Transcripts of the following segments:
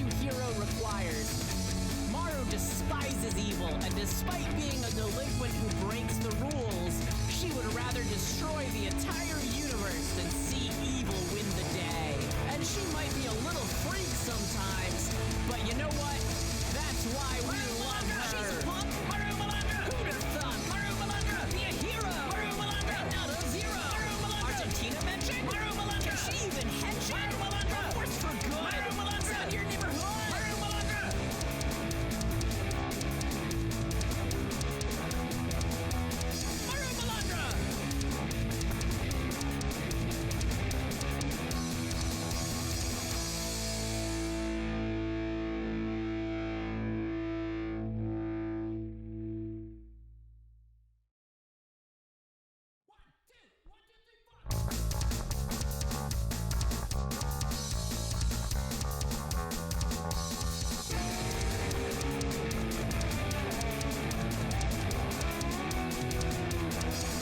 tokusatsu hero requires. Maru despises evil, and despite being a delinquent who breaks the rules, she would rather destroy the entire universe than see evil win the day. And she might be a little freak sometimes, but you know what? That's why we love her. She's a punk. Maru Malandra. Who'd have thought? Maru Malandra. Be a hero. Maru Malandra. And not a zero. Maru Malandra. Argentina mentioned. Maru Malandra. Can she even henshin? Maru Malandra. Force for good. Maru Malandra. Out your neighborhood. Maru Malandra. Maru Malandra.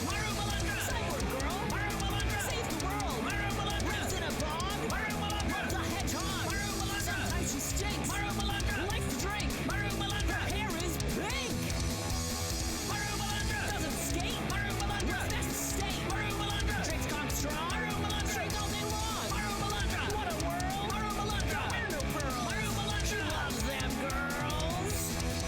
Maru Malandra! Cyborg girl! Maru Malandra! Save the world! Maru Malandra! Lives in a bog! Maru Malandra! The hedgehog! Maru Malandra! Sometimes she stinks! Maru Malandra! Likes to drink! Maru Malandra! Hair is pink! Maru Malandra! Doesn't skate! Maru Malandra! Best state! Maru Malandra! Drinks Kong strong! Maru Malandra! Drink all day long! Maru Malandra! What a world! Maru Malandra! Wear no pearls! Maru Malandra! Loves them girls!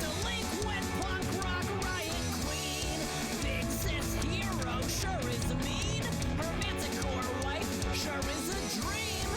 Delinquent punk rock riot queen! Big sis hero sure is mean! Her manticore wife sure is a dream!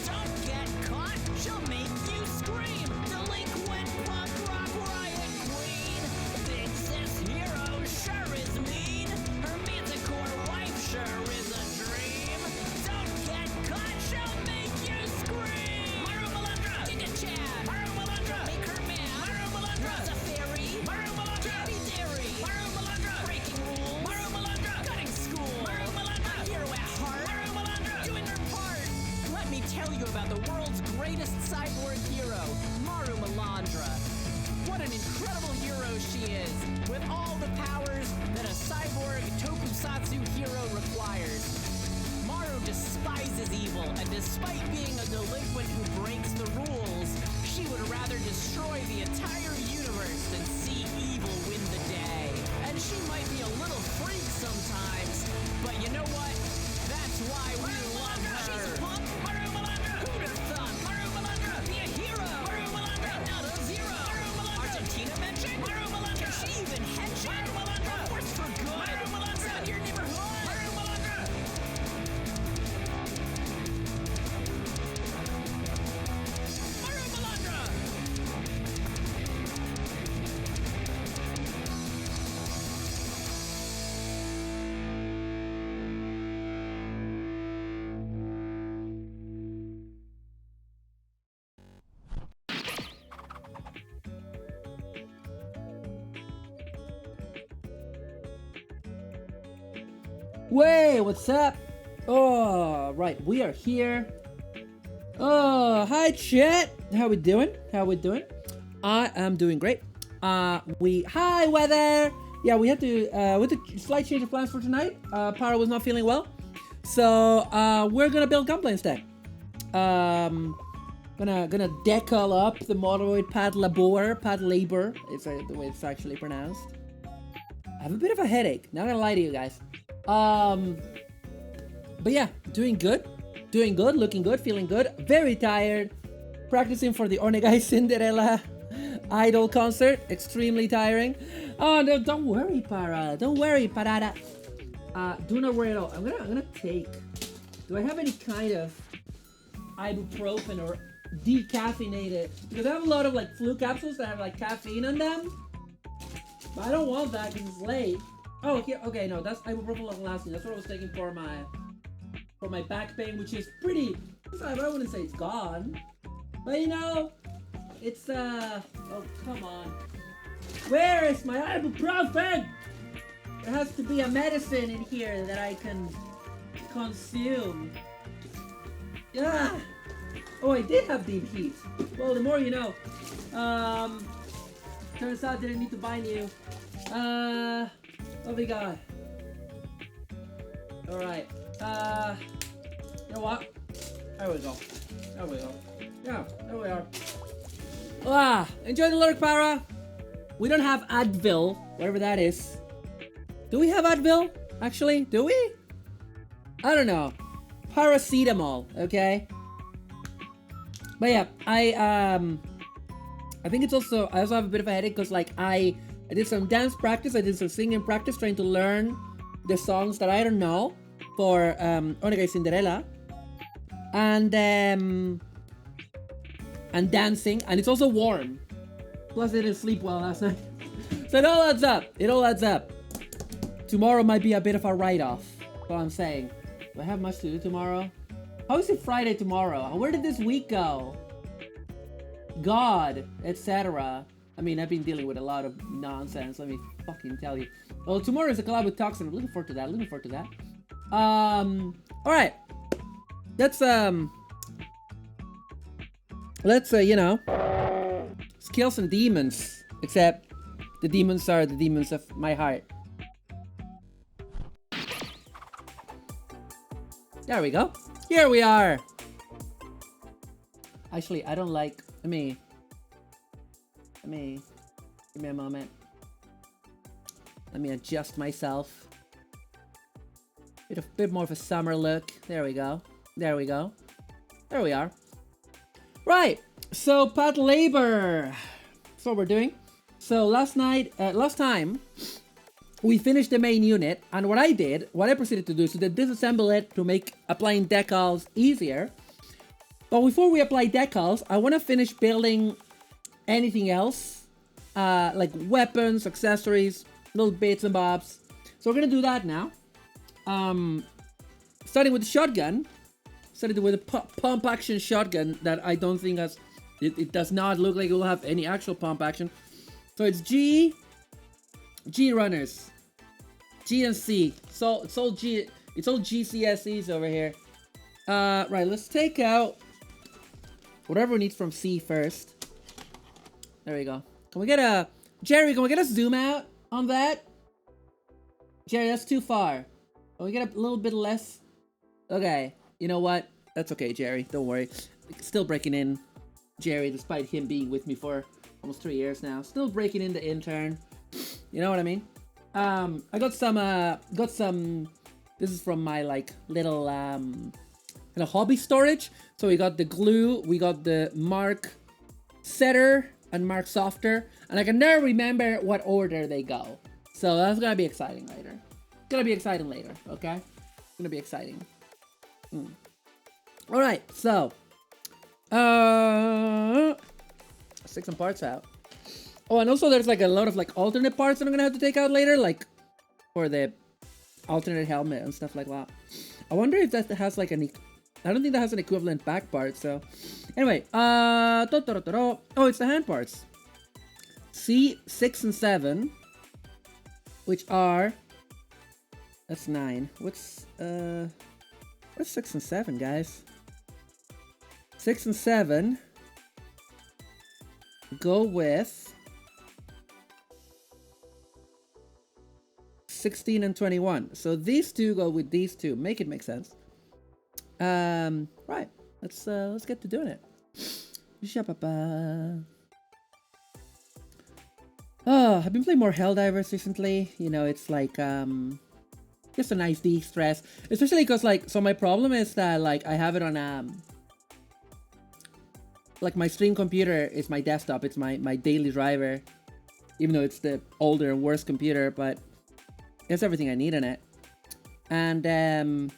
Don't get caught, she'll make you scream! Delinquent punk rock riot queen! Big sis hero sure is mean! Her manticore wife sure is a dream! Don't get caught, she'll make you scream! Maru Malandra! Giga Chad! Maru Malandra! Make her mad! Maru Malandra! Rosa Fairy! Maru Malandra! Gabby Dairy! Maru Malandra! Breaking rules! Maru Malandra! Cutting school! Maru Malandra! Hero at heart! Maru Malandra! Doing her part! Let me tell you about the world's greatest cyborg hero, Maru Malandra. What an incredible hero she is, with all the powers that a cyborg tokusatsu hero requires. Maru despises evil, and despite being a delinquent who breaks the rules, she would rather destroy the entire universe than see evil win the day. And she might be a little freak sometimes, but you know what? That's why we love her. She's a punk. Maru Malandra. Who'd have thought? Maru Malandra. Be a hero. Maru Malandra. And not a zero. Maru Malandra. Argentina mentioned. Maru Malandra. Can she even henshin? Maru Malandra. Force for good. Maru Malandra. Out your neighborhood. Maru Malandra. Maru Malandra. Way, what's up? Oh, right, we are here. Oh, hi chat. How we doing? How we doing? I am doing great. Hi weather. Yeah, we had to with the slight change of plans for tonight. Para was not feeling well, so we're gonna build Gunpla instead. Gonna decal up the Moderoid Patlabor. It's the way it's actually pronounced. I have a bit of a headache. Not gonna lie to you guys. But yeah, doing good, looking good, feeling good. Very tired. Practicing for the Onegai Cinderella idol concert. Extremely tiring. Oh no, don't worry, Para. Don't worry, Parada. Do not worry at all. I'm gonna take. Do I have any kind of ibuprofen or decaffeinated? Because I have a lot of like flu capsules that have like caffeine in them. But I don't want that because it's late. Oh, here. Okay, no, that's ibuprofen long-lasting. That's what I was taking for my back pain, which is pretty. I wouldn't say it's gone, but you know, it's Oh, come on. Where is my ibuprofen? There has to be a medicine in here that I can consume. Yeah. Oh, I did have deep heat. Well, the more you know. Turns out I didn't need to buy new. What we got? Alright. You know what? There we go. There we go. Yeah, there we are. Enjoy the lurk, Para. We don't have Advil, whatever that is. Do we have Advil? Actually, do we? I don't know. Paracetamol, okay? But yeah, I think it's also, I also have a bit of a headache because like I did some dance practice, I did some singing practice trying to learn the songs that I don't know for Onegai Cinderella. And dancing, and it's also warm. Plus I didn't sleep well last night. So it all adds up. It all adds up. Tomorrow might be a bit of a write-off. That's all I'm saying. Do I have much to do tomorrow? How is it Friday tomorrow? Where did this week go? God, etc. I mean, I've been dealing with a lot of nonsense. Let me fucking tell you. Well, tomorrow is a collab with Toxin. I'm looking forward to that. Looking forward to that. All right. Let's you know, kill some demons. Except the demons are the demons of my heart. There we go. Here we are. Actually, I don't like. Let me. Give me a moment. Let me adjust myself. Bit more of a summer look. There we go. There we go. There we are. Right. So Patlabor. That's what we're doing. So last time, we finished the main unit, and what I proceeded to do is to disassemble it to make applying decals easier. But before we apply decals, I want to finish building anything else, like weapons, accessories, little bits and bobs. So we're gonna do that now. Starting with the shotgun. Started with a pump action shotgun that I don't think has. It does not look like it will have any actual pump action. So it's G runners, G and C. So it's all GCSEs over here. Right, let's take out whatever we need from C first. There we go. Can we get a Jerry? Can we get a zoom out on that? Jerry, that's too far. Can we get a little bit less? Okay, you know what? That's okay, Jerry. Don't worry. Still breaking in, Jerry, despite him being with me for almost 3 years now. Still breaking in the intern. You know what I mean? I got some. This is from my like little kind of hobby storage. So we got the glue, we got the mark setter and mark softer, and I can never remember what order they go. So that's gonna be exciting later. Okay? It's gonna be exciting. All right, so let's take some parts out. Oh, and also there's like a lot of like alternate parts that I'm gonna have to take out later, like for the alternate helmet and stuff like that. I wonder if that has like an. I don't think that has an equivalent back part. So anyway, oh, it's the hand parts. C6 and 7, which are. That's 9. What's 6 and 7, guys? 6 and 7 go with 16 and 21. So these two go with these two. Make it make sense. Right. Let's get to doing it. Oh, I've been playing more Helldivers recently. You know, it's like just a nice de-stress. Especially because like, so my problem is that like I have it on like my stream computer is my desktop. It's my daily driver, even though it's the older and worse computer, but it's everything I need in it. And then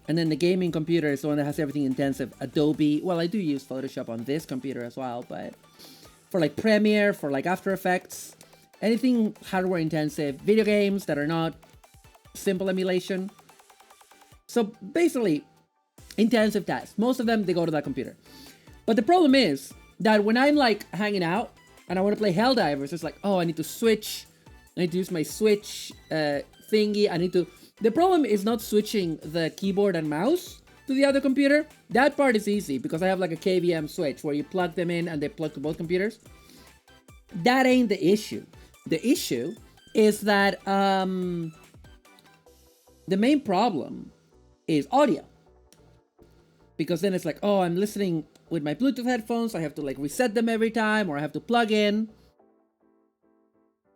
the gaming computer is the one that has everything intensive. Adobe. Well, I do use Photoshop on this computer as well, but for like Premiere, for like After Effects, anything hardware intensive, video games that are not simple emulation. So basically, intensive tasks. Most of them, they go to that computer. But the problem is that when I'm like hanging out and I want to play Helldivers, it's like, oh, I need to switch. I need to use my switch thingy. I need to. The problem is not switching the keyboard and mouse to the other computer. That part is easy because I have like a KVM switch where you plug them in and they plug to both computers. That ain't the issue. The issue is that the main problem is audio. Because then it's like, oh, I'm listening with my Bluetooth headphones. I have to like reset them every time, or I have to plug in.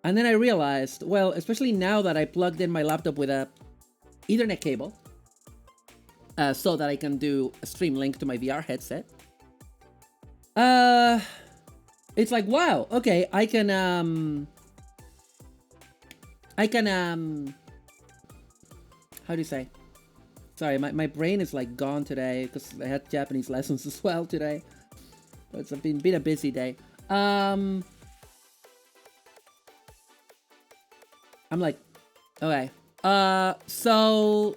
And then I realized, well, especially now that I plugged in my laptop with a Ethernet cable, so that I can do a stream link to my VR headset. It's like, wow, okay, I can how do you say? Sorry, my brain is like gone today because I had Japanese lessons as well today. It's been a busy day. I'm like, okay. So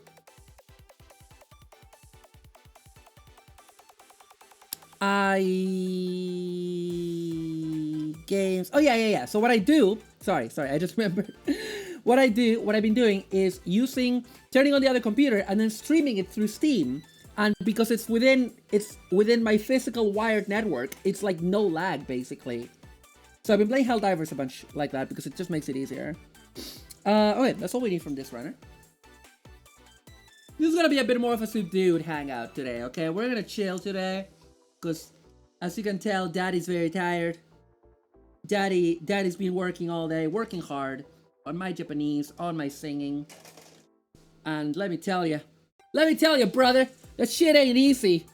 games. Oh yeah. So what I do, sorry, I just remembered. What I've been doing is turning on the other computer and then streaming it through Steam. And because it's within my physical wired network, it's like no lag basically. So I've been playing Helldivers a bunch like that because it just makes it easier. Okay, that's all we need from this runner. This is gonna be a bit more of a subdued hangout today, okay? We're gonna chill today, because as you can tell, Daddy's very tired. Daddy's been working all day, working hard on my Japanese, on my singing. And let me tell you, brother, that shit ain't easy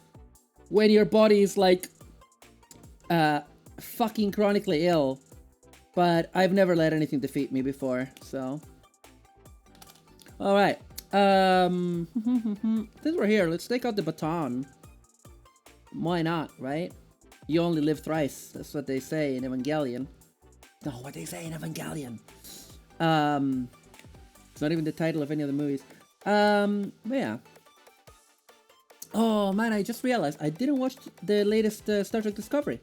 when your body is like fucking chronically ill. But I've never let anything defeat me before, so. Alright. Since we're here, let's take out the baton. Why not, right? You only live thrice. That's what they say in Evangelion. No, what they say in Evangelion. It's not even the title of any of the movies. But yeah. Oh man, I just realized I didn't watch the latest Star Trek Discovery.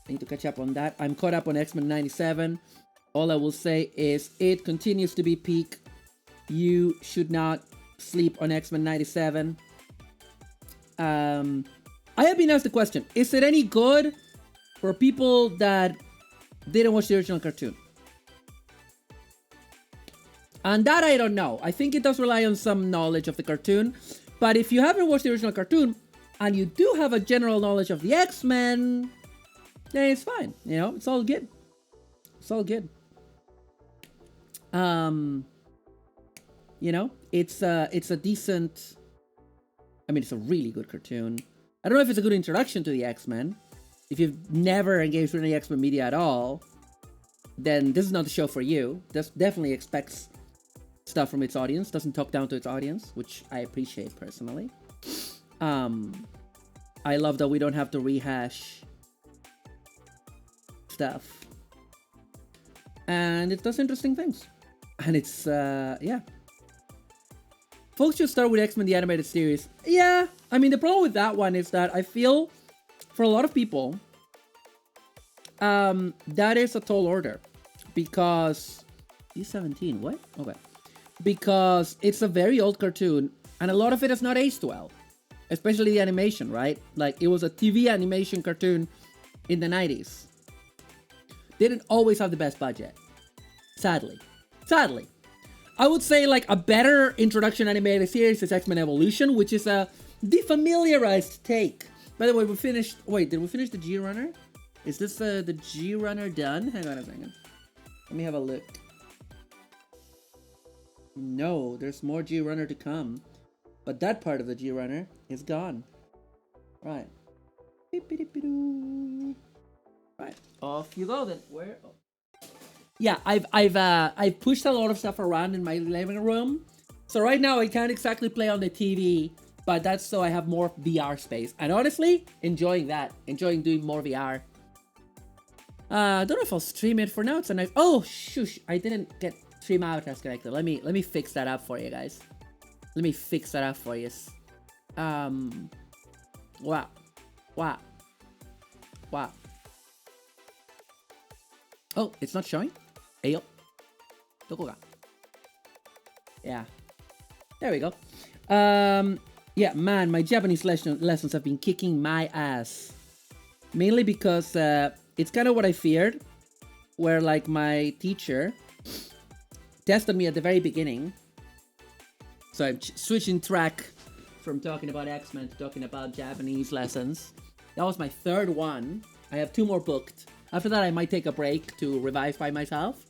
I need to catch up on that. I'm caught up on X-Men 97. All I will say is it continues to be peak. You should not sleep on X-Men 97. I have been asked the question, is it any good for people that didn't watch the original cartoon? And that I don't know. I think it does rely on some knowledge of the cartoon. But if you haven't watched the original cartoon, and you do have a general knowledge of the X-Men, then it's fine. You know, it's all good. It's all good. You know, it's a decent... I mean, it's a really good cartoon. I don't know if it's a good introduction to the X-Men. If you've never engaged with any X-Men media at all, then this is not the show for you. This definitely expects stuff from its audience, doesn't talk down to its audience, which I appreciate personally. I love that we don't have to rehash stuff. And it does interesting things. And it's, yeah. Folks should start with X-Men the Animated Series. Yeah, I mean, the problem with that one is that I feel, for a lot of people, that is a tall order. Because... E17, what? Okay. Because it's a very old cartoon, and a lot of it has not aged well. Especially the animation, right? Like, it was a TV animation cartoon in the 90s. Didn't always have the best budget. Sadly. Sadly. I would say, like, a better introduction animated series is X-Men Evolution, which is a defamiliarized take. By the way, we finished... Wait, did we finish the G-Runner? Is this the G-Runner done? Hang on a second. Let me have a look. No, there's more G-Runner to come. But that part of the G-Runner is gone. Right. Right. Off you go then. Where? Oh. Yeah, I've pushed a lot of stuff around in my living room. So right now I can't exactly play on the TV, but that's so I have more VR space. And honestly, enjoying that. Enjoying doing more VR. I don't know if I'll stream it for now. It's a nice... Oh, shush. I didn't get stream out as connected. Let me fix that up for you guys. Let me fix that up for you. Wow. Wow. Wow. Oh, it's not showing? Ayo. Doko ga? Yeah. There we go. Yeah, man, my Japanese lessons have been kicking my ass. Mainly because it's kind of what I feared. Where, like, my teacher tested me at the very beginning. So I'm switching track from talking about X-Men to talking about Japanese lessons. That was my third one. I have 2 more booked. After that, I might take a break to revise by myself.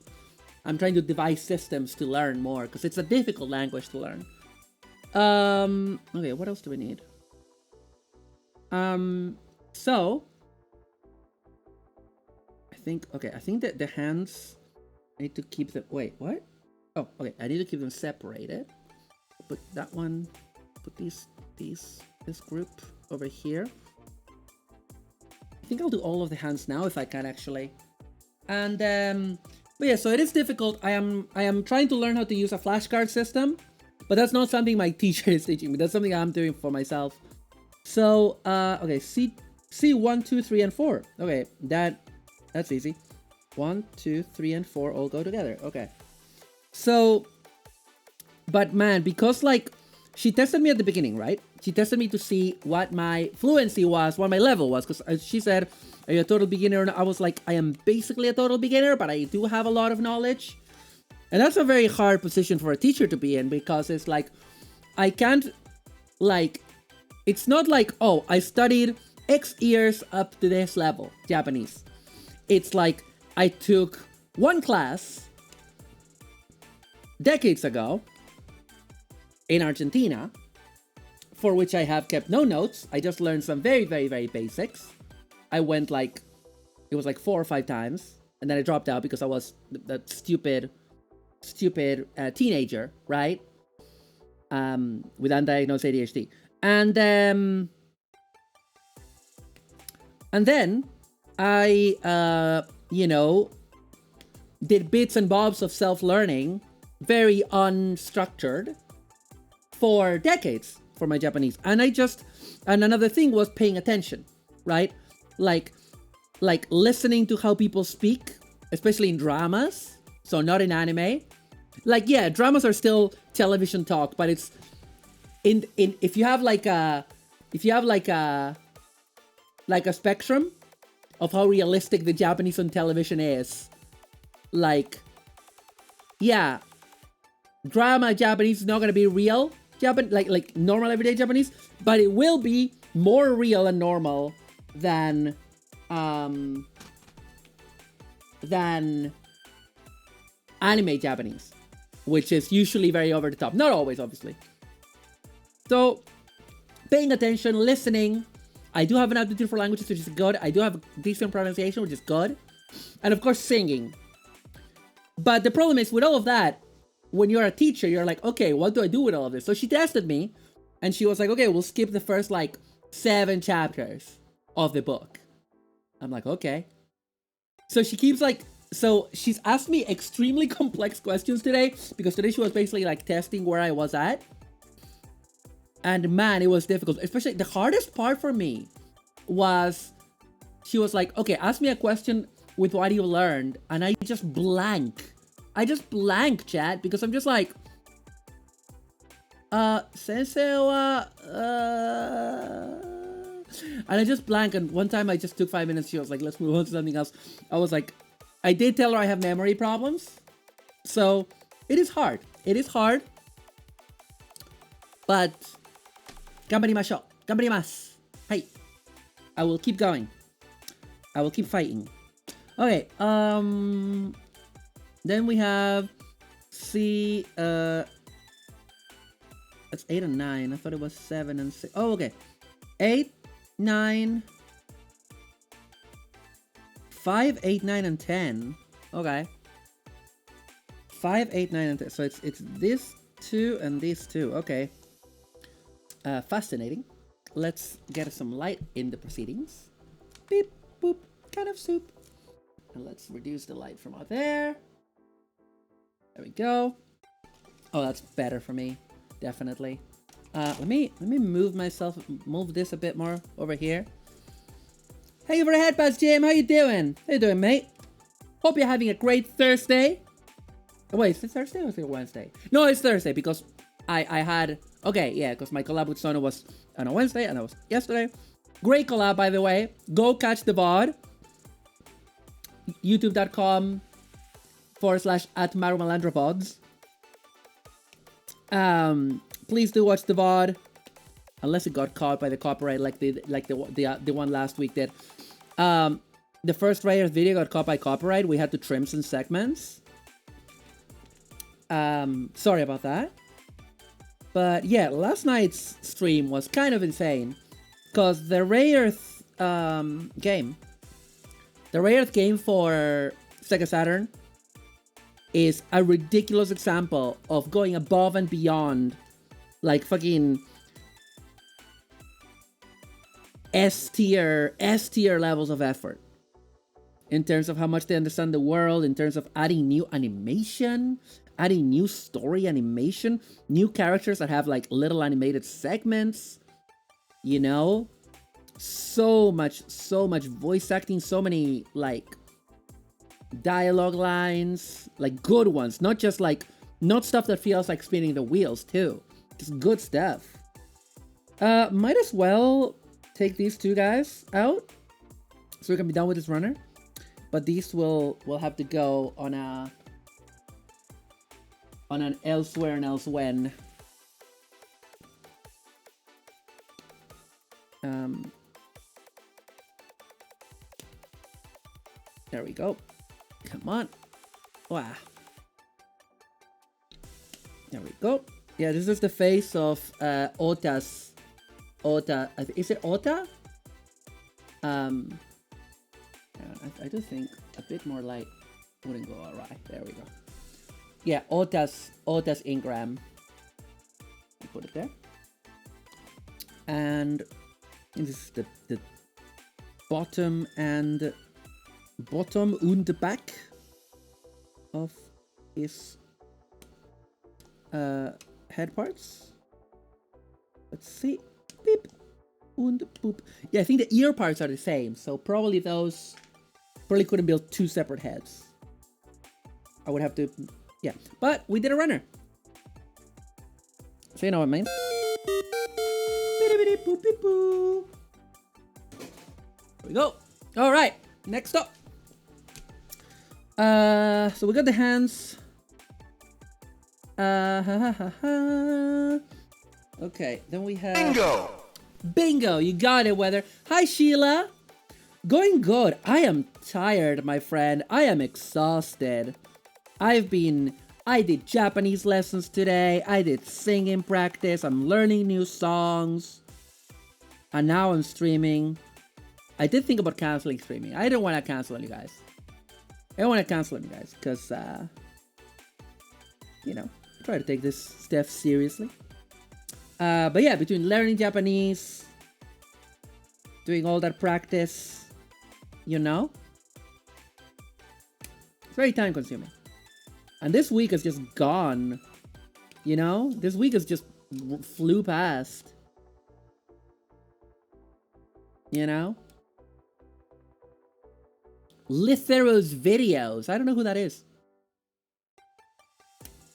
I'm trying to devise systems to learn more, because it's a difficult language to learn. Okay, what else do we need? So... I think that the hands... I need to keep them... Wait, what? Oh, okay, I need to keep them separated. Put that one... Put this group over here. I think I'll do all of the hands now if I can actually. And but yeah, so it is difficult. I am trying to learn how to use a flashcard system, but that's not something my teacher is teaching me. That's something I'm doing for myself. So okay, C 1, 2, 3, and 4. Okay, that's easy. 1, 2, 3, and 4 all go together. Okay. So, but man, because like she tested me at the beginning, right? She tested me to see what my fluency was, what my level was, because she said, "Are you a total beginner?" And I was like, I am basically a total beginner, but I do have a lot of knowledge. And that's a very hard position for a teacher to be in, because it's like, I can't, like, it's not like, oh, I studied X years up to this level, Japanese. It's like, I took one class decades ago in Argentina, for which I have kept no notes. I just learned some very, very, very basics. I went like, it was like 4 or 5 times, and then I dropped out because I was that stupid teenager, right? With undiagnosed ADHD. And then I, did bits and bobs of self-learning, very unstructured, for decades for my Japanese. And another thing was paying attention, right? Like listening to how people speak, especially in dramas, so not in anime. Like, yeah, dramas are still television talk, but it's if you have like a spectrum of how realistic the Japanese on television is, like, yeah, drama Japanese is not gonna be real like normal everyday Japanese, but it will be more real and normal than anime Japanese, which is usually very over the top. Not always, obviously. So, paying attention, listening. I do have an aptitude for languages, which is good. I do have decent pronunciation, which is good. And of course, singing. But the problem is, with all of that, when you're a teacher, you're like, okay, what do I do with all of this? So she tested me, and she was like, okay, we'll skip the first, like, 7 chapters of the book. I'm like, okay. So she keeps, like, so she's asked me extremely complex questions today, because today she was basically, like, testing where I was at. And man, it was difficult. Especially, the hardest part for me was, she was like, okay, ask me a question with what you learned, and I just blank. Chat, because I'm just like, sensei wa, and I just blank. And one time I just took 5 minutes. She was like, let's move on to something else. I was like, I did tell her I have memory problems. So it is hard. But, gambarimashou. Gambarimasu. Hai. I will keep going. I will keep fighting. Okay, then we have C, that's 8 and 9. I thought it was 7 and 6. Oh, okay. 8, 9, 5, 8, 9, and 10. Okay. 5, 8, 9, and 10. So it's this 2 and these 2. Okay. Fascinating. Let's get some light in the proceedings. Beep, boop, kind of soup. And let's reduce the light from out there. There we go. Oh, that's better for me, definitely. Let me move this a bit more over here. Hey, over ahead, Buzz Jim. How you doing? How you doing, mate? Hope you're having a great Thursday. Oh, wait, is it Thursday or is it Wednesday? No, it's Thursday because I had... Okay, yeah, because my collab with Sono was on a Wednesday and that was yesterday. Great collab, by the way. Go catch the VOD. youtube.com/@MaruMalandraPods. Please do watch the VOD. unless it got caught by the copyright like the one last week did. The first Rayers video got caught by copyright. We had to trim some segments. Sorry about that. But yeah, last night's stream was kind of insane. Because the Rayers game for Sega Saturn is a ridiculous example of going above and beyond, like fucking S tier levels of effort in terms of how much they understand the world, in terms of adding new animation, adding new story animation, new characters that have like little animated segments, you know, so much voice acting, so many like dialogue lines, like good ones, not just like, not stuff that feels like spinning the wheels too, just good stuff. Might as well take these two guys out so we can be done with this runner, but these will have to go on an elsewhere and elsewhen. There we go. Come on. Wow. There we go. Yeah, this is the face of Ota. Is it Ota? I do think a bit more light wouldn't go alright. There we go. Yeah, Ota's Ingram. Put it there. And this is the bottom and back of his head parts. Let's see. Beep and boop. Yeah, I think the ear parts are the same, so probably couldn't build two separate heads. I would have to, yeah. But we did a runner, so you know what I mean. There we go. All right, next up. So we got the hands. Okay, then we have Bingo, you got it, Weather. Hi, Sheila. Going good. I am tired, my friend. I am exhausted. I did Japanese lessons today. I did singing practice. I'm learning new songs. And now I'm streaming. I did think about canceling streaming. I don't want to cancel on you guys. I don't want to cancel on you guys because, you know, I try to take this stuff seriously. But yeah, between learning Japanese, doing all that practice, you know, it's very time consuming. And this week is just gone, you know? This week is just flew past, you know? Lithero's videos. I don't know who that is.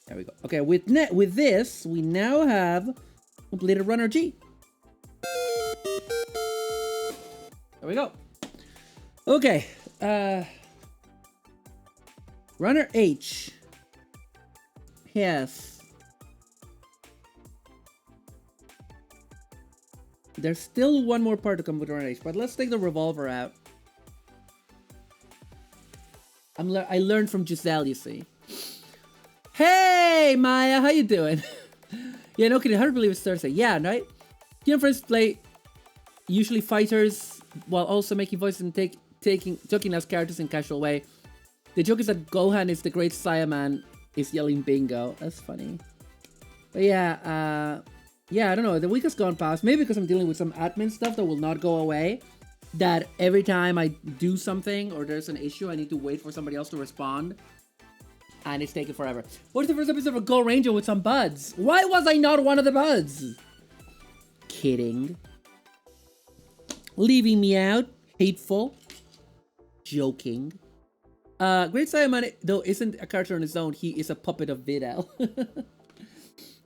There we go. Okay, with this, we now have completed runner G. There we go. Okay. Runner H. Yes. There's still one more part to come with runner H, but let's take the revolver out. I learned from Giselle, you see. Hey, Maya, how you doing? Yeah, no kidding. Hard to believe it's Thursday. Yeah, right? You and friends play usually fighters while also making voices and joking as characters in casual way. The joke is that Gohan is the great Saiyaman is yelling bingo. That's funny. But yeah, I don't know. The week has gone past. Maybe because I'm dealing with some admin stuff that will not go away. That every time I do something or there's an issue, I need to wait for somebody else to respond. And it's taking forever. What's the first episode of Go Ranger with some buds? Why was I not one of the buds? Kidding. Leaving me out. Hateful. Joking. Great Saiyaman, though, isn't a character on his own. He is a puppet of Videl.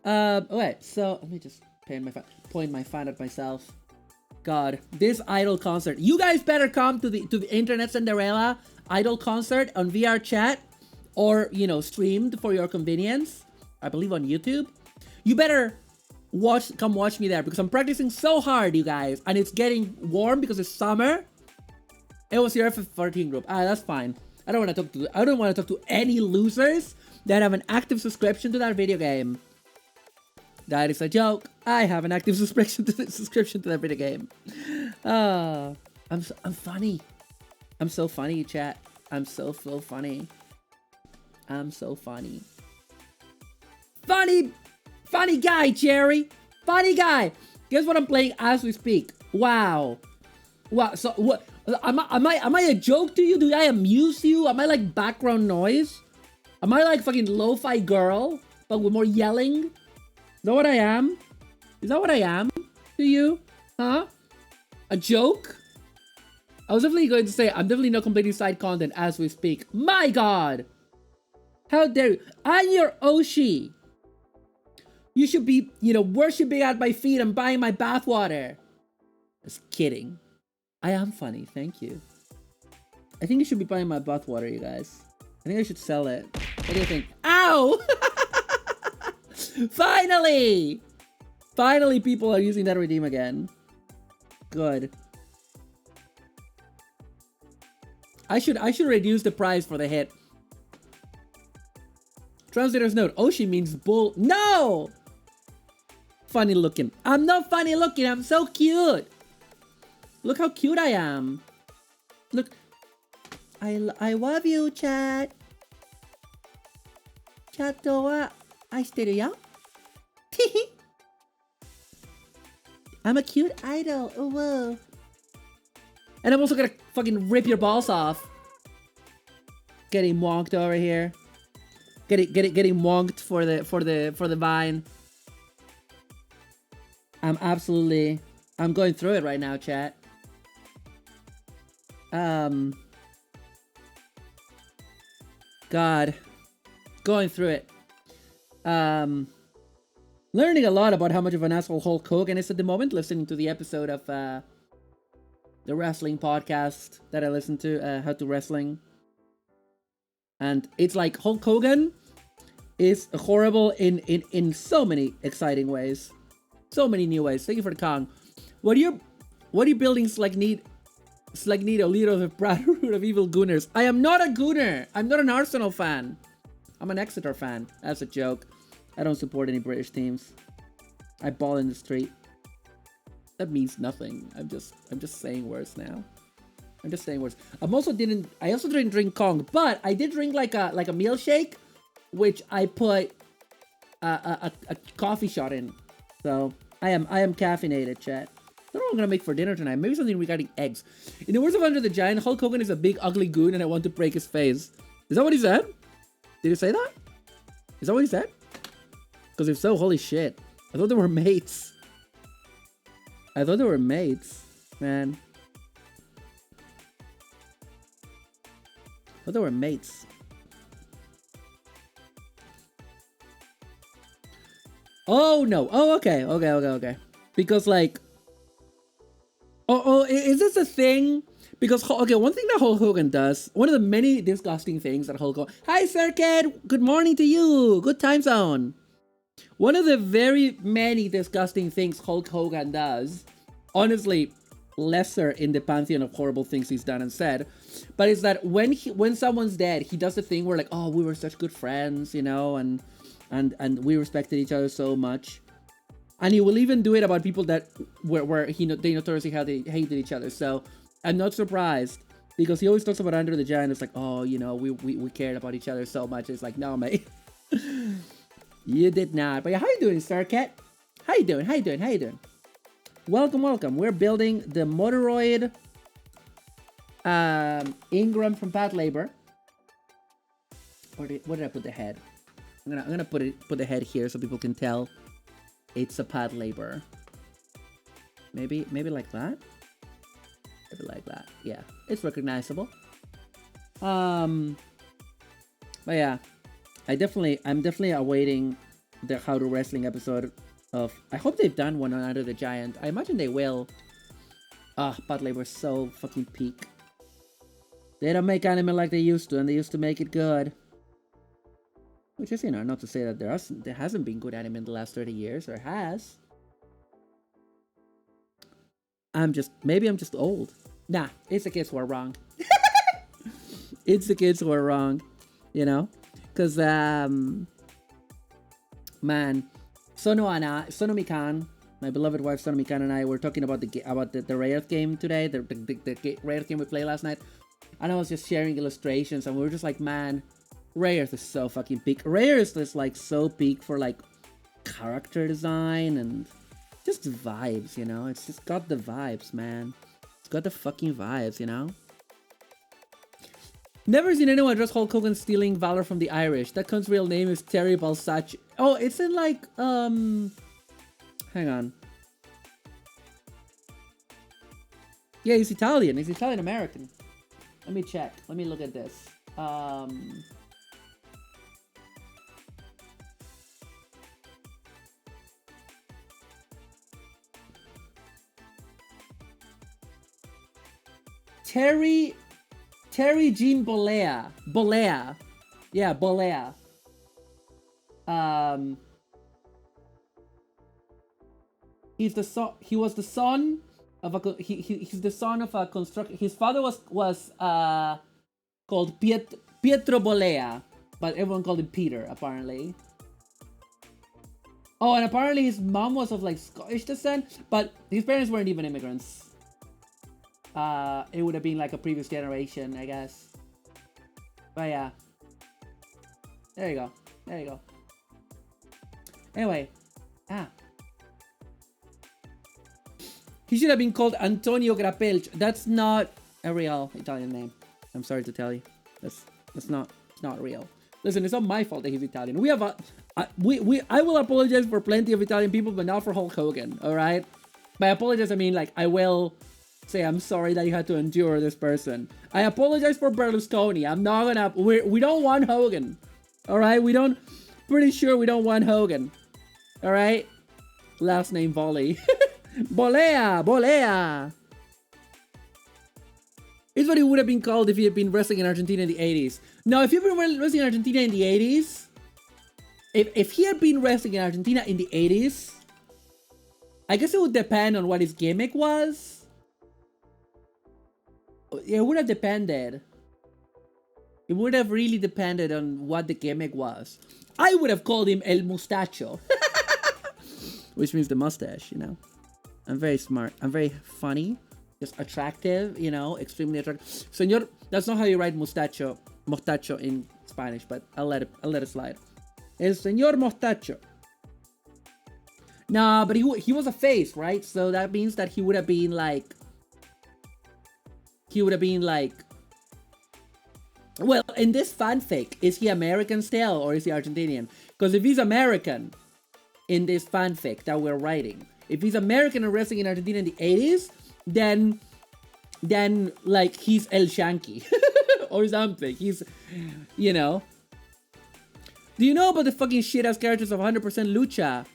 Okay, so let me just point my fan at myself. God, this idol concert. You guys better come to the Internet Cinderella idol concert on VR chat. Or, you know, streamed for your convenience. I believe on YouTube. You better come watch me there because I'm practicing so hard, you guys, and it's getting warm because it's summer. It was your FF14 group. That's fine. I don't want to talk to any losers that have an active subscription to that video game. That is a joke. I have an active subscription to that video game. I'm funny. I'm so funny, chat. I'm so funny. I'm so funny. Funny guy, Jerry. Funny guy. Guess what I'm playing as we speak? Wow. So what? Am I a joke to you? Do I amuse you? Am I like background noise? Am I like fucking lo-fi girl, but with more yelling? Is that what I am? Is that what I am to you? Huh? A joke? I was definitely going to say I'm definitely not completing side content as we speak. My God! How dare you? I'm your Oshi. You should be, worshipping at my feet and buying my bathwater. Just kidding. I am funny, thank you. I think you should be buying my bathwater, you guys. I think I should sell it. What do you think? Ow! Finally! Finally, people are using that redeem again. Good. I should reduce the price for the hit. Translator's note. Oshi means bull. No! Funny looking. I'm not funny looking. I'm so cute. Look how cute I am. Look. I love you, chat. Chat wa aishiteru yo. I'm a cute idol. Oh, whoa. And I'm also gonna fucking rip your balls off. Getting wonked over here. Getting wonked for the vine. I'm going through it right now, chat. God. Going through it. Learning a lot about how much of an asshole Hulk Hogan is at the moment, listening to the episode of the wrestling podcast that I listen to, How to Wrestling. And it's like Hulk Hogan is horrible in so many exciting ways. So many new ways. Thank you for the Kong. What are you building, Slagnito, leader of the Brotherhood of Evil Gooners? I am not a Gooner. I'm not an Arsenal fan. I'm an Exeter fan. That's a joke. I don't support any British teams. I ball in the street. That means nothing. I'm just saying words now. I'm just saying words. I also didn't drink Kong, but I did drink like a milkshake, which I put a coffee shot in. So I am caffeinated, chat. I don't know what I'm gonna make for dinner tonight. Maybe something regarding eggs. In the words of Andre the Giant, Hulk Hogan is a big ugly goon and I want to break his face. Is that what he said? Did he say that? Is that what he said? Because if so, holy shit. I thought they were mates. Man. I thought they were mates. Oh, no. Oh, okay. Because, like... Oh, is this a thing? Because, okay, one thing that Hulk Hogan does, one of the many disgusting things that Hulk Hogan... Hi, Circuit! Good morning to you! Good time zone! One of the very many disgusting things Hulk Hogan does, honestly, lesser in the pantheon of horrible things he's done and said, but is that when someone's dead, he does the thing where like, oh, we were such good friends, and we respected each other so much. And he will even do it about people that they notoriously hated each other. So I'm not surprised because he always talks about Andre the Giant. It's like, oh, we cared about each other so much. It's like, no, mate. You did not. But yeah, how you doing, Starcat? How you doing? Welcome. We're building the Moderoid Ingram from Patlabor. Where did I put the head? I'm gonna put the head here so people can tell it's a Patlabor. Maybe like that. Maybe like that. Yeah, it's recognizable. But yeah. I'm definitely awaiting the How to Wrestling episode of... I hope they've done one on Under the Giant. I imagine they will. Patlabor's so fucking peak. They don't make anime like they used to, and they used to make it good. Which is, you know, not to say that there hasn't been good anime in the last 30 years. There has. Maybe I'm just old. Nah, it's the kids who are wrong. It's the kids who are wrong, you know? Because, man, Sonomi-kan, my beloved wife Sonomi-kan and I were talking about the Rayeth game today, the Rayeth game we played last night. And I was just sharing illustrations, and we were just like, man, Rayeth is so fucking peak. Rayeth is like so peak for like character design and just vibes, you know? It's just got the vibes, man. It's got the fucking vibes, you know? Never seen anyone address Hulk Hogan stealing valor from the Irish. That cunt's real name is Terry Balsacci. Oh, it's in like, hang on. Yeah, he's Italian. He's Italian-American. Let me check. Let me look at this. Terry Jean Bollea. Yeah, Bollea. He was the son of a he's the son of a construct. His father was called Pietro Bollea, but everyone called him Peter apparently. Oh, and apparently his mom was of like Scottish descent, but his parents weren't even immigrants. It would have been like a previous generation, I guess. But yeah. There you go. There you go. Anyway. He should have been called Antonio Grappelch. That's not a real Italian name. I'm sorry to tell you. That's not real. Listen, it's not my fault that he's Italian. We have I will apologize for plenty of Italian people, but not for Hulk Hogan, alright? By apologize, I mean like I will say I'm sorry that you had to endure this person. I apologize for Berlusconi. I'm not gonna. We don't want Hogan. All right, we don't. Pretty sure we don't want Hogan. All right. Last name Volley. Bolea. It's what he would have been called if he had been wrestling in Argentina in the 80s. No, if you've been wrestling in Argentina in the 80s, if he had been wrestling in Argentina in the 80s, I guess it would depend on what his gimmick was. It would have depended. It would have really depended on what the gimmick was. I would have called him El Mustacho. Which means the mustache, you know. I'm very smart. I'm very funny. Just attractive, you know. Extremely attractive. Señor, that's not how you write mustacho in Spanish, but I'll let it slide. El Señor Mostacho. Nah, but he was a face, right? So that means that he would have been like... Well, in this fanfic, is he American still or is he Argentinian? Because if he's American in this fanfic that we're writing, if he's American and wrestling in Argentina in the 80s, then like he's El Shanky or something. He's, you know. Do you know about the fucking shit ass characters of 100% Lucha?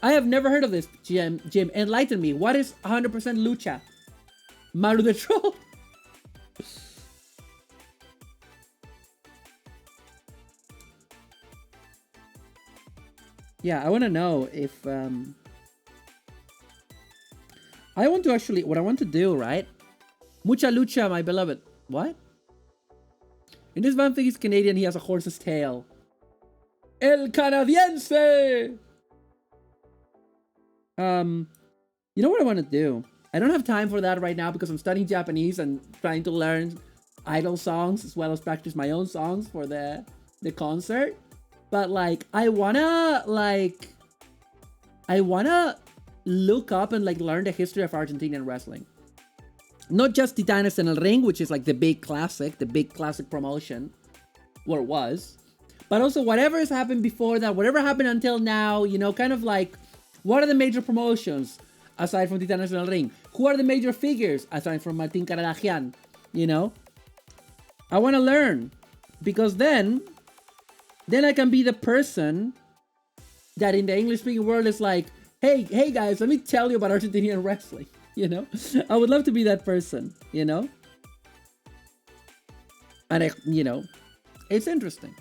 I have never heard of this, Jim. Enlighten me. What is 100% Lucha? Maru the Troll? Yeah, I want to know if, I want to actually, what I want to do, right? Mucha lucha, my beloved. What? In this fanfic, he's Canadian, he has a horse's tail. El Canadiense! You know what I want to do? I don't have time for that right now because I'm studying Japanese and trying to learn idol songs as well as practice my own songs for the concert. But like, I wanna look up and like learn the history of Argentinian wrestling. Not just Titanes en el Ring, which is like the big classic promotion, or was, but also whatever has happened before that, whatever happened until now, you know, kind of like, what are the major promotions aside from Titanes en el Ring? Who are the major figures aside from Martin Caradagian? You know, I want to learn because then I can be the person that in the English-speaking world is like, hey guys, let me tell you about Argentinian wrestling, you know? I would love to be that person, you know? And, you know, it's interesting.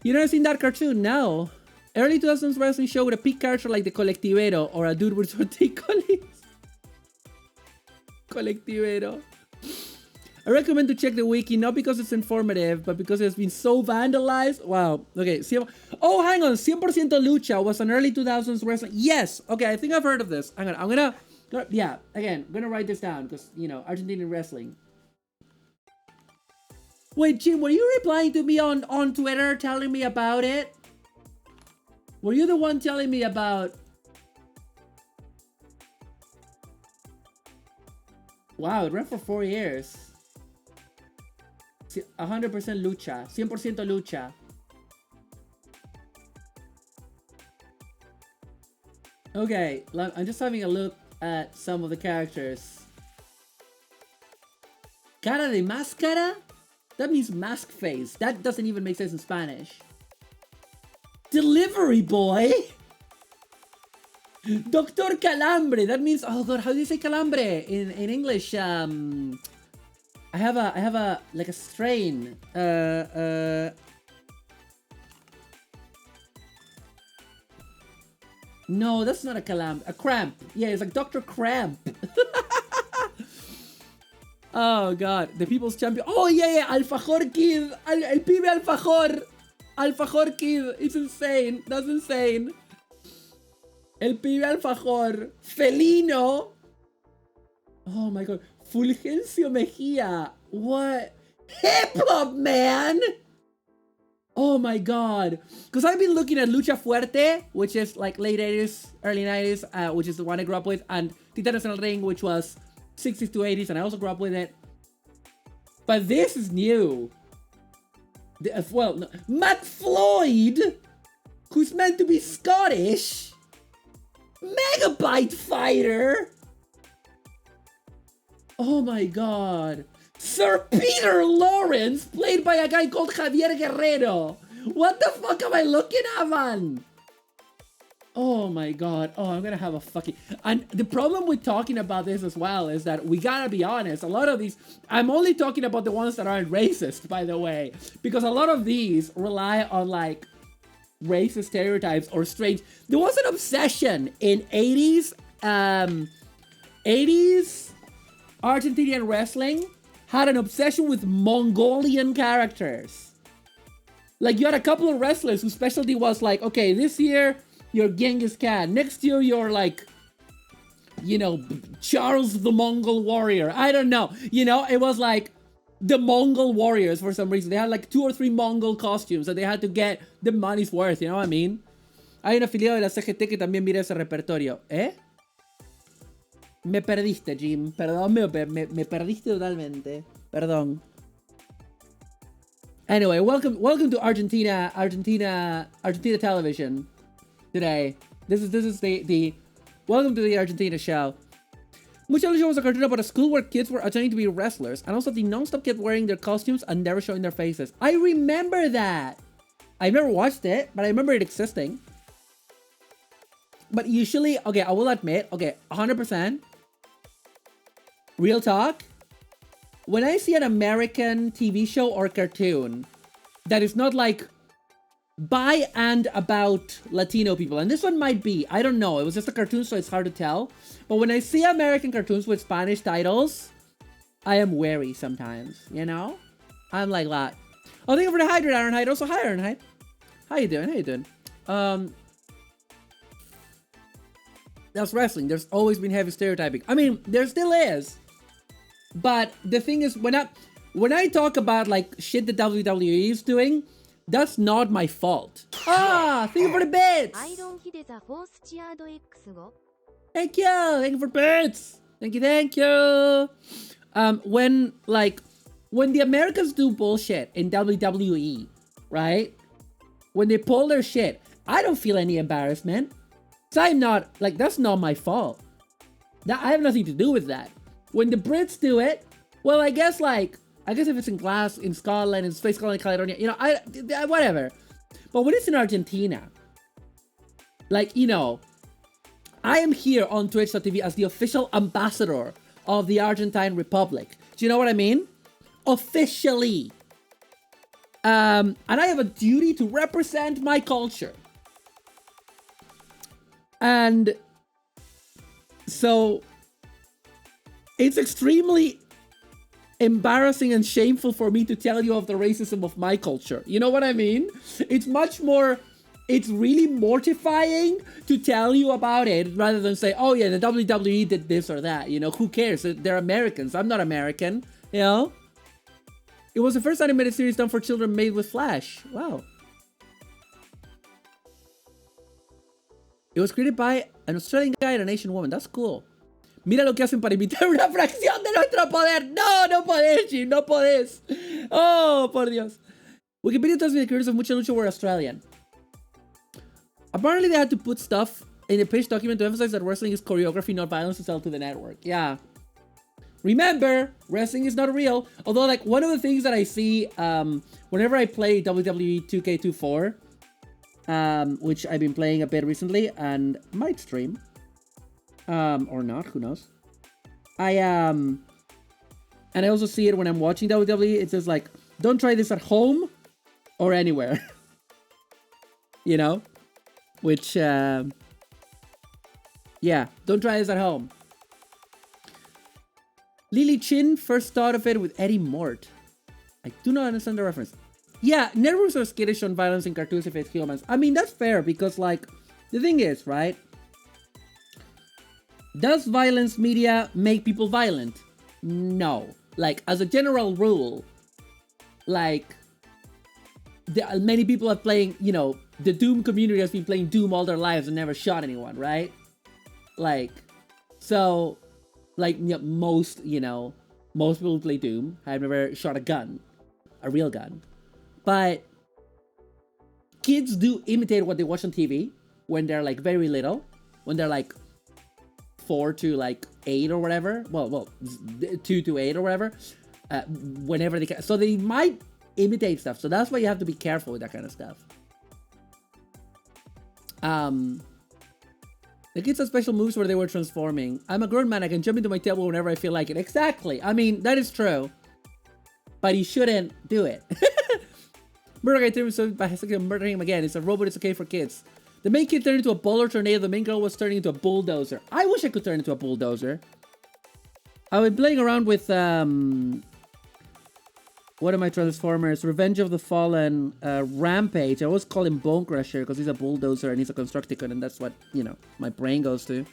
You never seen that cartoon? No. Early 2000s wrestling show with a peak character like the Colectivero or a dude with torticolis. Colectivero. I recommend to check the wiki, not because it's informative, but because it's been so vandalized. Wow. Okay. Oh, hang on. 100% Lucha was an early 2000s wrestling. Yes. Okay, I think I've heard of this. Hang on. I'm gonna yeah, again, I'm gonna write this down because, you know, Argentinian wrestling. Wait, Jim, were you replying to me on Twitter telling me about it? Were you the one telling me about... Wow, it ran for 4 years. 100% lucha. 100% lucha. Okay, I'm just having a look at some of the characters. Cara de máscara? That means mask face. That doesn't even make sense in Spanish. Delivery boy? Doctor Calambre. That means, oh god, how do you say calambre in English? I have a like a strain. No, that's not a calambre. A cramp. Yeah, it's like Dr. Cramp. Oh god, the people's champion. Oh yeah, Alfajor Kid. El pibe Alfajor. Alfajor Kid. It's insane. That's insane. El pibe Alfajor. Felino. Oh my god. Fulgencio Mejia. What? Hip hop, man. Oh my god. Because I've been looking at Lucha Fuerte, which is like late 80s, early 90s, which is the one I grew up with, and Titanes en el Ring, which was 60s to 80s, and I also grew up with it. But this is new. Well, no. Matt Floyd, who's meant to be Scottish. Megabyte Fighter. Oh my god. Sir Peter Lawrence, played by a guy called Javier Guerrero. What the fuck am I looking at, man? Oh my god. Oh, I'm gonna have a fucking... And the problem with talking about this as well is that we gotta be honest. A lot of these... I'm only talking about the ones that aren't racist, by the way. Because a lot of these rely on, like, racist stereotypes or strange... There was an obsession in 80s... 80s Argentinian wrestling had an obsession with Mongolian characters. Like, you had a couple of wrestlers whose specialty was like, okay, this year... you're Genghis Khan. Next year, you're like, you know, Charles the Mongol Warrior. I don't know. You know, it was like the Mongol Warriors for some reason. They had like 2 or 3 Mongol costumes that they had to get the money's worth. You know what I mean? Hay un afiliado de la CGT que también mira ese repertorio. ¿Eh? Me perdiste, Jim. Perdón, me perdiste totalmente. Perdón. Anyway, welcome to Argentina television. Today, this is the welcome to the Argentina show. Mucha Lucha was a cartoon about a school where kids were attempting to be wrestlers, and also they non-stop kept wearing their costumes and never showing their faces. I remember that. I never watched it, but I remember it existing. But usually, okay, I will admit, okay, 100%. Real talk. When I see an American TV show or cartoon that is not like by and about Latino people, and this one might be, I don't know, it was just a cartoon, so it's hard to tell, but when I see American cartoons with Spanish titles, I am wary sometimes, you know? I'm like that. Oh, thank you for the hydrate, Ironhide. Also, hi, Ironhide. How you doing? That's wrestling. There's always been heavy stereotyping. I mean, there still is, but the thing is, when I talk about, like, shit that WWE is doing, that's not my fault. Ah, thank you for the bits. Thank you for bits. Thank you. When the Americans do bullshit in WWE, right? When they pull their shit, I don't feel any embarrassment. So I'm not, like, that's not my fault. I have nothing to do with that. When the Brits do it, well, I guess if it's in Scotland, in Space Scotland, Caledonia, you know, whatever. But when it's in Argentina, like, you know, I am here on Twitch.tv as the official ambassador of the Argentine Republic. Do you know what I mean? Officially. And I have a duty to represent my culture. And so it's extremely embarrassing and shameful for me to tell you of the racism of my culture. You know what I mean? It's much more, it's really mortifying to tell you about it rather than say, oh yeah, the WWE did this or that. You know, who cares? They're Americans. I'm not American, you know? It was the first animated series done for children made with Flash. Wow. It was created by an Australian guy and an Asian woman. That's cool. Mira lo que hacen para imitar una fracción de nuestro poder. No, no podés, Jim, no podés. Oh, por Dios. Wikipedia tells me the creators of Mucha Lucha were Australian. Apparently they had to put stuff in the page document to emphasize that wrestling is choreography, not violence, to sell to the network. Yeah. Remember, wrestling is not real. Although, like, one of the things that I see whenever I play WWE 2K24, which I've been playing a bit recently and might stream, or not, who knows. And I also see it when I'm watching WWE. It says like, don't try this at home or anywhere. You know, which yeah, don't try this at home. Lily Chin first thought of it with Eddie Mort. I do not understand the reference. Yeah, networks are skittish on violence in cartoons if it's humans. I mean, that's fair because, like, the thing is, right? Does violence media make people violent? No. Like, as a general rule, like, many people are playing, you know, the Doom community has been playing Doom all their lives and never shot anyone, right? Like, so, like, most people who play Doom have never shot a gun, a real gun. But kids do imitate what they watch on TV when they're like very little, when they're like 4 to like 8 or whatever. Well, 2 to 8 or whatever. Whenever they can, so they might imitate stuff. So that's why you have to be careful with that kind of stuff. The kids had special moves where they were transforming. I'm a grown man. I can jump into my table whenever I feel like it. Exactly. I mean, that is true. But you shouldn't do it. Murder guy turned himself by murdering him again. It's a robot. It's okay for kids. The main kid turned into a bowler tornado. The main girl was turning into a bulldozer. I wish I could turn into a bulldozer. I've been playing around with one of my Transformers, Revenge of the Fallen, Rampage. I always call him Bone Crusher because he's a bulldozer and he's a Constructicon, and that's what, you know, my brain goes to.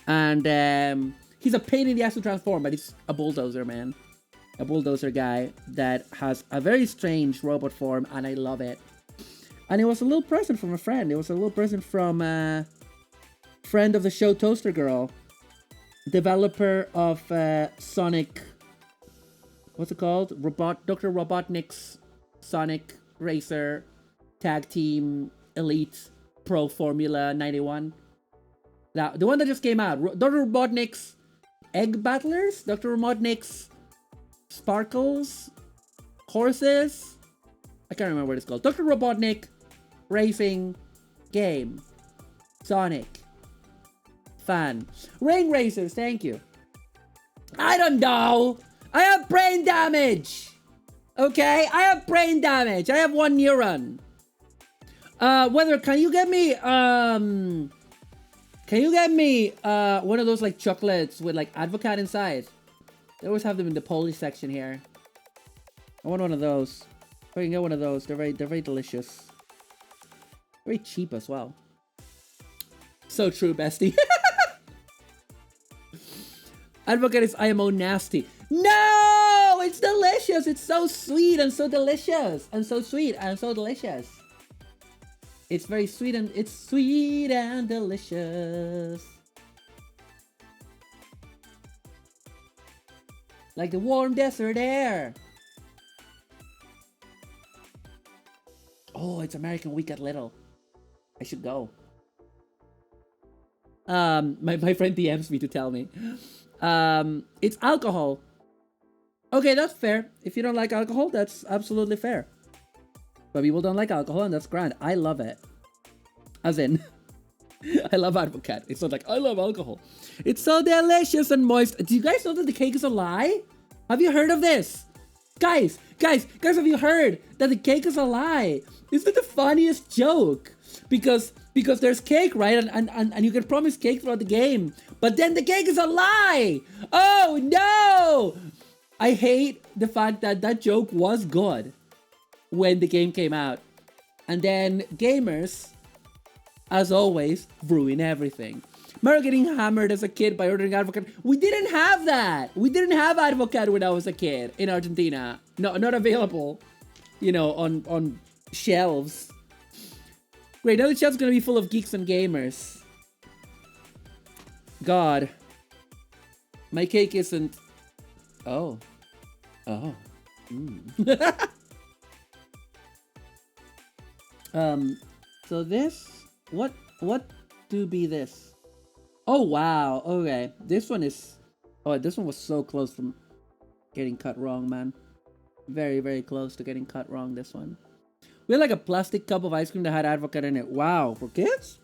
And he's a pain in the ass to transform, but he's a bulldozer, man. A bulldozer guy that has a very strange robot form, and I love it. And it was a little present from a friend. It was a little present from a friend of the show, Toaster Girl, developer of Sonic. What's it called? Dr. Robotnik's Sonic Racer Tag Team Elite Pro Formula 91. Now, the one that just came out. Dr. Robotnik's Egg Battlers? Dr. Robotnik's Sparkles? Horses? I can't remember what it's called. Dr. Robotnik Racing Game. Sonic. Fan. Ring Racers, thank you. I don't know! I have brain damage! Okay? I have brain damage. I have 1 neuron. Weather, can you get me, one of those, like, chocolates with, like, avocado inside? They always have them in the Polish section here. I want one of those. If I can get one of those, they're very delicious. Very cheap as well. So true, bestie. Advocate is IMO nasty. No! It's delicious! It's so sweet and so delicious. And so sweet and so delicious. It's very sweet and it's sweet and delicious. Like the warm desert air. Oh, it's American Week at Little. I should go. My friend DMs me to tell me. It's alcohol. Okay, that's fair. If you don't like alcohol, that's absolutely fair. But people don't like alcohol, and that's grand. I love it. As in, I love Advocate. It's not like, I love alcohol. It's so delicious and moist. Do you guys know that the cake is a lie? Have you heard of this? Guys, have you heard that the cake is a lie? Isn't it the funniest joke? Because there's cake, right? And you can promise cake throughout the game. But then the cake is a lie! Oh no! I hate the fact that that joke was good when the game came out. And then gamers, as always, ruin everything. Remember getting hammered as a kid by ordering Advocat? We didn't have that. We didn't have Advocat when I was a kid in Argentina. No, not available, you know, on shelves. Great, now the shelf's gonna be full of geeks and gamers. God. My cake isn't... Oh. Oh. So this... What do be this? Oh, wow. Okay. This one is... Oh, this one was so close from getting cut wrong, man. Very, very close to getting cut wrong, this one. We had like a plastic cup of ice cream that had Advocate in it. Wow. For kids?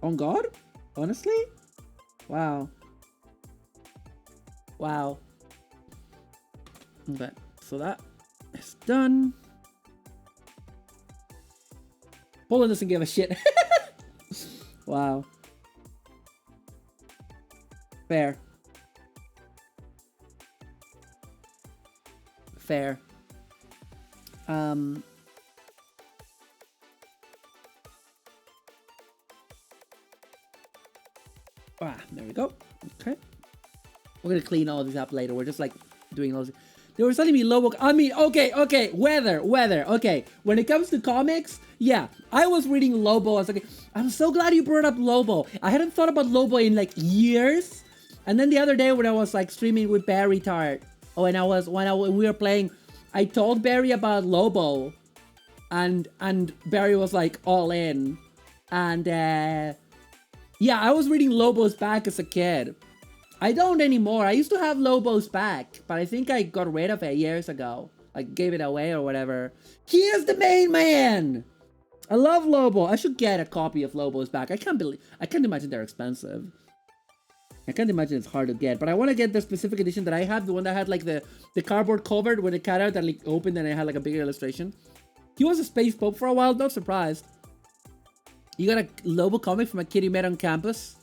On God? Honestly? Wow. Wow. Okay. So that is done. Poland doesn't give a shit. Wow. Fair. Fair. There we go. Okay. We're gonna clean all of these up later. We're just like doing those. They were telling me Lobo. I mean, okay. Weather. Okay. When it comes to comics, yeah, I was reading Lobo. I was like, I'm so glad you brought up Lobo. I hadn't thought about Lobo in like years. And then the other day when I was like streaming with Barry Tart, we were playing, I told Barry about Lobo, and Barry was like all in, and yeah, I was reading Lobo's back as a kid. I don't anymore. I used to have Lobo's back, but I think I got rid of it years ago. I gave it away or whatever. He is the main man. I love Lobo. I should get a copy of Lobo's back. I can't imagine they're expensive. I can't imagine it's hard to get, but I want to get the specific edition that I have, the one that had like the cardboard covered with the cutout that like opened and it had like a bigger illustration. He was a space pope for a while, not surprised. You got a Lobo comic from a kid you met on campus?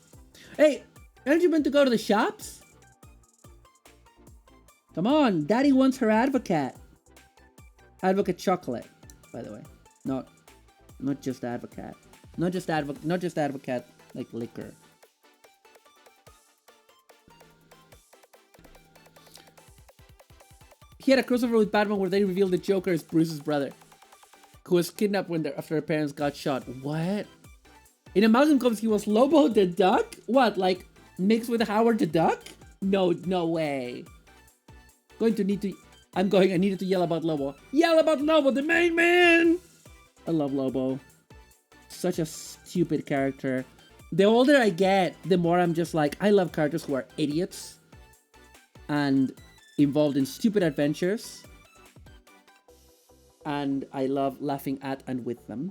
Hey, haven't you been to go to the shops? Come on, Daddy wants her Advocate. Advocate chocolate, by the way. Not just Advocate. Not just Advocate like liquor. He had a crossover with Batman where they revealed the Joker is Bruce's brother, who was kidnapped after their parents got shot. What? In Amalgam Comics, he was Lobo the Duck? What, like mixed with Howard the Duck? No way. I needed to yell about Lobo. Yell about Lobo, the main man! I love Lobo. Such a stupid character. The older I get, the more I'm just like, I love characters who are idiots and involved in stupid adventures, and I love laughing at and with them.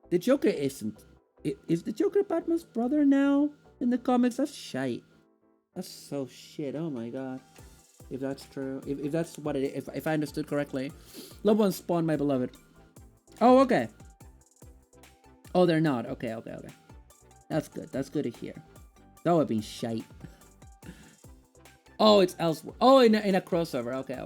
The Joker isn't. Is the Joker Batman's brother now in the comics? That's shite. That's so shit. Oh my god. If that's true, if that's what it is, if I understood correctly. Lobo and Spawn, my beloved. Oh, okay. Oh, they're not. Okay. That's good. That's good to hear. That would have been shite. Oh, it's elsewhere. Oh, in a crossover. Okay.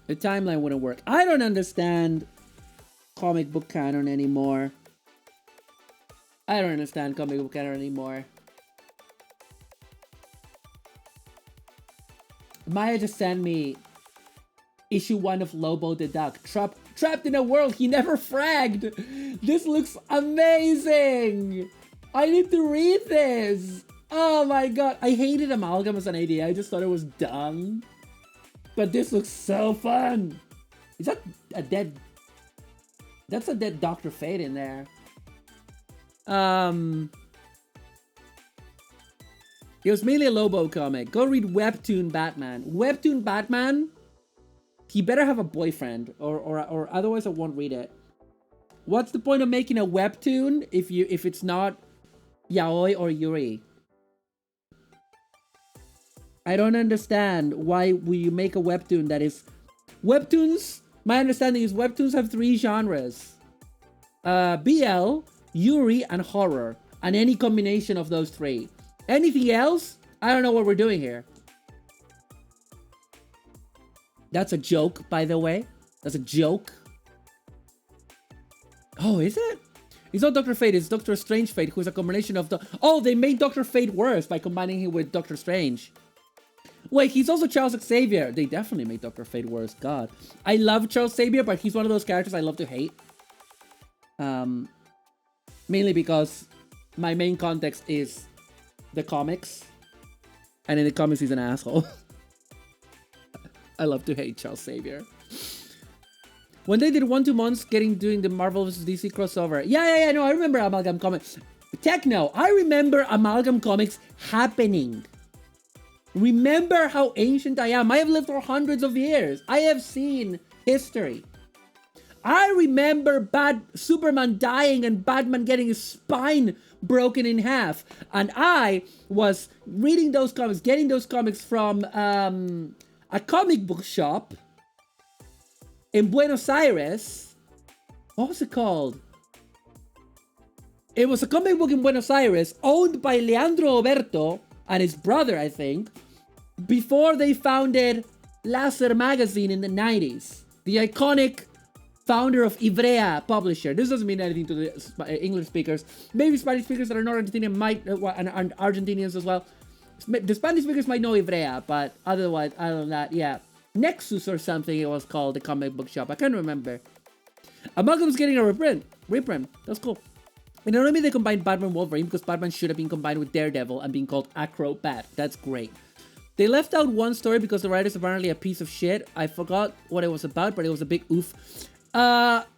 The timeline wouldn't work. I don't understand comic book canon anymore. Maya just sent me issue 1 of Lobo the Duck. Trapped in a world he never fragged. This looks amazing. I need to read this. Oh my god. I hated Amalgam as an idea. I just thought it was dumb. But this looks so fun. Is that a dead... That's a dead Dr. Fate in there. It was mainly a Lobo comic. Go read Webtoon Batman. Webtoon Batman... He better have a boyfriend, or otherwise I won't read it. What's the point of making a webtoon if it's not yaoi or yuri? I don't understand why will you make a webtoon that is... Webtoons, my understanding is webtoons have 3 genres. BL, yuri, and horror. And any combination of those 3. Anything else? I don't know what we're doing here. That's a joke, by the way. That's a joke. Oh, is it? It's not Dr. Fate, it's Dr. Strange Fate, who's a combination of the... Oh, they made Dr. Fate worse by combining him with Dr. Strange. Wait, he's also Charles Xavier. They definitely made Dr. Fate worse. God. I love Charles Xavier, but he's one of those characters I love to hate. Mainly because my main context is the comics. And in the comics, he's an asshole. I love to hate Charles Xavier. When they did 1-2 months doing the Marvel vs. DC crossover. Yeah, no, I remember Amalgam Comics. Techno, I remember Amalgam Comics happening. Remember how ancient I am. I have lived for hundreds of years. I have seen history. I remember Superman dying and Batman getting his spine broken in half. And I was reading those comics, getting those comics from a comic book shop in Buenos Aires. What was it called? It was a comic book in Buenos Aires owned by Leandro Oberto and his brother, I think, before they founded Láser magazine in the 90s. The iconic founder of Ivrea publisher. This doesn't mean anything to the English speakers. Maybe Spanish speakers that are not Argentinian might, and Argentinians as well. The Spanish speakers might know Ivrea, but otherwise, other than that, yeah. Nexus or something it was called, the comic book shop. I can't remember. Amalgam's getting a reprint. That's cool. In anime, they combined Batman and Wolverine because Batman should have been combined with Daredevil and being called Acrobat. That's great. They left out one story because the writer's apparently a piece of shit. I forgot what it was about, but it was a big oof.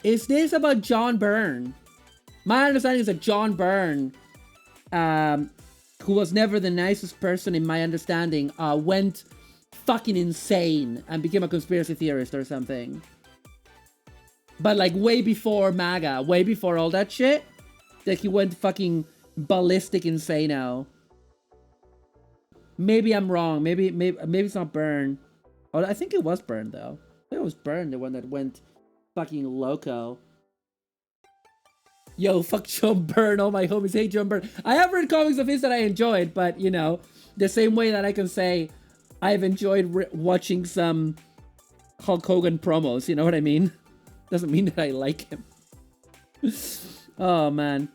Is this about John Byrne? My understanding is that John Byrne, who was never the nicest person in my understanding, went fucking insane and became a conspiracy theorist or something. But like way before MAGA, way before all that shit, that he went fucking ballistic insano. Maybe I'm wrong. Maybe it's not Byrne. Oh, I think it was Byrne though. I think it was Byrne, the one that went fucking loco. Yo, fuck John Byrne. All my homies hate John Byrne. I have read comics of his that I enjoyed, but you know, the same way that I can say I've enjoyed watching some Hulk Hogan promos. You know what I mean? Doesn't mean that I like him. Oh man.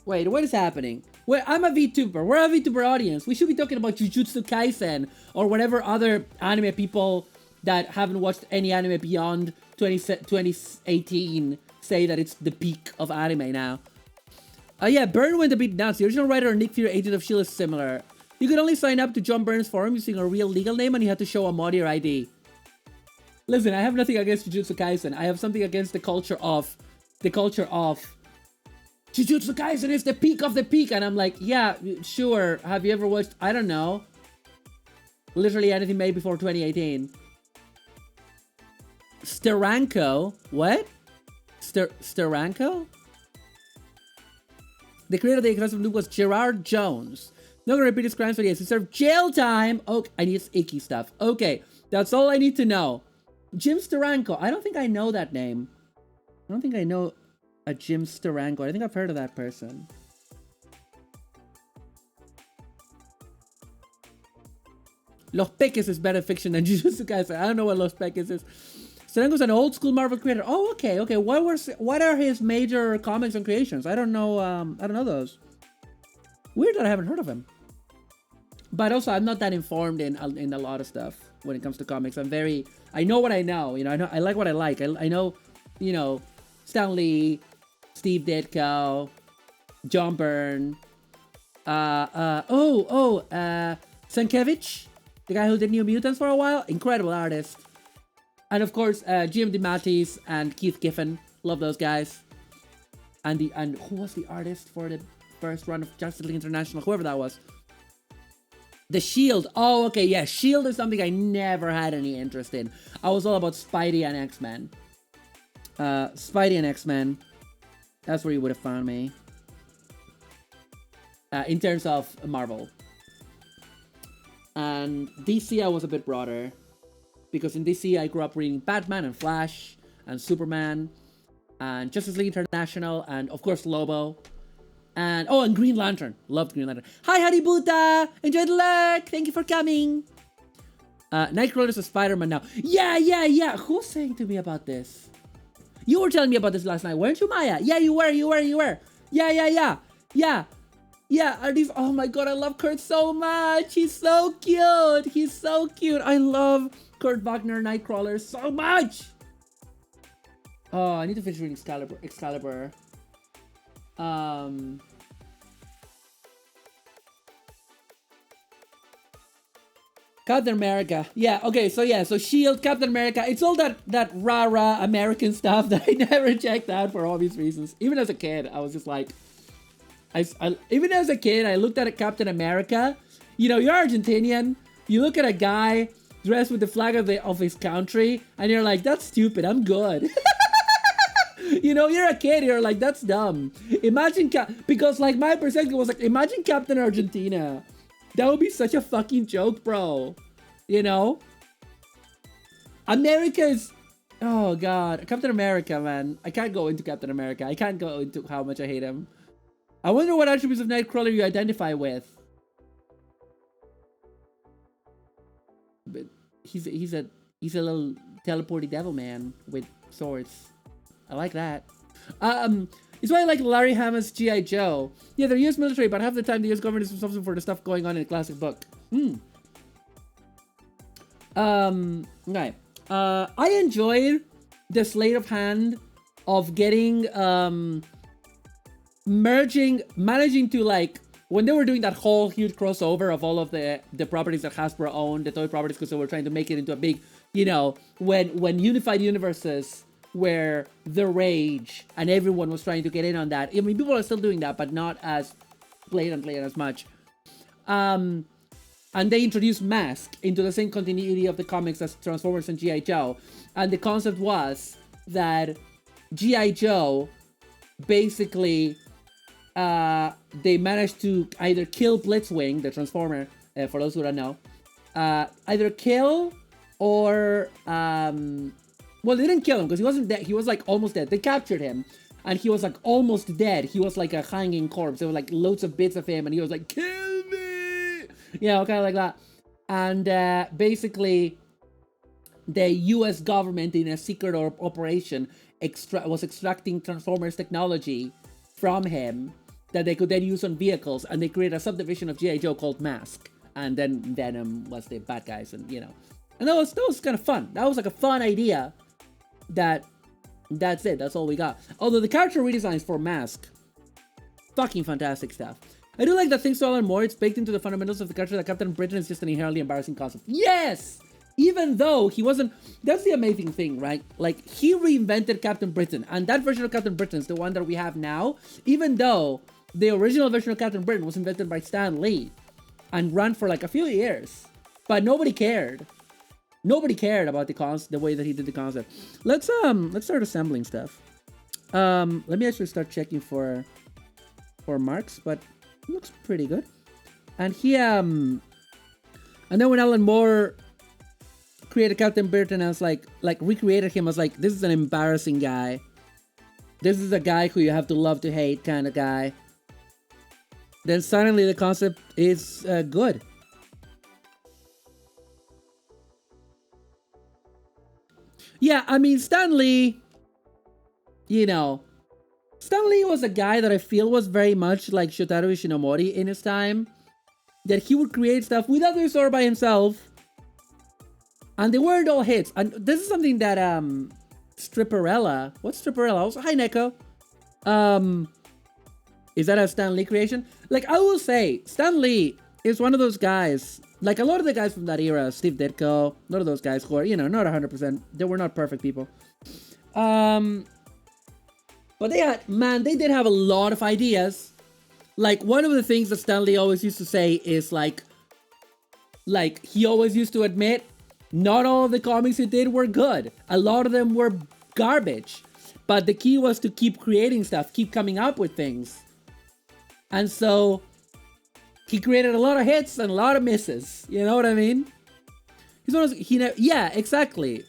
Wait, what is happening? Wait, I'm a VTuber. We're a VTuber audience. We should be talking about Jujutsu Kaisen or whatever other anime people that haven't watched any anime beyond 2018 say that it's the peak of anime now. Yeah, Byrne went a bit nuts. The original writer Nick Fury, Agent of S.H.I.E.L.D. is similar. You could only sign up to John Byrne's forum using a real legal name and you had to show a mod your ID. Listen, I have nothing against Jujutsu Kaisen. I have something against the culture of Jujutsu Kaisen is the peak of the peak. And I'm like, yeah, sure. Have you ever watched, I don't know, literally anything made before 2018? Steranko? What? Steranko? The creator of the exclusive loop was Gerard Jones. Not gonna repeat his crimes, but yes, he served jail time. Okay, I need icky stuff. Okay, that's all I need to know. Jim Steranko. I don't think I know that name. I don't think I know a Jim Steranko. I think I've heard of that person. Los Peques is better fiction than Jujutsu Kaisen. I don't know what Los Peques is. Steranko's an old school Marvel creator. Oh, okay. What are his major comics and creations? I don't know those. Weird that I haven't heard of him. But also, I'm not that informed in a lot of stuff when it comes to comics. I know what I know. You know, I like what I like. I know, you know, Stan Lee, Steve Ditko, John Byrne, Sienkiewicz, the guy who did New Mutants for a while, incredible artist. And of course, Jim DeMatteis and Keith Giffen, love those guys. And who was the artist for the first run of Justice League International? Whoever that was. The Shield. Oh, okay, yeah. Shield is something I never had any interest in. I was all about Spidey and X-Men. Spidey and X-Men. That's where you would have found me. In terms of Marvel. And DC, I was a bit broader. Because in DC, I grew up reading Batman and Flash and Superman and Justice League International and, of course, Lobo. And, oh, and Green Lantern. Loved Green Lantern. Hi, Haributa! Enjoy the luck! Thank you for coming! Nightcrawler's a Spider-Man now. Yeah. Who's saying to me about this? You were telling me about this last night, weren't you, Maya? Yeah, you were. Yeah, are these... Oh my god, I love Kurt so much! He's so cute! I love Kurt Wagner Nightcrawler so much! Oh, I need to finish reading Excalibur. Captain America. Yeah, okay, so S.H.I.E.L.D., Captain America, it's all that rah-rah American stuff that I never checked out for obvious reasons. Even as a kid, I was just like... even as a kid, I looked at a Captain America. You know, you're Argentinian. You look at a guy dressed with the flag of his country, and you're like, that's stupid, I'm good. You know, you're a kid, you're like, that's dumb. Imagine, because like my perspective was like, imagine Captain Argentina. That would be such a fucking joke, bro. You know? America is... Oh, God. Captain America, man. I can't go into Captain America. I can't go into how much I hate him. I wonder what attributes of Nightcrawler you identify with. But he's a little teleporty devil man with swords. I like that. It's why I like Larry Hammond's G.I. Joe. Yeah, they're US military, but half the time the US government is responsible for the stuff going on in a classic book. Okay. I enjoyed the sleight of hand of getting, managing to, like, when they were doing that whole huge crossover of all of the properties that Hasbro owned, the toy properties, because they were trying to make it into a big, you know, when Unified Universes were the rage and everyone was trying to get in on that. I mean, people are still doing that, but not as blatantly and as much. And they introduced Mask into the same continuity of the comics as Transformers and G.I. Joe. And the concept was that G.I. Joe, basically, they managed to either kill Blitzwing, the Transformer, for those who don't know, either kill or... well, they didn't kill him because he wasn't dead. He was like almost dead. They captured him and he was like almost dead. He was like a hanging corpse. There were like loads of bits of him and he was like, kill me! You know, kind of like that. And basically, the US government in a secret operation was extracting Transformers technology from him that they could then use on vehicles, and they created a subdivision of G.I. Joe called Mask. And then Venom was the bad guys, and you know. And that was kind of fun. That was like a fun idea. That's it. That's all we got. Although the character redesigns for Mask, fucking fantastic stuff. I do like that things to learn more. It's baked into the fundamentals of the character that Captain Britain is just an inherently embarrassing concept. Yes! Even though he wasn't... That's the amazing thing, right? Like, he reinvented Captain Britain. And that version of Captain Britain is the one that we have now. Even though the original version of Captain Britain was invented by Stan Lee and ran for like a few years. But nobody cared. Nobody cared about the way that he did the concept. Let's start assembling stuff. Let me actually start checking for marks, but it looks pretty good. And he and then when Alan Moore created Captain Britain, I was like recreated him. I was like, this is an embarrassing guy. This is a guy who you have to love to hate kind of guy. Then suddenly the concept is good. Yeah, I mean, Stan Lee, you know, Stan Lee was a guy that I feel was very much like Shotaro Ishinomori in his time. That he would create stuff with others or by himself. And they weren't all hits. And this is something that, Stripperella, what's Stripperella? Also, hi, Neko. Is that a Stan Lee creation? Like, I will say, Stan Lee is one of those guys... Like, a lot of the guys from that era, Steve Ditko, a lot of those guys who are, you know, not 100%. They were not perfect people. But they did have a lot of ideas. Like, one of the things that Stan Lee always used to say is, like, Like, he always used to admit, not all of the comics he did were good. A lot of them were garbage. But the key was to keep creating stuff, keep coming up with things. And so, he created a lot of hits and a lot of misses. You know what I mean? He's one of those, yeah, exactly.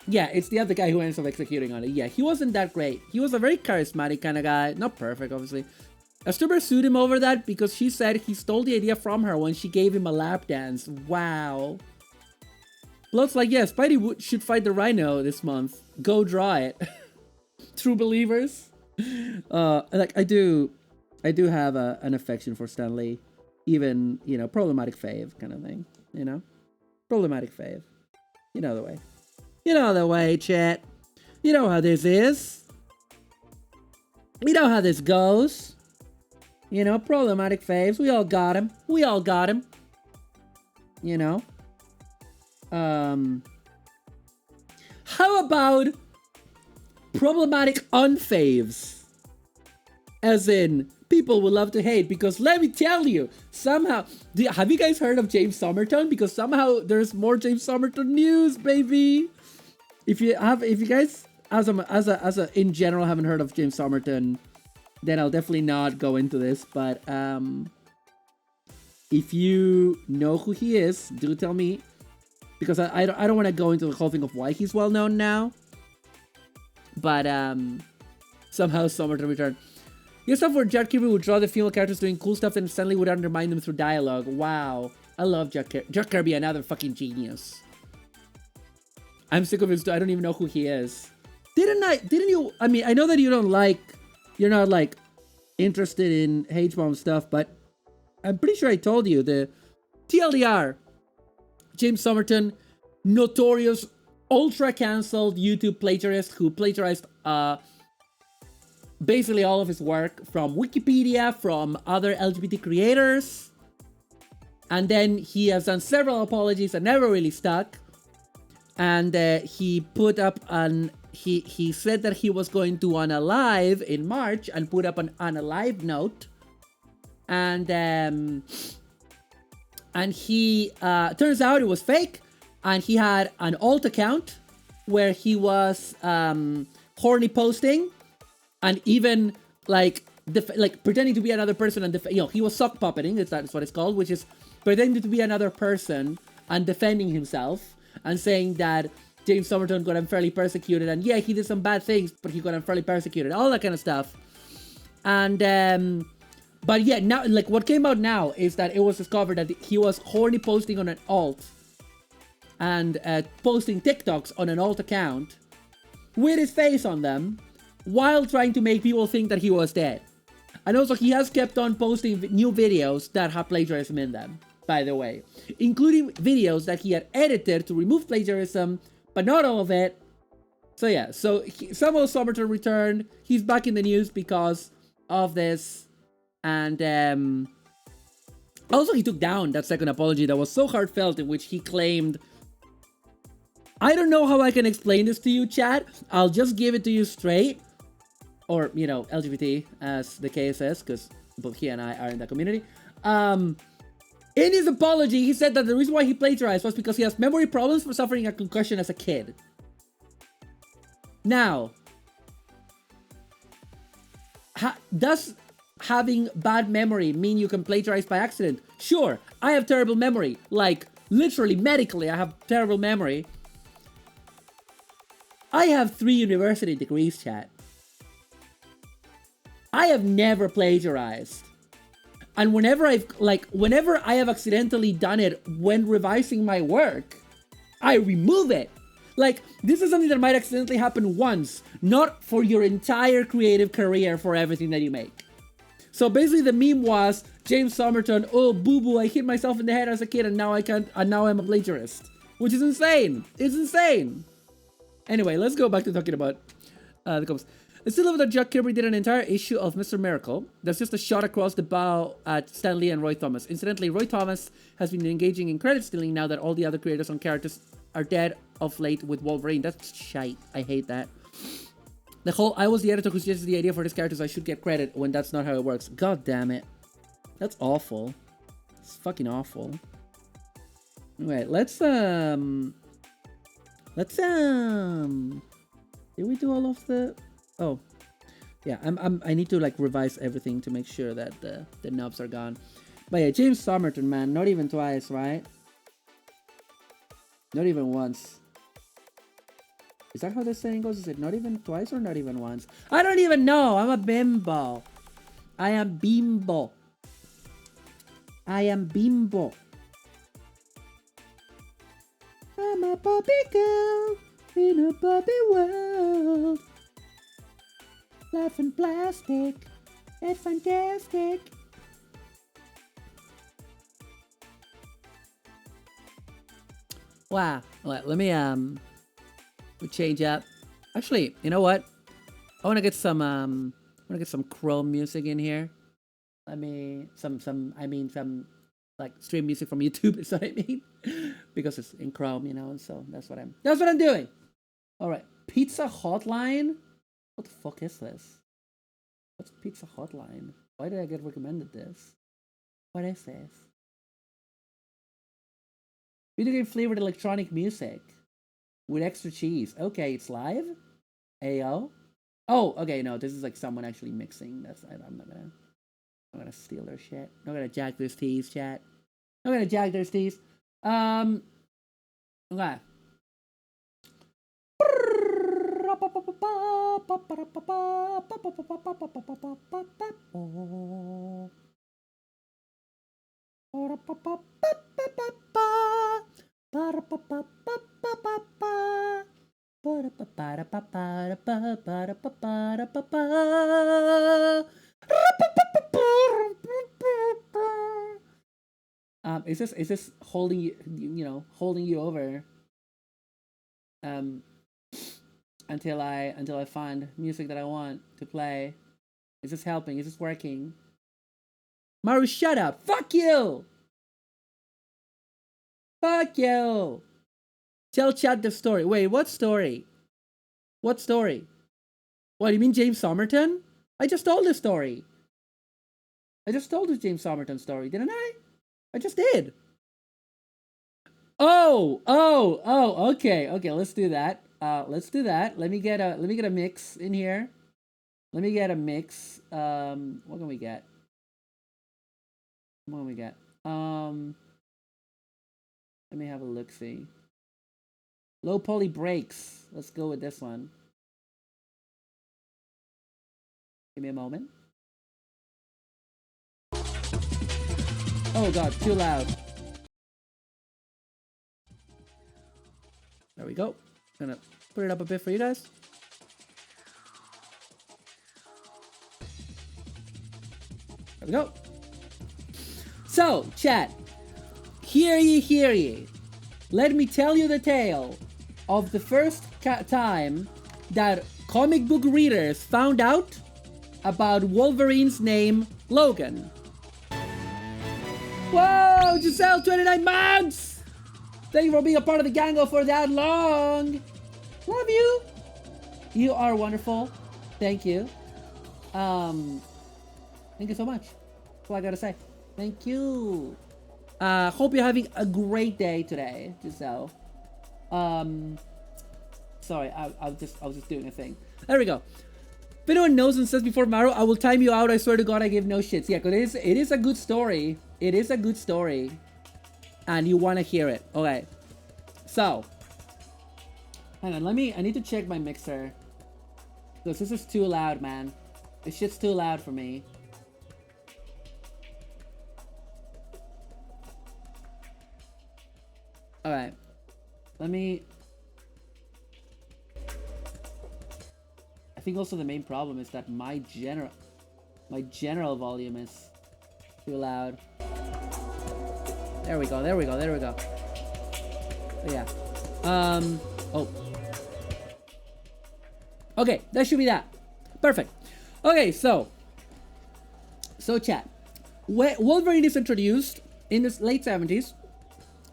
Yeah, it's the other guy who ends up executing on it. Yeah, he wasn't that great. He was a very charismatic kind of guy. Not perfect, obviously. Astruber sued him over that because she said he stole the idea from her when she gave him a lap dance. Wow. Blood's like, yeah, Spidey should fight the Rhino this month. Go draw it. True believers. Like, I do have an affection for Stan Lee. Even, you know, problematic fave kind of thing. You know? Problematic fave. You know the way. You know the way, chat. You know how this is. You know how this goes. You know, problematic faves. We all got him. We all got him. You know? How about problematic unfaves? As in, people will love to hate, because let me tell you, somehow, have you guys heard of James Somerton? Because somehow there's more James Somerton news, baby. If you guys, in general, haven't heard of James Somerton, then I'll definitely not go into this. But if you know who he is, do tell me, because I don't want to go into the whole thing of why he's well known now. But somehow Somerton returned. Here's stuff where Jack Kirby would draw the female characters doing cool stuff and suddenly would undermine them through dialogue. Wow, I love Jack Kirby, another fucking genius. I'm sick of his. I don't even know who he is. Didn't you? I mean, I know that you're not like interested in H-bomb stuff, but I'm pretty sure I told you the TLDR. James Somerton, notorious, ultra cancelled YouTube plagiarist who plagiarized basically all of his work from Wikipedia, from other LGBT creators. And then he has done several apologies that never really stuck. And he put up he said that he was going to unalive in March and put up an unalive note. And he turns out it was fake. And he had an alt account where he was horny posting. And even like pretending to be another person and he was sock puppeting. That's what it's called, which is pretending to be another person and defending himself and saying that James Somerton got unfairly persecuted, and yeah, he did some bad things, but he got unfairly persecuted, all that kind of stuff. And but yeah, now like what came out now is that it was discovered that he was horny posting on an alt and posting TikToks on an alt account with his face on them, while trying to make people think that he was dead. And also, he has kept on posting new videos that have plagiarism in them, by the way. Including videos that he had edited to remove plagiarism, but not all of it. So yeah, somehow Somerton returned. He's back in the news because of this. And also, he took down that second apology that was so heartfelt, in which he claimed... I don't know how I can explain this to you, chat. I'll just give it to you straight. Or, you know, LGBT, as the case is, because both he and I are in that community. In his apology, he said that the reason why he plagiarized was because he has memory problems from suffering a concussion as a kid. Now, does having bad memory mean you can plagiarize by accident? Sure, I have terrible memory. Like, literally, medically, I have terrible memory. I have 3 university degrees, chat. I have never plagiarized. And whenever I have accidentally done it when revising my work, I remove it. Like, this is something that might accidentally happen once, not for your entire creative career for everything that you make. So basically the meme was, James Somerton, oh boo-boo, I hit myself in the head as a kid and now I'm a plagiarist. Which is insane. It's insane. Anyway, let's go back to talking about the comments. I still love that Jack Kirby did an entire issue of Mr. Miracle. That's just a shot across the bow at Stan Lee and Roy Thomas. Incidentally, Roy Thomas has been engaging in credit stealing now that all the other creators on characters are dead of late with Wolverine. That's shite. I hate that. The whole, I was the editor who suggested the idea for this character, so I should get credit when that's not how it works. God damn it. That's awful. It's fucking awful. Wait, let's did we do all of the? Oh, yeah. I need to like revise everything to make sure that the knobs are gone. But yeah, James Somerton, man, not even twice, right? Not even once. Is that how the saying goes? Is it not even twice or not even once? I don't even know. I'm a bimbo. I am bimbo. I am bimbo. I'm a puppy girl in a puppy world. Life in plastic. It's fantastic. Wow. Let me change up. Actually, you know what? I wanna get some Chrome music in here. I mean some like stream music from YouTube is what I mean. Because it's in Chrome, you know, so that's what I'm doing. Alright. Pizza Hotline? What the fuck is this? What's Pizza Hotline? Why did I get recommended this? What is this? Video game flavored electronic music with extra cheese. Okay, it's live. Ayo. Oh, okay. No, this is like someone actually mixing. I'm not gonna steal their shit. I'm not gonna jack their teeth, chat. I'm gonna jack their teeth. Okay. Is this holding you over until I find music that I want to play? Is this helping? Is this working? Maru, shut up! Fuck you! Fuck you! Tell chat the story. Wait, what story? What story? What, you mean James Somerton? I just told the story. I just told the James Somerton story, didn't I? I just did. Oh, okay, let's do that. Let's do that. Let me get a mix in here. Let me get a mix. What can we get? What can we get? Let me have a look, see. Low poly breaks. Let's go with this one. Give me a moment. Oh god, too loud. There we go. Gonna put it up a bit for you guys. There we go. So, chat. Hear ye. Let me tell you the tale of the first time that comic book readers found out about Wolverine's name, Logan. Whoa, Giselle, 29 months! Thank you for being a part of the gango for that long. Love you. You are wonderful. Thank you. Thank you so much. That's all I gotta say. Thank you. Hope you're having a great day today, Giselle. Sorry, I was just doing a thing. There we go. If anyone knows and says before Maru, I will time you out. I swear to God, I give no shits. Yeah, because it is a good story. It is a good story. And you want to hear it. Okay. So. Hang on, I need to check my mixer. Because this is too loud, man. This shit's too loud for me. Alright. Let me... I think also the main problem is that my general volume is too loud. There we go. Yeah. Oh. Okay, that should be that. Perfect. Okay, so chat. Wolverine is introduced in the late 70s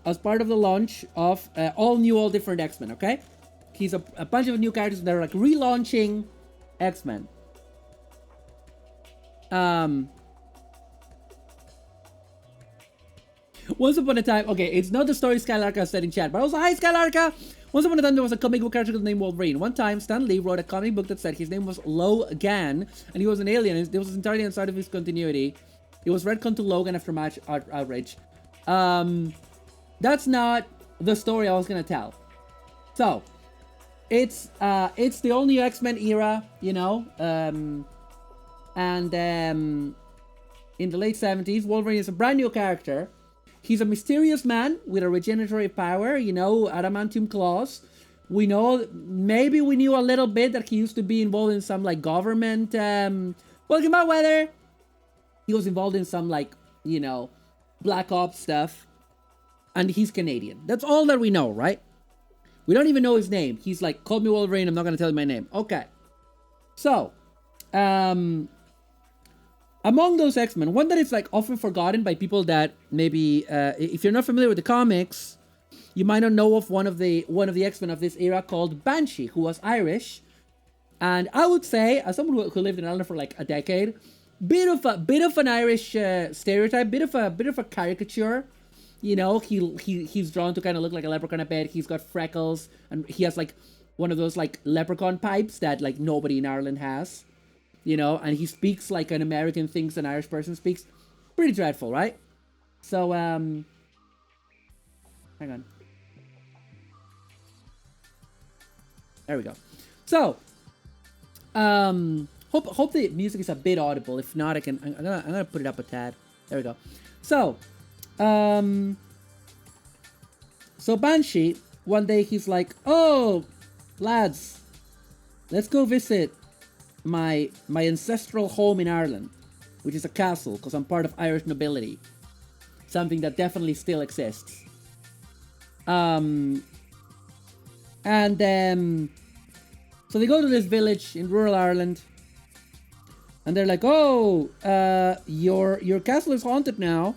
as part of the launch of all different X-Men, okay? He's a bunch of new characters that are like relaunching X-Men. Once upon a time, okay, it's not the story Skylarka said in chat, but also, hi Skylarka! Once upon a time, there was a comic book character named Wolverine. One time, Stan Lee wrote a comic book that said his name was Logan, and he was an alien, and this was entirely outside of his continuity. It was retconned to Logan after match outrage. That's not the story I was gonna tell. So, it's the all new X-Men era, you know, and in the late 70s, Wolverine is a brand new character. He's a mysterious man with a regenerative power, you know, adamantium claws. We know, maybe we knew a little bit that he used to be involved in some, like, government, welcome out, weather. He was involved in some, like, you know, Black Ops stuff. And he's Canadian. That's all that we know, right? We don't even know his name. He's like, call me Wolverine, I'm not gonna tell you my name. Okay. So, among those X-Men, one that is like often forgotten by people that maybe, if you're not familiar with the comics, you might not know of one of the X-Men of this era called Banshee, who was Irish, and I would say, as someone who lived in Ireland for like a decade, bit of an Irish stereotype, bit of a caricature. You know, he's drawn to kind of look like a leprechaun a bit. He's got freckles, and he has like one of those like leprechaun pipes that like nobody in Ireland has. You know, and he speaks like an American thinks an Irish person speaks. Pretty dreadful, right? So, hang on. There we go. So, hope the music is a bit audible. If not, I'm gonna put it up a tad. There we go. So, so Banshee, one day he's like, oh, lads, let's go visit my ancestral home in Ireland, which is a castle, because I'm part of Irish nobility. Something that definitely still exists. So they go to this village in rural Ireland, and they're like, oh, your castle is haunted now,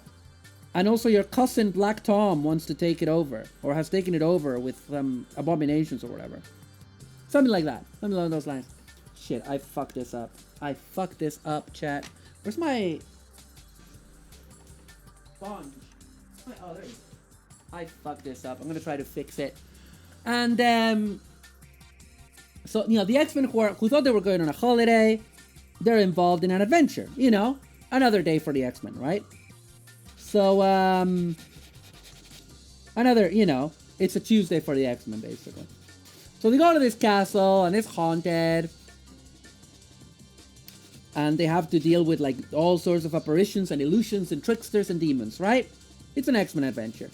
and also your cousin Black Tom wants to take it over, or has taken it over with abominations or whatever. Something like that. Something along those lines. Shit, I fucked this up. I fucked this up, chat. Where's my sponge? Oh, there you go. I fucked this up. I'm gonna try to fix it. And so you know, the X-Men who thought they were going on a holiday, they're involved in an adventure. You know, another day for the X-Men, right? So another, you know, it's a Tuesday for the X-Men basically. So they go to this castle and it's haunted. And they have to deal with like all sorts of apparitions and illusions and tricksters and demons, right? It's an X-Men adventure.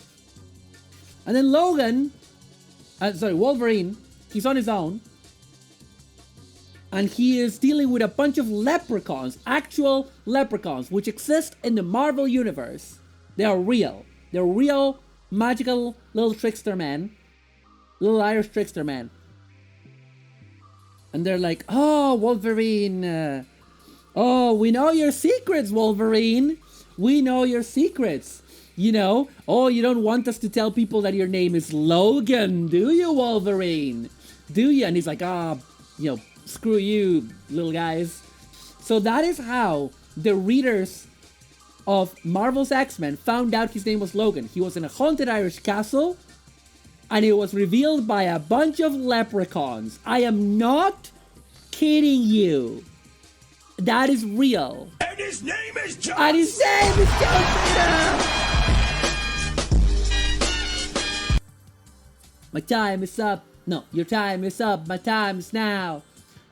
And then Wolverine, he's on his own. And he is dealing with a bunch of leprechauns, actual leprechauns, which exist in the Marvel universe. They are real. They're real, magical little trickster men. Little Irish trickster men. And they're like, oh, Wolverine, oh, we know your secrets, Wolverine. We know your secrets. You know, oh, you don't want us to tell people that your name is Logan, do you, Wolverine? Do you? And he's like, you know, screw you, little guys. So that is how the readers of Marvel's X-Men found out his name was Logan. He was in a haunted Irish castle, and it was revealed by a bunch of leprechauns. I am not kidding you. That is real. And his name is John. And his name is John Cena. My time is up. No, your time is up. My time is now.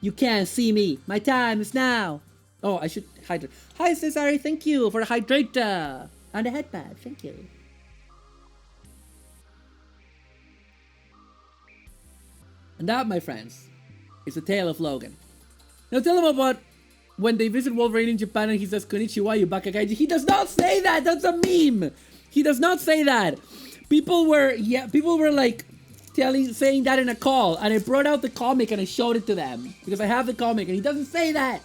You can't see me. My time is now. Oh, I should hydrate. Hi, Cesare. Thank you for the hydrator and the headband. Thank you. And that, my friends, is the tale of Logan. Now tell them about when they visit Wolverine in Japan and he says, Konnichiwa, you bakagaiji. He does not say that. That's a meme. He does not say that. People were like saying that in a call, and I brought out the comic and I showed it to them because I have the comic, and he doesn't say that.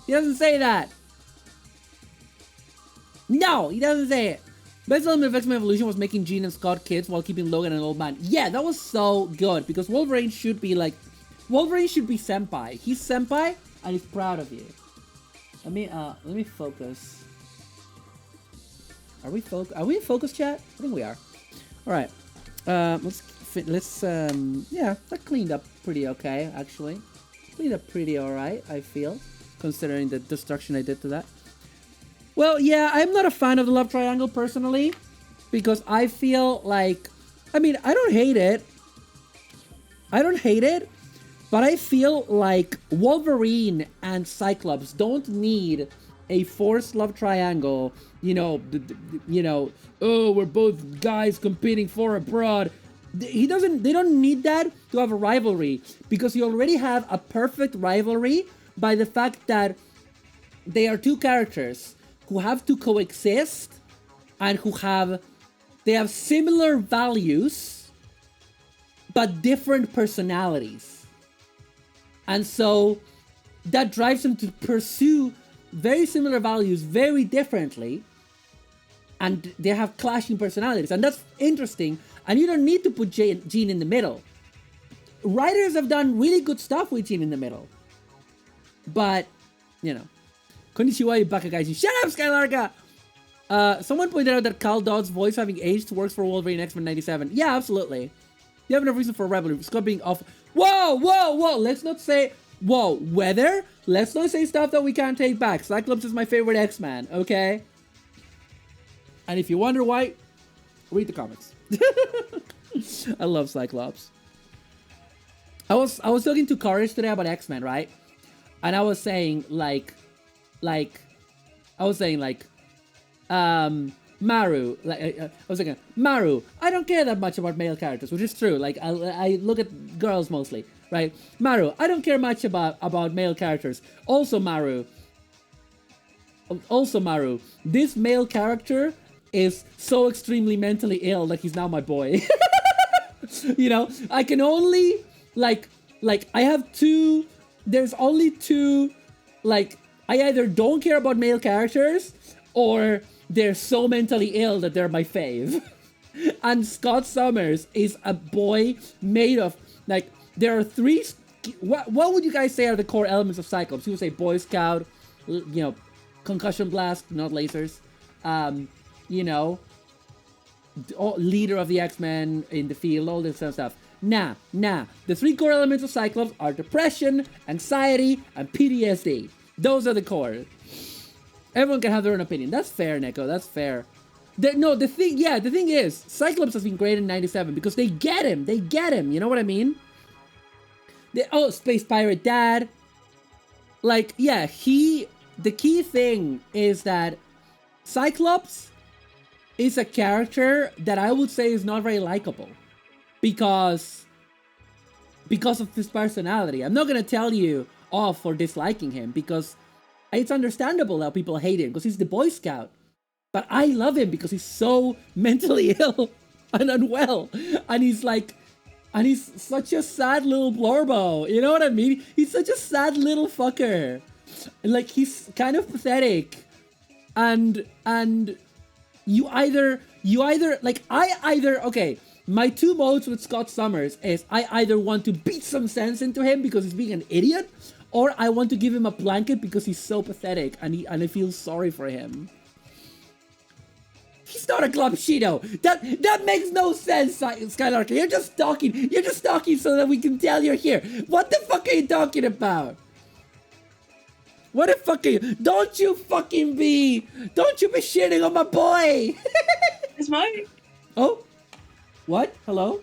He doesn't say that. No, he doesn't say it. Best element of X-Men Evolution was making Jean and Scott kids while keeping Logan an old man. Yeah, that was so good because Wolverine should be senpai. He's senpai and he's proud of you. Let me focus. Are we in focus, chat? I think we are. All right. Let's yeah, that cleaned up pretty okay, actually. Cleaned up pretty alright, I feel, considering the destruction I did to that. Well, yeah, I'm not a fan of the love triangle personally, because I feel like, I mean, I don't hate it, but I feel like Wolverine and Cyclops don't need a forced love triangle, you know, oh, we're both guys competing for a broad. They don't need that to have a rivalry, because you already have a perfect rivalry by the fact that they are two characters who have to coexist and they have similar values but different personalities. And so that drives them to pursue very similar values very differently, and they have clashing personalities, and that's interesting. And you don't need to put Jean in the middle. Writers have done really good stuff with Jean in the middle, but you know, konnichiwa, baka guys. Shut up, Skylarka. Someone pointed out that Cal Dodd's voice having aged works for Wolverine X-Men '97. Yeah, absolutely. You have enough reason for a rivalry. Scott being off. Whoa! Let's not say weather. Let's not say stuff that we can't take back. Cyclops is my favorite X-Man. Okay. And if you wonder why, read the comics. I love Cyclops. I was talking to Courage today about X-Men, right? And I was saying Maru, Maru, I don't care that much about male characters, which is true. Like, I look at girls mostly, right? Maru, I don't care much about male characters. Also Maru, this male character is so extremely mentally ill that he's now my boy. You know, I can only, like, I have two, there's only two, like, I either don't care about male characters, or they're so mentally ill that they're my fave. And Scott Summers is a boy made of, like, there are three, what would you guys say are the core elements of Cyclops? You would say Boy Scout, you know, concussion blast, not lasers, you know, leader of the X-Men in the field, all this kind of stuff. Nah. The three core elements of Cyclops are depression, anxiety, and PTSD. Those are the core. Everyone can have their own opinion. That's fair, Neko. That's fair. The thing is, Cyclops has been great in '97 because they get him. You know what I mean? Space Pirate Dad. Like, yeah, the key thing is that Cyclops is a character that I would say is not very likable because of his personality. I'm not gonna tell you off for disliking him, because it's understandable how people hate him because he's the Boy Scout. But I love him because he's so mentally ill and unwell, and he's such a sad little blorbo. You know what I mean? He's such a sad little fucker. Like, he's kind of pathetic, and you either okay, my two modes with Scott Summers is I either want to beat some sense into him because he's being an idiot, or I want to give him a blanket because he's so pathetic and I feel sorry for him. He's not a Club Shido. That makes no sense, Skylarker. You're just talking so that we can tell you're here. What the fuck are you talking about? What the fuck are you? Don't you be shitting on my boy. It's mine. Oh? What? Hello?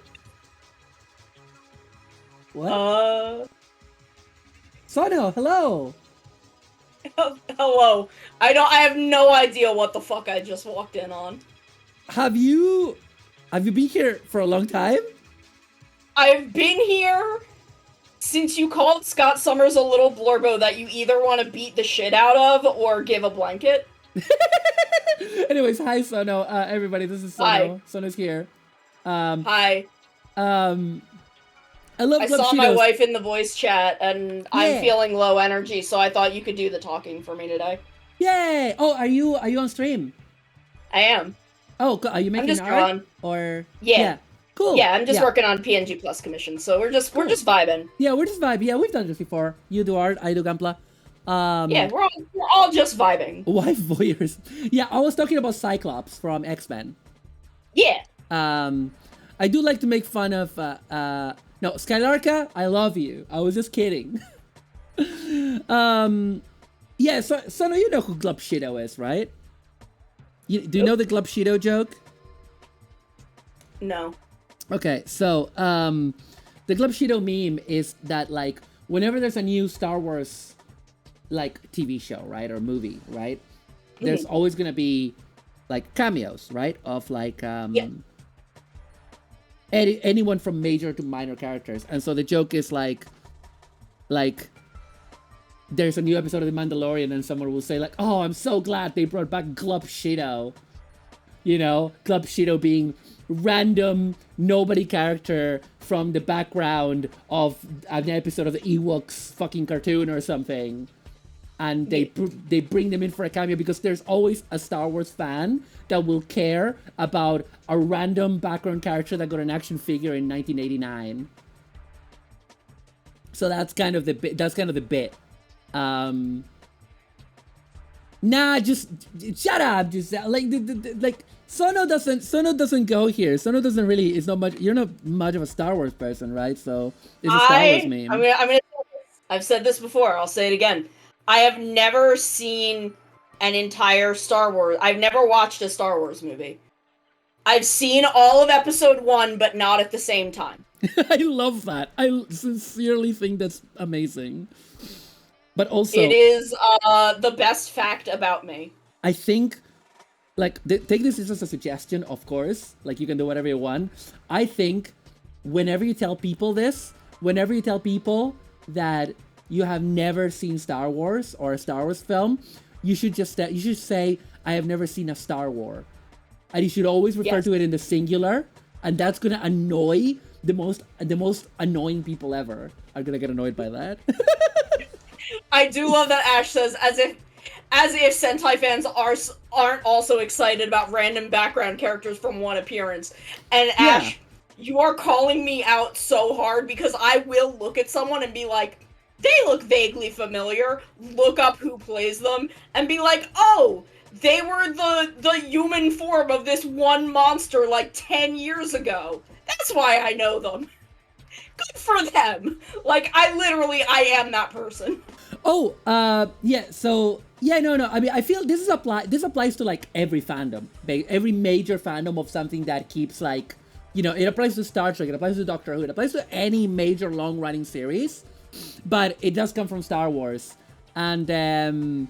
What? Sono, hello. Hello. I have no idea what the fuck I just walked in on. Have you been here for a long time? I've been here since you called Scott Summers a little blorbo that you either want to beat the shit out of or give a blanket. Anyways, hi Sono. Everybody, this is Sono. Hi. Sono's here. Hi. I saw my wife in the voice chat, and I'm feeling low energy, so I thought you could do the talking for me today. Yay! Oh, are you on stream? I am. Oh, are you making art? Or yeah. Cool. Yeah, I'm just working on PNG Plus commission, so we're just vibing. Yeah, we're just vibing. Yeah, we've done this before. You do art, I do Gunpla. Yeah, we're all just vibing. Why voyeurs? Yeah, I was talking about Cyclops from X-Men. Yeah. I do like to make fun of no, Skylarka, I love you. I was just kidding. Yeah, so now you know who Glupshido is, right? Do you know the Glupshido joke? No. Okay, so the Glupshido meme is that like whenever there's a new Star Wars like TV show, right, or movie, right, there's always gonna be like cameos, right, of like anyone from major to minor characters, and so the joke is like there's a new episode of The Mandalorian, and someone will say like, "Oh, I'm so glad they brought back Glupshido." You know, Glupshido being random nobody character from the background of an episode of the Ewoks fucking cartoon or something, and they bring them in for a cameo because there's always a Star Wars fan that will care about a random background character that got an action figure in 1989. So that's kind of the bit. Nah, just shut up. Just like Sono doesn't go here. Sono doesn't really. It's not much. You're not much of a Star Wars person, right? So it's a Star Wars meme. I've said this before. I'll say it again. I have never seen an entire Star Wars. I've never watched a Star Wars movie. I've seen all of Episode 1, but not at the same time. I love that. I sincerely think that's amazing. But also, it is the best fact about me. I think, like, take this as a suggestion, of course. Like, you can do whatever you want. I think whenever you tell people that you have never seen Star Wars or a Star Wars film, you should say, I have never seen a Star Wars. And you should always refer to it in the singular, and that's gonna annoy the most annoying people ever. Are gonna get annoyed by that. I do love that Ash says, as if Sentai fans aren't also excited about random background characters from one appearance. And Ash, you are calling me out so hard because I will look at someone and be like, they look vaguely familiar, look up who plays them, and be like, oh, they were the human form of this one monster like 10 years ago. That's why I know them. Good for them. Like, I am that person. Oh, yeah, so, yeah, no, I mean, I feel this applies to, like, every fandom. Every major fandom of something that keeps, like, you know, it applies to Star Trek, it applies to Doctor Who, it applies to any major long-running series, but it does come from Star Wars. And I mean,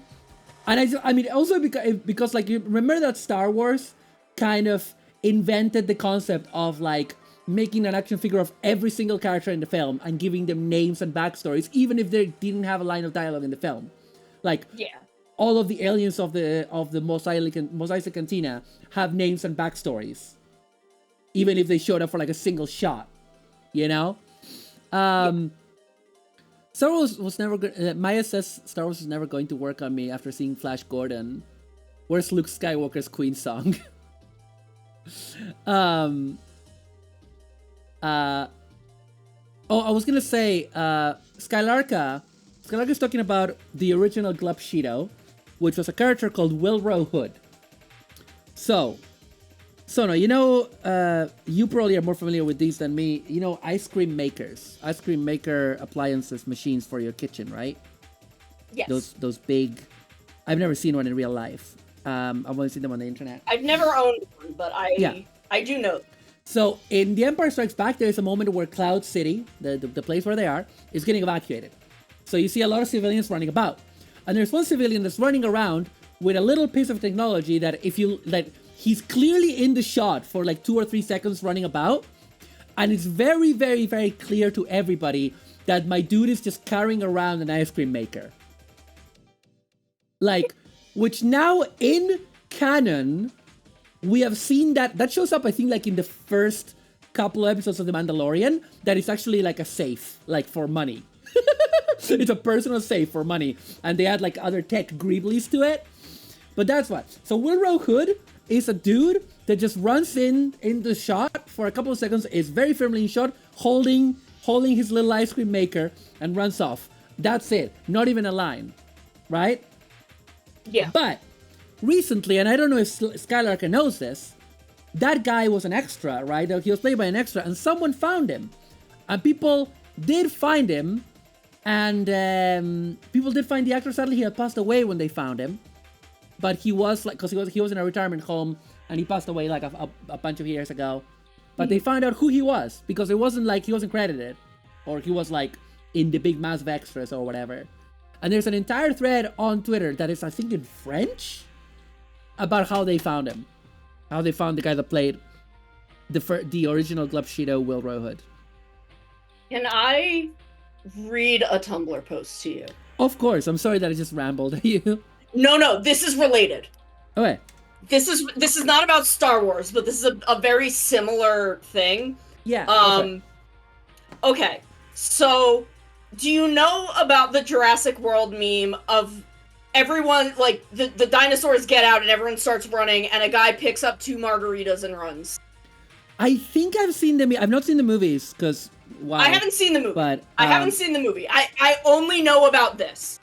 also because, like, you remember that Star Wars kind of invented the concept of, like, making an action figure of every single character in the film and giving them names and backstories, even if they didn't have a line of dialogue in the film. Like, all of the aliens of the Mos Eisley Cantina have names and backstories, even if they showed up for like a single shot, you know. Star Wars was never good. Maya says Star Wars is never going to work on me after seeing Flash Gordon. Where's Luke Skywalker's Queen song? I was gonna say, Skylarka's talking about the original Glupshido, which was a character called Wilro Hood. So no, you know, you probably are more familiar with these than me. You know, ice cream maker appliances, machines for your kitchen, right? Yes. Those big. I've never seen one in real life. I've only seen them on the internet. I've never owned one, but I do know. So in The Empire Strikes Back, there's a moment where Cloud City, the place where they are, is getting evacuated. So you see a lot of civilians running about. And there's one civilian that's running around with a little piece of technology that he's clearly in the shot for like 2 or 3 seconds running about. And it's very, very, very clear to everybody that my dude is just carrying around an ice cream maker. Like, which now in canon, we have seen that shows up, I think, like in the first couple of episodes of The Mandalorian, that it's actually like a safe, like for money. It's a personal safe for money. And they add like other tech greeblies to it. But that's what. So Wilro Hood is a dude that just runs in the shot for a couple of seconds, is very firmly in shot, holding his little ice cream maker and runs off. That's it. Not even a line. right? Yeah. But recently, and I don't know if Skylark knows this, that guy was an extra, right? He was played by an extra, and someone found him. And people did find him, and people did find the actor. Sadly, he had passed away when they found him. But he was like, because he was in a retirement home, and he passed away like a bunch of years ago. But they found out who he was, because it wasn't like he wasn't credited, or he was like in the big massive extras or whatever. And there's an entire thread on Twitter that is, I think, in French, about how they found him. How they found the guy that played the original Glubshido Wilroy Hood. Can I read a Tumblr post to you? Of course. I'm sorry that I just rambled at you. No, this is related. Okay. This is not about Star Wars, but this is a very similar thing. Yeah. Okay. So, do you know about the Jurassic World meme of everyone, like, the dinosaurs get out and everyone starts running, and a guy picks up 2 margaritas and runs? I think I've seen them. I've not seen the movies, because, wow. I haven't seen the movie. But, I haven't seen the movie. I only know about this,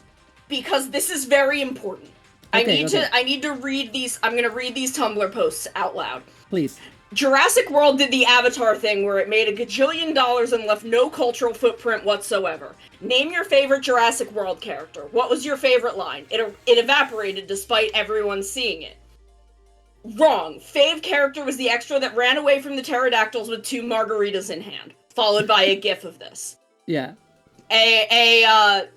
because this is very important. Okay, I need to read these. I'm gonna read these Tumblr posts out loud. Please. Jurassic World did the Avatar thing where it made $1 gajillion and left no cultural footprint whatsoever. Name your favorite Jurassic World character. What was your favorite line? It evaporated despite everyone seeing it. Wrong. Fave character was the extra that ran away from the pterodactyls with 2 margaritas in hand, followed by a gif of this. Yeah. A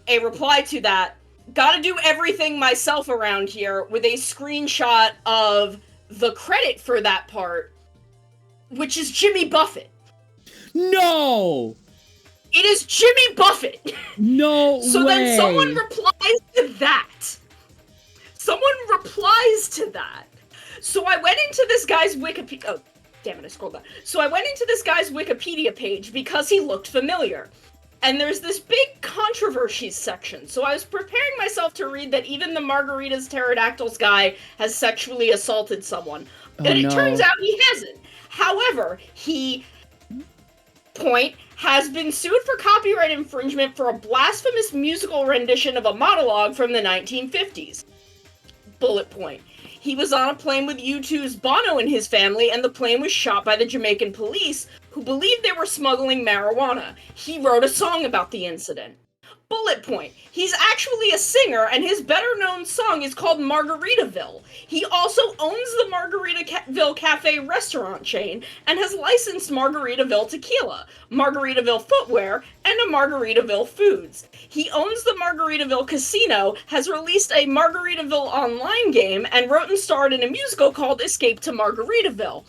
reply to that. Gotta do everything myself around here, with a screenshot of the credit for that part, which is Jimmy Buffett. No! It is Jimmy Buffett! No So way! then someone replies to that. So I went into this guy's Wikipedia... Oh, damn it, I scrolled down. So I went into this guy's Wikipedia page because he looked familiar. And there's this big controversies section, so I was preparing myself to read that even the Margaritas Pterodactyls guy has sexually assaulted someone. And it turns out he hasn't. However, he has been sued for copyright infringement for a blasphemous musical rendition of a monologue from the 1950s. Bullet point. He was on a plane with U2's Bono and his family, and the plane was shot by the Jamaican police, who believed they were smuggling marijuana. He wrote a song about the incident. Bullet point. He's actually a singer, and his better-known song is called Margaritaville. He also owns the Margaritaville Cafe restaurant chain, and has licensed Margaritaville Tequila, Margaritaville Footwear, and a Margaritaville Foods. He owns the Margaritaville Casino, has released a Margaritaville online game, and wrote and starred in a musical called Escape to Margaritaville.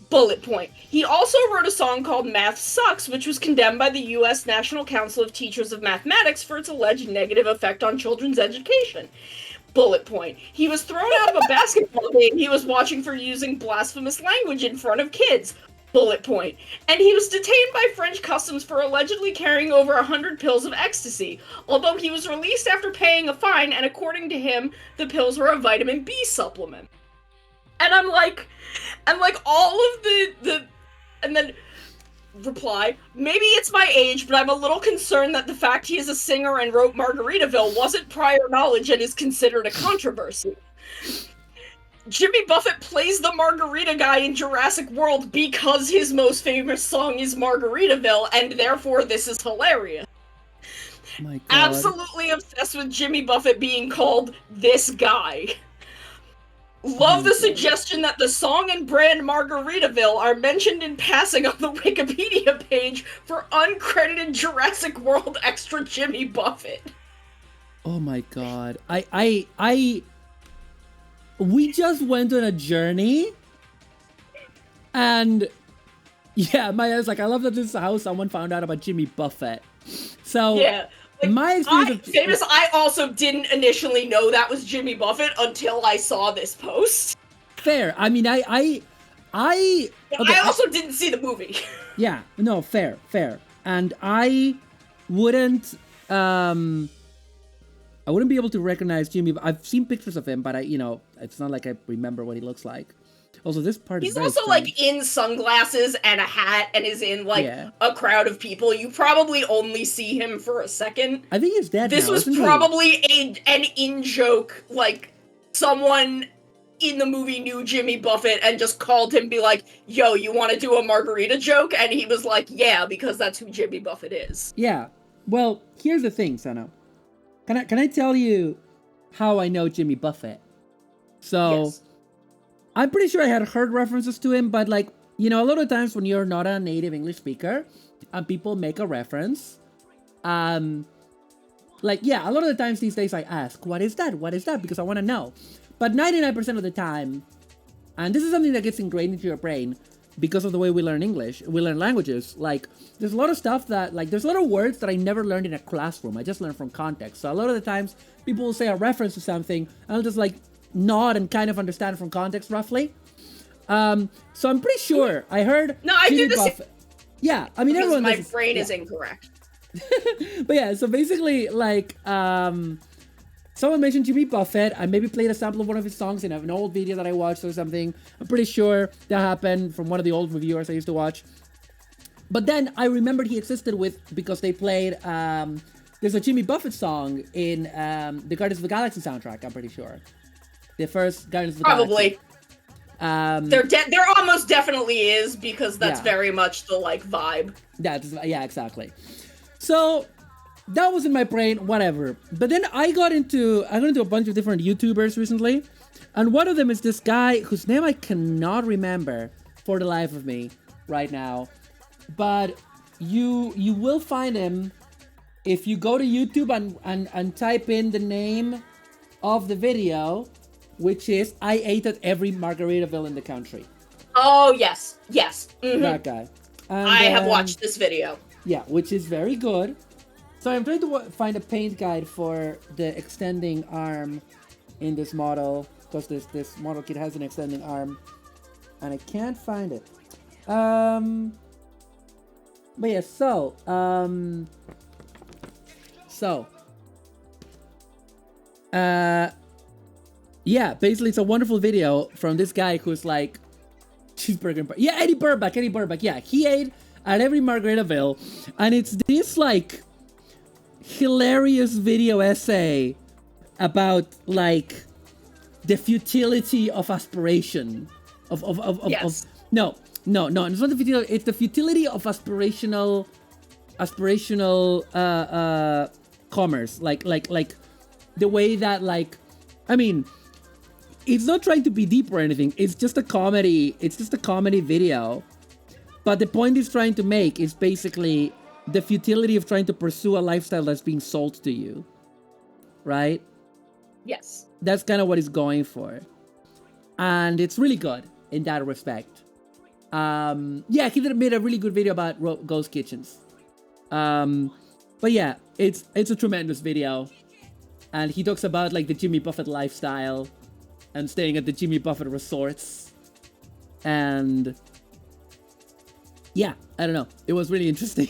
Bullet point. He also wrote a song called Math Sucks, which was condemned by the U.S. National Council of Teachers of Mathematics for its alleged negative effect on children's education. Bullet point. He was thrown out of a basketball game he was watching for using blasphemous language in front of kids. Bullet point. And he was detained by French customs for allegedly carrying over 100 pills of ecstasy, although he was released after paying a fine, and according to him, the pills were a vitamin B supplement. And I'm like, all of and then reply, maybe it's my age, but I'm a little concerned that the fact he is a singer and wrote Margaritaville wasn't prior knowledge and is considered a controversy. Jimmy Buffett plays the Margarita guy in Jurassic World because his most famous song is Margaritaville, and therefore this is hilarious. My God. Absolutely obsessed with Jimmy Buffett being called this guy. Love the suggestion that the song and brand Margaritaville are mentioned in passing on the Wikipedia page for uncredited Jurassic World extra Jimmy Buffett. Oh my God. We just went on a journey, and yeah, Maya's like, I love that this is how someone found out about Jimmy Buffett. So yeah. Like, my experience I also didn't initially know that was Jimmy Buffett until I saw this post. Fair. I mean, I also didn't see the movie. Yeah, no, fair. And I wouldn't be able to recognize Jimmy. I've seen pictures of him, but it's not like I remember what he looks like. Also, this part is He's very also strange. like in sunglasses and a hat and is in like Yeah. a crowd of people. You probably only see him for a second. I think he's dead This now, was isn't he? probably an in-joke, like, someone in the movie knew Jimmy Buffett and just called him, be like, yo, you want to do a margarita joke? And he was like, yeah, because that's who Jimmy Buffett is. Yeah. Well, here's the thing, Sana. Can I tell you how I know Jimmy Buffett? So, Yes. I'm pretty sure I had heard references to him, but like, you know, a lot of times when you're not a native English speaker and people make a reference, like, yeah, a lot of the times these days I ask, what is that? What is that? Because I want to know. But 99% of the time, and this is something that gets ingrained into your brain because of the way we learn English, we learn languages, like, there's a lot of stuff that, like, there's a lot of words that I never learned in a classroom. I just learned from context. So a lot of the times, people will say a reference to something, and I'll just, like, nod and kind of understand from context roughly. So I'm pretty sure I heard No, I do Jimmy the same- Buffett. Yeah, I mean, Because everyone my does- brain yeah. is incorrect. But yeah, so basically, like, someone mentioned Jimmy Buffett. I maybe played a sample of one of his songs in an old video that I watched or something. I'm pretty sure that happened from one of the old reviewers I used to watch. But then I remembered he existed because they played, there's a Jimmy Buffett song in the Guardians of the Galaxy soundtrack, I'm pretty sure. The first Guardians of the Probably. Galaxy. There almost definitely is, because that's Yeah. very much the, like, vibe. Yeah, exactly. So that was in my brain, whatever. But then I got into a bunch of different YouTubers recently, and one of them is this guy whose name I cannot remember for the life of me right now. But you will find him if you go to YouTube and type in the name of the video, which is I ate at every Margaritaville in the country. Oh, yes. Yes. Mhm. That guy. And, I have watched this video. Yeah, which is very good. So I'm trying to find a paint guide for the extending arm in this model, because this model kit has an extending arm, and I can't find it. But yeah, yeah, basically it's a wonderful video from this guy who's like, cheeseburger. Yeah, Eddie Burback. Yeah, he ate at every Margaritaville, and it's this like hilarious video essay about like the futility of aspiration Yes. no, it's not the futility, it's the futility of aspirational commerce, like the way that, like, I mean, it's not trying to be deep or anything, it's just a comedy video, but the point it's trying to make is basically the futility of trying to pursue a lifestyle that's being sold to you, right? Yes. That's kind of what he's going for, and it's really good in that respect. Yeah, he made a really good video about ghost kitchens. But yeah, it's a tremendous video, and he talks about like the Jimmy Buffett lifestyle and staying at the Jimmy Buffett resorts, and yeah, I don't know, it was really interesting.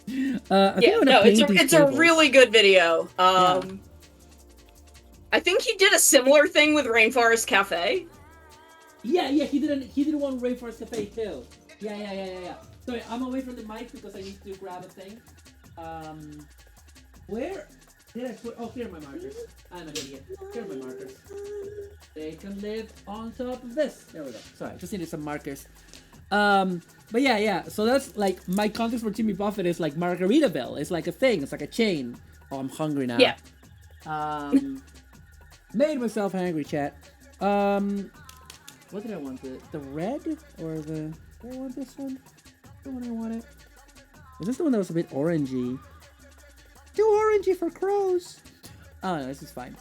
I think I'm gonna paint these it's a tables. really good video. Yeah. I think he did a similar thing with Rainforest Cafe. Yeah, he did one Rainforest Cafe too. Yeah. Sorry, I'm away from the mic because I need to grab a thing. Where did I put? Oh, here are my markers. I'm an idiot. Here are my markers. They can live on top of this. There we go. Sorry, just needed some markers. But yeah. So that's like my context for Jimmy Buffett is like Margaritaville. It's like a thing. It's like a chain. Oh, I'm hungry now. Yeah. Made myself hungry, chat. What did I want? The red or the? Did I want this one? The one I wanted. Was this the one that was a bit orangey? Too orangey for crows. Oh no, this is fine.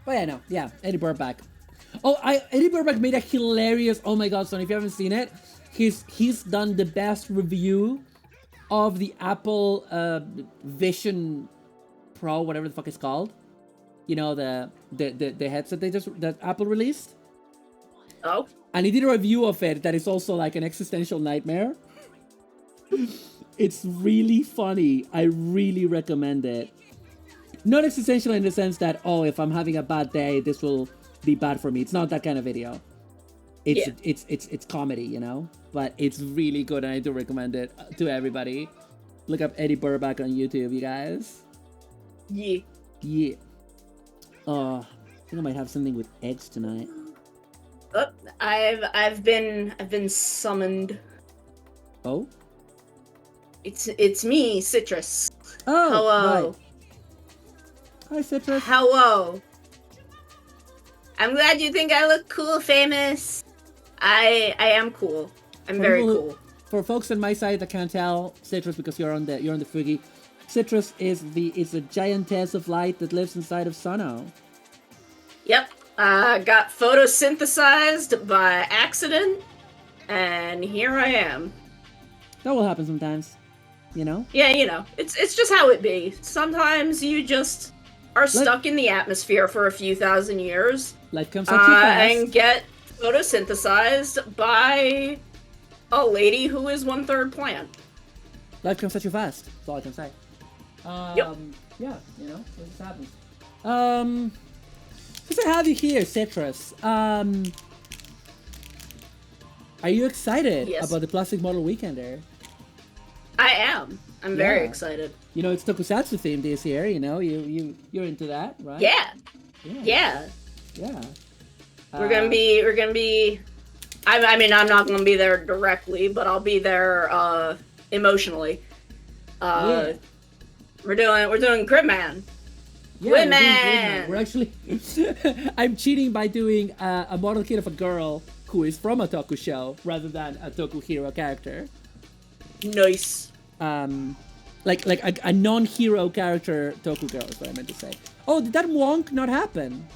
But yeah, Eddie Burback. Oh, Eddie Burback made a hilarious. Oh my god, son! If you haven't seen it, he's done the best review of the Apple Vision Pro, whatever the fuck it's called. You know, the headset that Apple released. Oh. And he did a review of it that is also like an existential nightmare. It's really funny. I really recommend it. Not existential in the sense that, oh, if I'm having a bad day, this will be bad for me. It's not that kind of video. It's Yeah. it's comedy, you know, but it's really good, and I do recommend it to everybody. Look up Eddie Burback on YouTube, you guys. Yeah. Yeah. I think I might have something with eggs tonight. Oh, I've been summoned. Oh. It's me, Citrus. Oh. Hello. Right. Hi, Citrus. Hello. I'm glad you think I look cool, famous. I am cool. I'm For very people who- cool. For folks on my side that can't tell, Citrus, because you're on the Fugi, Citrus is a giantess of light that lives inside of Sono. Yep. Got photosynthesized by accident, and here I am. That will happen sometimes, you know. Yeah, you know, it's just how it be. Sometimes you just are stuck in the atmosphere for a few thousand years, Life comes at you fast. and get photosynthesized by a lady who is 1/3 plant. Life comes at you fast. That's all I can say. Yep. Yeah, you know, it just happens. Since I have you here, Citrus, are you excited Yes. about the Plastic Model Weekender? I am. I'm very Yeah. excited. You know, it's Tokusatsu themed this year. You know, you're into that, right? Yeah. Yeah. We're gonna be. I mean, I'm not gonna be there directly, but I'll be there emotionally. Yeah. We're doing Gridman. Yeah, we're doing Women! Gridman. We're actually. I'm cheating by doing a model kit of a girl who is from a Toku show rather than a Toku hero character. Nice. Like a non-hero character Toku girl is what I meant to say. Oh, did that wonk not happen?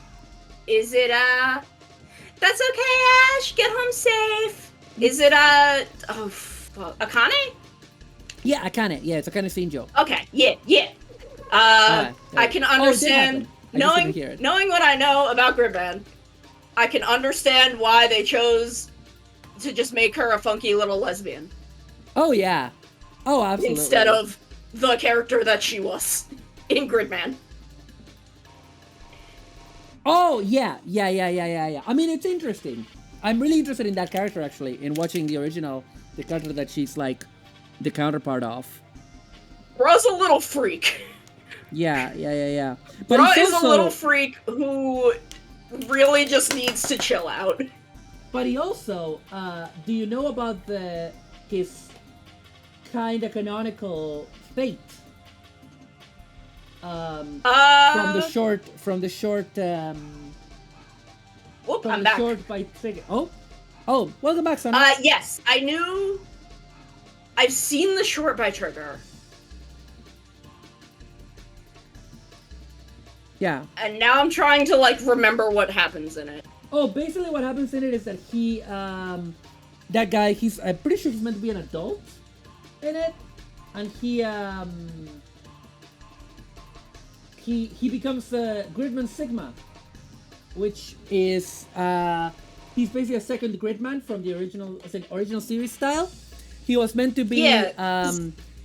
Is it That's okay, Ash. Get home safe. Is it oh fuck. Akane? Yeah, Akane. Yeah, it's Akane Shinjo. Okay. Yeah. I can understand. Knowing what I know about Gridman, I can understand why they chose to just make her a funky little lesbian Oh yeah. Oh, absolutely. instead of the character that she was in Gridman. Oh yeah. I mean, it's interesting. I'm really interested in that character actually. In watching the original, the character that she's like the counterpart of. Bruh's a little freak. Yeah. But Bruh he's is also, a little freak who really just needs to chill out. But he also, do you know about his kind of canonical fate? From the short, Whoop, from I'm the back. short by Trigger. Oh, welcome back, son. Yes, I knew. I've seen the short by Trigger, Yeah. and now I'm trying to like remember what happens in it. Oh, basically what happens in it is that he, that guy, I'm pretty sure he's meant to be an adult in it, and he becomes Gridman Sigma, which is, he's basically a second Gridman from the original series style. He was meant to be,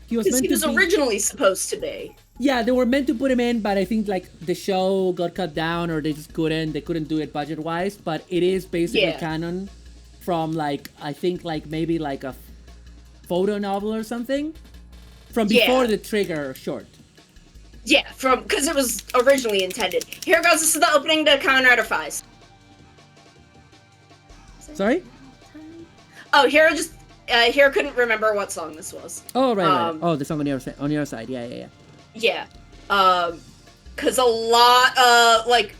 he was Originally supposed to be. Yeah, they were meant to put him in, but I think like the show got cut down, or they just couldn't. They couldn't do it budget-wise. But it is basically canon from like I think like maybe like a photo novel or something from before the Trigger short. Yeah, because it was originally intended. Here goes. This is the opening to Kamen Rider Fies. Sorry? Oh, Here couldn't remember what song this was. Oh right. Oh, the song on your side. Yeah. Yeah, because a lot, like,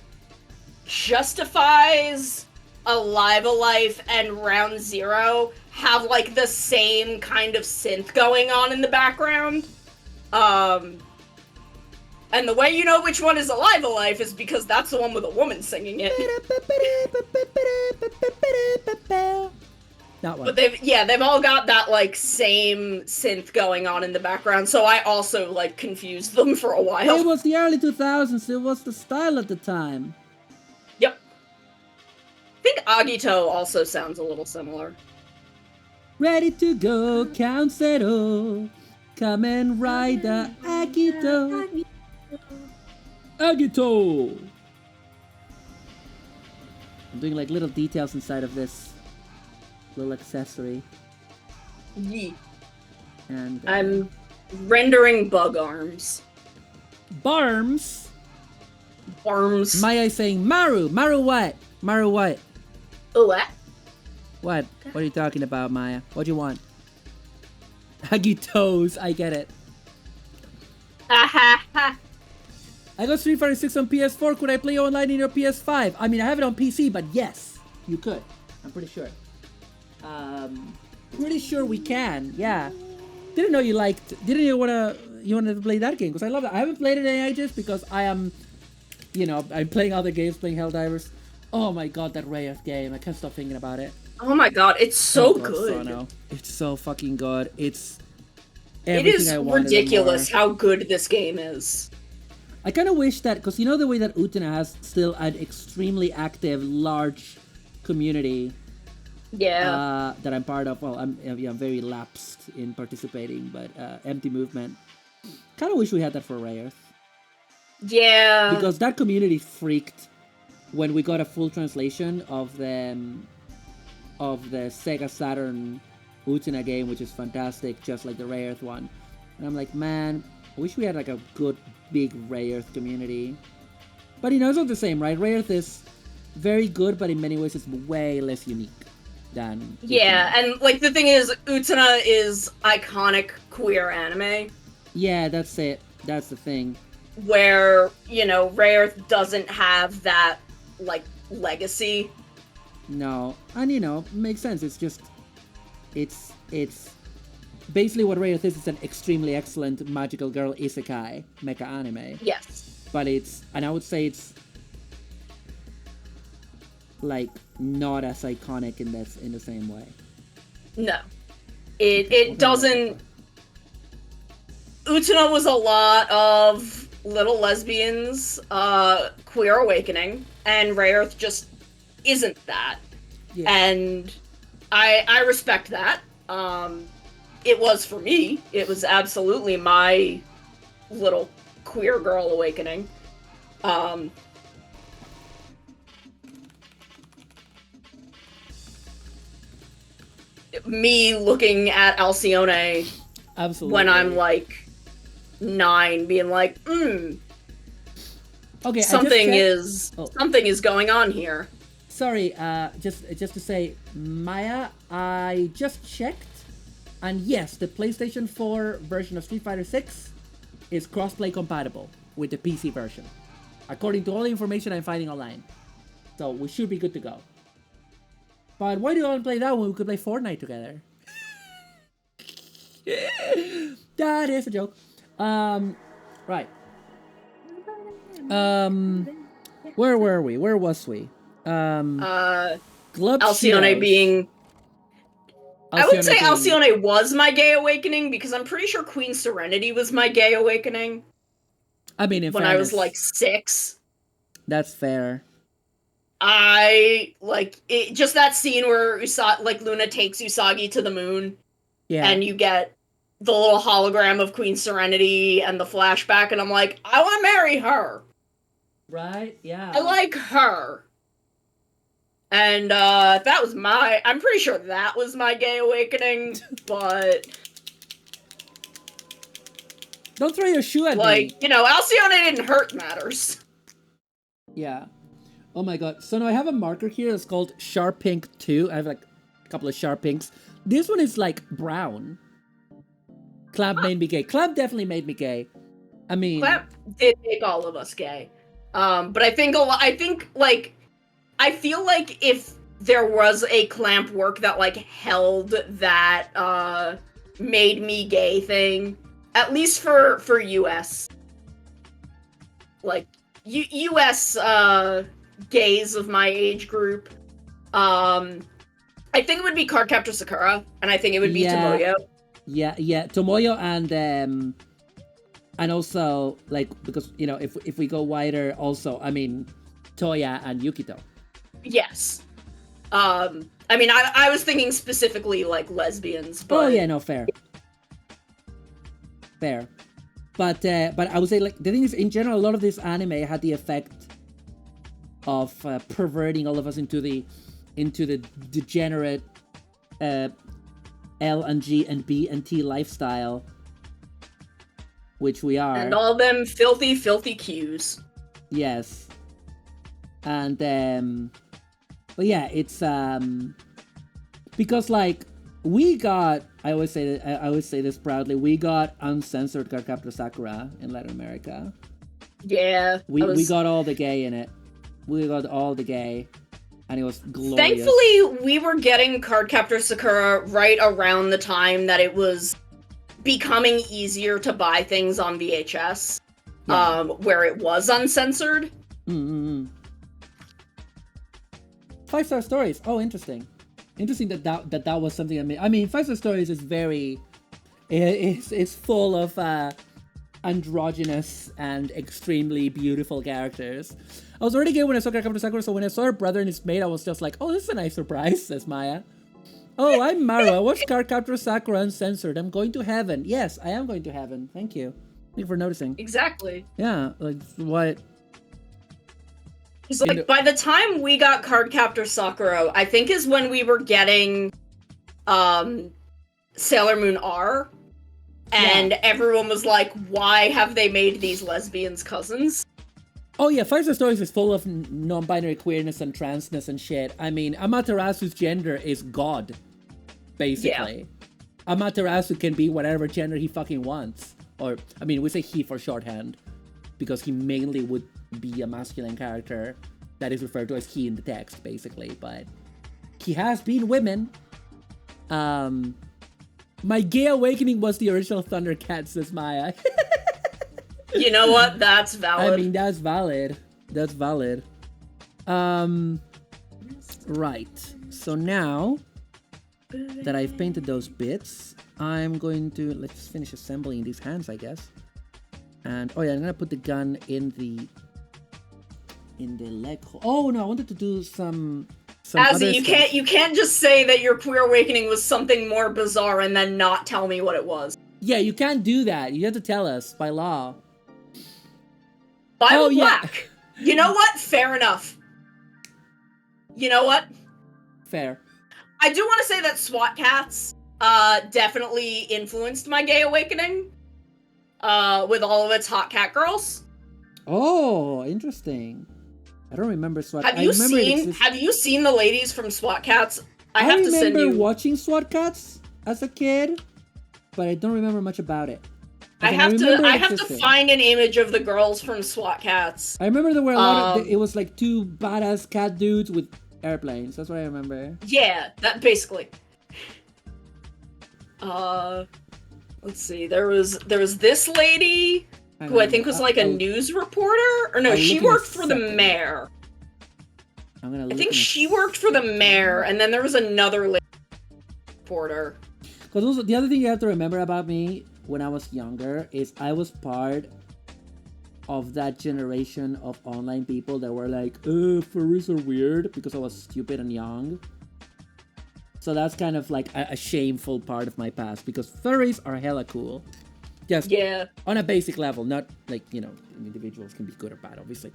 Justifies, Alive Alive, and Round Zero have, like, the same kind of synth going on in the background. And the way you know which one is Alive Alive is because that's the one with a woman singing it. That one. But they've all got that, like, same synth going on in the background, so I also, like, confused them for a while. It was the early 2000s. It was the style at the time. Yep. I think Agito also sounds a little similar. Ready to go, Count Zero. Kamen Rider Agito. Agito! I'm doing like little details inside of this little accessory. Yee. And I'm rendering bug arms. Barms. Arms. Maya is saying Maru. Maru what? Maru what? What? What? What are you talking about, Maya? What do you want? Huggy toes. I get it. Ha. I got Street Fighter 6 on PS4. Could I play online in your PS5? I mean, I have it on PC, but yes, you could. I'm pretty sure. Pretty sure we can. Yeah. Didn't know you liked. Didn't you wanted to play that game? Because I love it. I haven't played it in ages because I am, I'm playing other games, playing Helldivers. Oh my god, that Rayeth game! I can't stop thinking about it. Oh my god, it's so God, good. Sono. It's so fucking good. It's It everything is I wanted and ridiculous more. how good this game is. I kind of wish that, because the way that Utena has still an extremely active, large community Yeah. that I'm part of. Well, I'm very lapsed in participating, but Empty Movement. Kind of wish we had that for Rayeth. Yeah. Because that community freaked when we got a full translation of the Sega Saturn Utena game, which is fantastic, just like the Rayeth one. And I'm like, man, I wish we had like a good big Rayeth community. But it's not the same, right? Rayeth is very good, but in many ways it's way less unique than Yeah, Utena. and like the thing is, Utena is iconic queer anime, Yeah, that's it. That's the thing. where, Rayeth doesn't have that, like, legacy. No, and makes sense. It's just, it's basically what Rayeth is. It's an extremely excellent magical girl isekai mecha anime. Yes. But and I would say it's like not as iconic in the same way. No. It doesn't... Utena was a lot of little lesbians, queer awakening, and Rayeth just isn't that. Yeah. And I respect that. It was for me. It was absolutely my little queer girl awakening. Me looking at Alcyone Absolutely. when I'm like 9, being like, okay, something I is going on here. Sorry, just to say, Maya, I just checked, and yes, the PlayStation 4 version of Street Fighter 6 is crossplay compatible with the PC version, according to all the information I'm finding online. So we should be good to go. But why do you want to play that when we could play Fortnite together? That is a joke. Right. Where were we? Where was we? Glub Alcyone Cheetos. being... I would say being- Alcyone was my gay awakening, because I'm pretty sure Queen Serenity was my gay awakening I mean, in when I was fairness, like 6. that's fair. I like it, just that scene where Luna takes Usagi to the moon, Yeah. and you get the little hologram of Queen Serenity and the flashback, and I'm like, I want to marry her. Right? Yeah. I like her. And I'm pretty sure that was my gay awakening, but Don't throw your shoe at me. Alcyone didn't hurt matters. Yeah. Oh my god. So now I have a marker here that's called Sharp Pink 2. I have like a couple of Sharp Pinks. This one is like brown. Clap made me gay. Clap definitely made me gay. I mean... Clap did make all of us gay. But I feel like if there was a Clamp work that like held that made me gay thing, at least for US, like US gays of my age group, I think it would be Cardcaptor Sakura, and I think it would be Tomoyo. Yeah, Tomoyo and also like, because if we go wider, also I mean Toya and Yukito. Yes. I mean, I was thinking specifically like lesbians, but Oh yeah, no, fair. But I would say, like, the thing is, in general, a lot of this anime had the effect perverting all of us into the degenerate L and G and B and T lifestyle, which we are. And all them filthy, filthy cues. Yes. And but yeah, it's because like we got, I always say this proudly, we got uncensored Cardcaptor Sakura in Latin America. Yeah. We got all the gay in it. We got all the gay, and it was glorious. Thankfully, we were getting Cardcaptor Sakura right around the time that it was becoming easier to buy things on VHS, where it was uncensored. 5-star stories. Oh, interesting. Interesting that was something I mean, 5-star stories is very, it's full of androgynous and extremely beautiful characters. I was already gay when I saw Cardcaptor Sakura, so when I saw her brother and his mate, I was just like, oh, this is a nice surprise, says Maya. Oh, I'm Maru. I watched Cardcaptor Sakura uncensored. I'm going to heaven. Yes, I am going to heaven. Thank you. Thank you for noticing. Exactly. Yeah, like, what? It's like, by the time we got Cardcaptor Sakura, I think is when we were getting Sailor Moon R, and everyone was like, why have they made these lesbians cousins? Oh yeah, 5-star stories is full of non-binary queerness and transness and shit. I mean, Amaterasu's gender is God, basically. Yeah. Amaterasu can be whatever gender he fucking wants. Or, I mean, we say he for shorthand, because he mainly would be a masculine character that is referred to as he in the text, basically. But he has been women. My gay awakening was the original Thundercat, says Maya. You know what? That's valid. I mean, that's valid. That's valid. Right. So now that I've painted those bits, I'm going to, let's finish assembling these hands, I guess. And, oh yeah, I'm gonna put the gun in the leg hole. Oh no, I wanted to do some Azzy, you can't just say that your queer awakening was something more bizarre and then not tell me what it was. Yeah, you can't do that. You have to tell us by law. Bible Black. Yeah. You know what? Fair enough. You know what? Fair. I do want to say that SWAT Cats definitely influenced my gay awakening with all of its hot cat girls. Oh, interesting. I don't remember SWAT. Have you seen the ladies from SWAT Cats? I have to send you. I remember watching SWAT Cats as a kid, but I don't remember much about it. I have to find an image of the girls from SWAT Cats. I remember there were a lot of, it was like two badass cat dudes with airplanes. That's what I remember. Yeah, that basically. Let's see. There was this lady who I think was like a news reporter, or no, she worked for the mayor. I think she worked for the mayor, and then there was another lady reporter. Because also the other thing you have to remember about me when I was younger is I was part of that generation of online people that were like, furries are weird, because I was stupid and young. So that's kind of like a shameful part of my past, because furries are hella cool. Just on a basic level, not like, you know, individuals can be good or bad, obviously.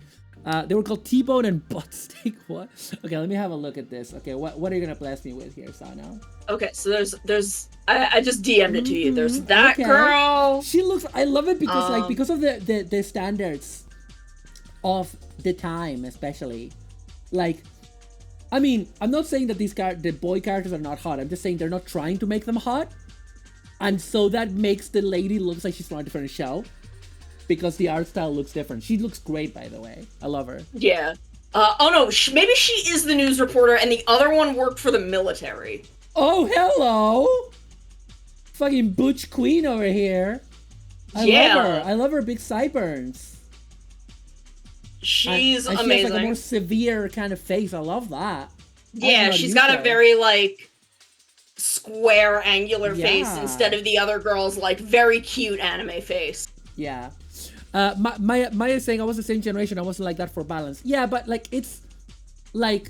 They were called T-Bone and Butt Steak. What? Okay, let me have a look at this. Okay, what are you gonna blast me with here, Sano? Okay, so there's I just DM'd it to you. There's that girl. She looks. I love it because like because of the standards of the time, especially. Like, I mean, I'm not saying that the boy characters are not hot. I'm just saying they're not trying to make them hot, and so that makes the lady looks like she's from a different show. Because the art style looks different. She looks great, by the way. I love her. Yeah. Oh no, maybe she is the news reporter and the other one worked for the military. Oh, hello! Fucking Butch Queen over here. I love her. I love her big sideburns. She's amazing. She has like a more severe kind of face. I love that. Yeah, she's got a very like square, angular face instead of the other girl's like very cute anime face. Yeah. Maya saying I was the same generation, I wasn't like that for balance. Yeah, but like it's like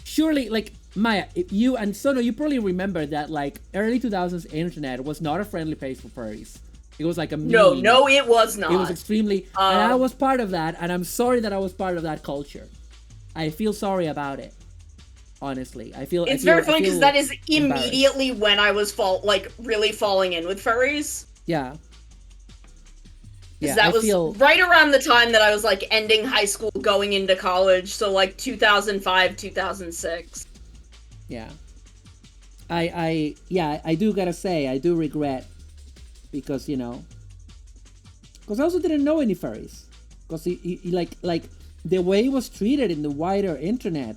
surely like Maya, you and Sono, you probably remember that like early 2000s internet was not a friendly place for furries. It was like a meme. No, it was not. It was extremely and I was part of that, and I'm sorry that I was part of that culture. I feel sorry about it. Honestly, It's very funny because that is immediately when I was really falling in with furries. Yeah. Yeah, that was right around the time that I was like ending high school, going into college, so like 2005, 2006. Yeah. I do gotta say, I do regret, because, you know, because I also didn't know any furries. Because he like the way it was treated in the wider internet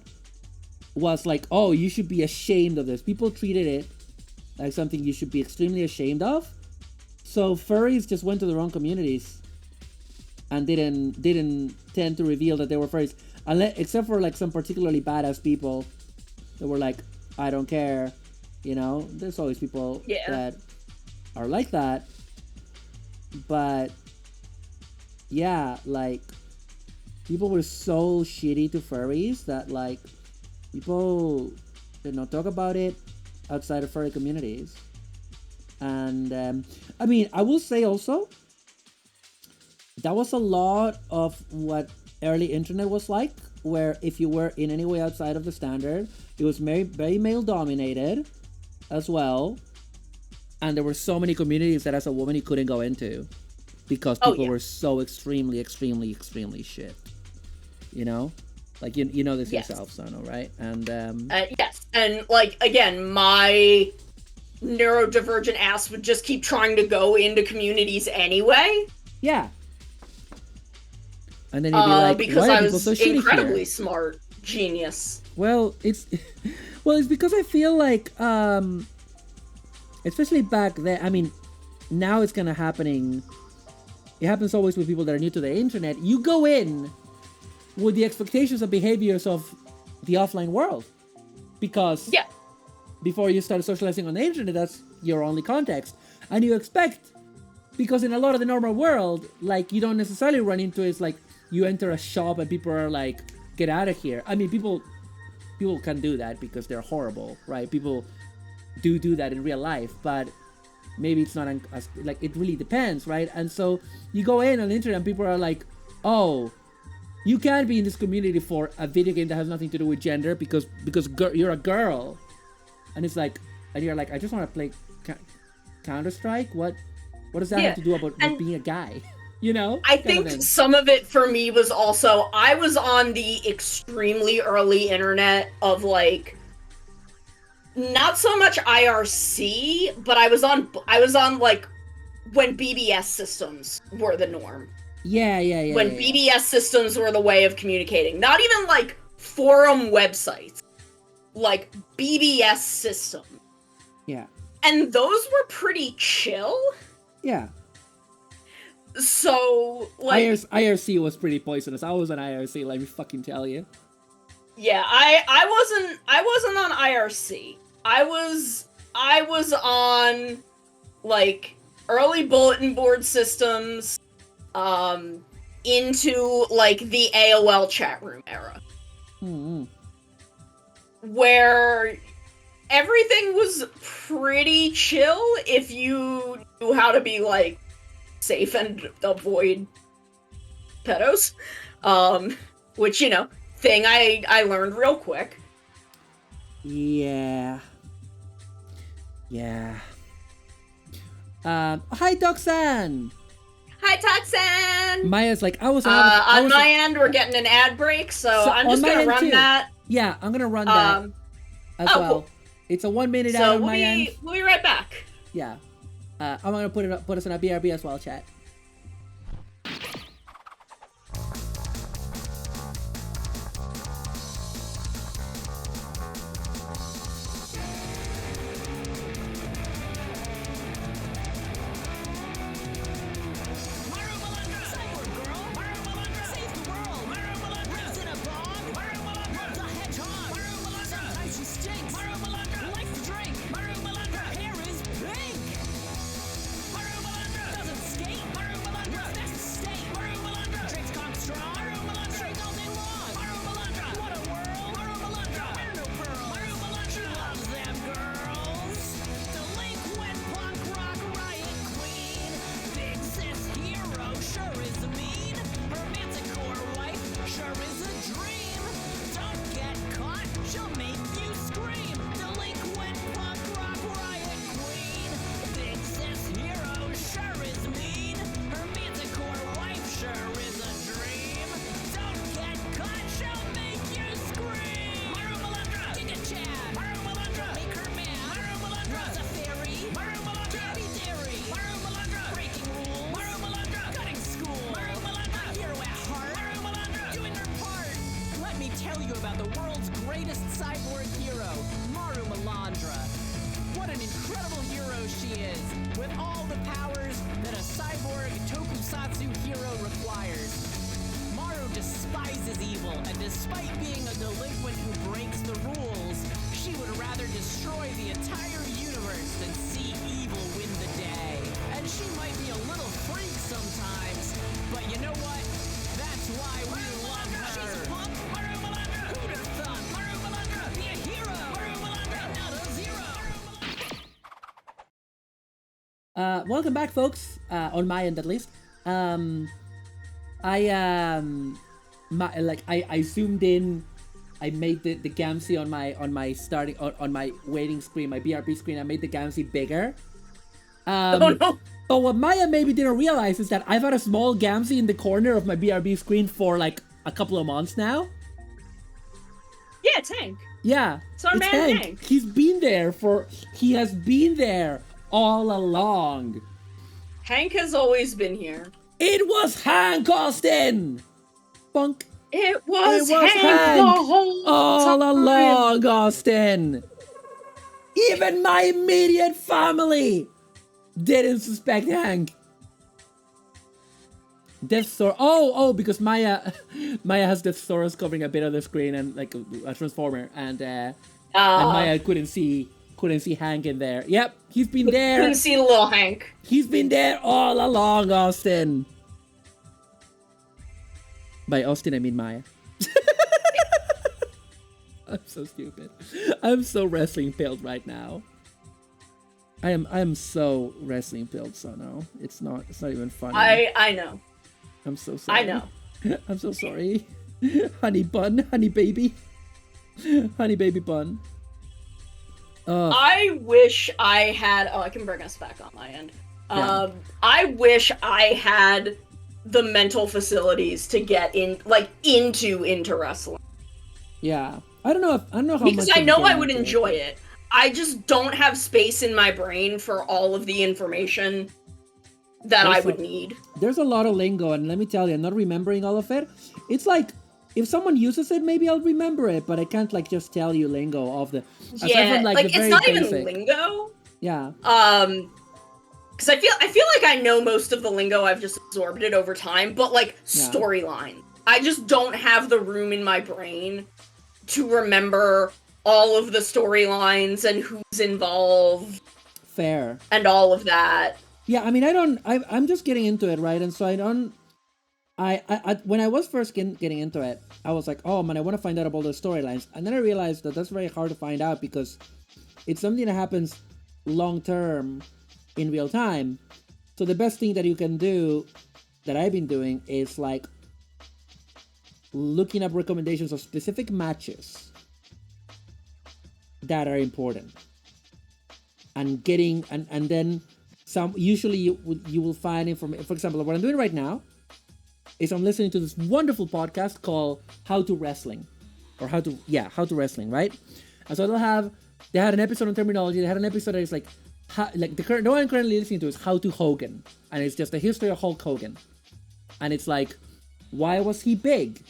was like, oh, you should be ashamed of this. People treated it like something you should be extremely ashamed of. So furries just went to the wrong communities and didn't tend to reveal that they were furries, except for like some particularly badass people that were like, I don't care, you know. There's always people that are like that, but yeah, like people were so shitty to furries that like people did not talk about it outside of furry communities. And I mean, I will say also, that was a lot of what early internet was like, where if you were in any way outside of the standard, it was very, very male dominated as well. And there were so many communities that as a woman you couldn't go into because people were so extremely shit. You know? Like, you know this yourself, Sono, right? And yes, and like, again, my neurodivergent ass would just keep trying to go into communities anyway. Yeah. And then you'd be like, because why are I people was so shitty incredibly here? smart, genius. Well, it's because I feel like, especially back then, I mean, now it's kind of happening. It happens always with people that are new to the internet. You go in with the expectations and behaviors of the offline world, because before you start socializing on the internet, that's your only context, and you expect, because in a lot of the normal world, like, you don't necessarily run into it. It's like you enter a shop and people are like, get out of here. I mean, people can do that because they're horrible, right? People do that in real life, but maybe it's not as, like, it really depends, right? And so you go in on the internet and people are like, oh, you can't be in this community for a video game that has nothing to do with gender because you're a girl. And it's like, and you're like, I just want to play Counter-Strike? What does that have to do about being a guy? You know? I think some of it for me was also, I was on the extremely early internet of like, not so much IRC, but I was on like when BBS systems were the norm. Yeah. When BBS systems were the way of communicating. Not even like forum websites. Like BBS system. Yeah. And those were pretty chill. Yeah. So, like, IRC was pretty poisonous. I was on IRC, let me fucking tell you. Yeah, I wasn't on IRC. I was on like early bulletin board systems, into like the AOL chat room era. Mm-hmm. Where everything was pretty chill if you knew how to be like safe and avoid pedos. Which, you know, thing I learned real quick. Yeah. Hi, Doxan! Hi, Toxan! Maya's like, on my end, we're getting an ad break, so I'm just gonna run that. Yeah, I'm gonna run that as well. Cool. It's a 1 minute ad on my end. We'll be right back. Yeah. I'm gonna put us in a BRB as well, chat. greatest cyborg hero, Maru Malandra. What an incredible hero she is, with all the powers that a cyborg tokusatsu hero requires. Maru despises evil, and despite being a delinquent who breaks the rules, she would rather destroy the entire universe than see evil win the day. And she might be a little freak sometimes, but you know what? That's why we love her. She's a punk. Maru Malandra. Who'd have thought? Maru Malandra. Be a hero. Maru Malandra. Not a zero. Welcome back, folks. On my end, at least. I zoomed in. I made the Gamzee on my starting on my waiting screen, my BRB screen. I made the Gamzee bigger. Oh no! But what Maya maybe didn't realize is that I've had a small Gamzee in the corner of my BRB screen for like a couple of months now. Yeah, it's Hank. Yeah, it's our man Hank. He has been there all along. Hank has always been here. It was Hank, Austin! Bunk. It was Hank the whole all time. along, Austin. Even my immediate family didn't suspect Hank. Because Maya has the Soros covering a bit of the screen and like a transformer, and Maya couldn't see Hank in there. Yep, he's been there. Couldn't see the little Hank. He's been there all along, Austin. By Austin, I mean Maya. I'm so stupid. I'm so wrestling pilled right now. I am so wrestling pilled, so no. It's not even funny. I know. I'm so sorry. I know. I'm so sorry. Honey bun, honey baby. Honey baby bun. I wish I had I can bring us back on my end. Yeah. I wish I had the mental facilities to get into wrestling. Yeah. I don't know how because much I know I would enjoy it. I just don't have space in my brain for all of the information that I would need. There's a lot of lingo, and let me tell you, I'm not remembering all of it. It's like, if someone uses it, maybe I'll remember it, but I can't like just tell you lingo of the... Yeah, from, like the it's not basic. even lingo. Yeah. Because I feel like I know most of the lingo, I've just absorbed it over time, but like storyline. I just don't have the room in my brain to remember all of the storylines and who's involved. Fair. And all of that. Yeah, I mean, I'm just getting into it, right? And so when I was first getting into it, I was like, oh man, I want to find out about those storylines. And then I realized that that's very hard to find out because it's something that happens long term in real time. So the best thing that you can do, that I've been doing, is like looking up recommendations of specific matches that are important. And getting, and then some, usually you will find information. For example, what I'm doing right now is I'm listening to this wonderful podcast called How to Wrestling. Or How to Wrestling, right? And so they had an episode on terminology, they had an episode that is like the one I'm currently listening to is How to Hogan. And it's just the history of Hulk Hogan. And it's like, why was he big?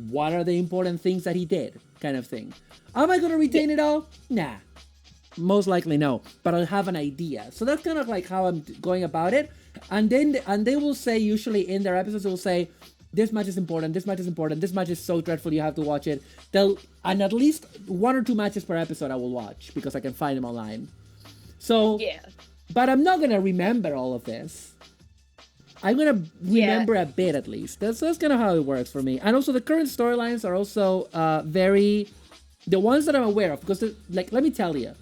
What are the important things that he did? Kind of thing. Am I gonna retain it all? Nah. Most likely no. But I'll have an idea. So that's kind of like how I'm going about it. And then they will say, usually in their episodes, they will say, this match is important, this match is important, this match is so dreadful, you have to watch it. And at least 1 or 2 matches per episode I will watch, because I can find them online. So, yeah. But I'm not gonna remember all of this. I'm gonna remember a bit at least. That's kind of how it works for me. And also the current storylines are also the ones that I'm aware of, because like, let me tell you,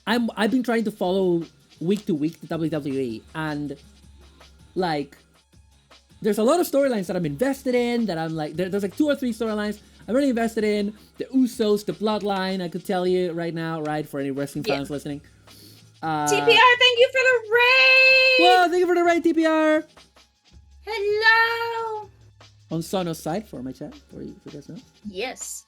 I've been trying to follow week to week the WWE, and like there's a lot of storylines that I'm invested in, that I'm like, there's like 2 or 3 storylines I'm really invested in. The Usos, the Bloodline, I could tell you right now, right, for any wrestling fans listening. TPR, thank you for the raid! Well, thank you for the raid, TPR! Hello! On Sono's side, for my chat, for you guys know. Yes.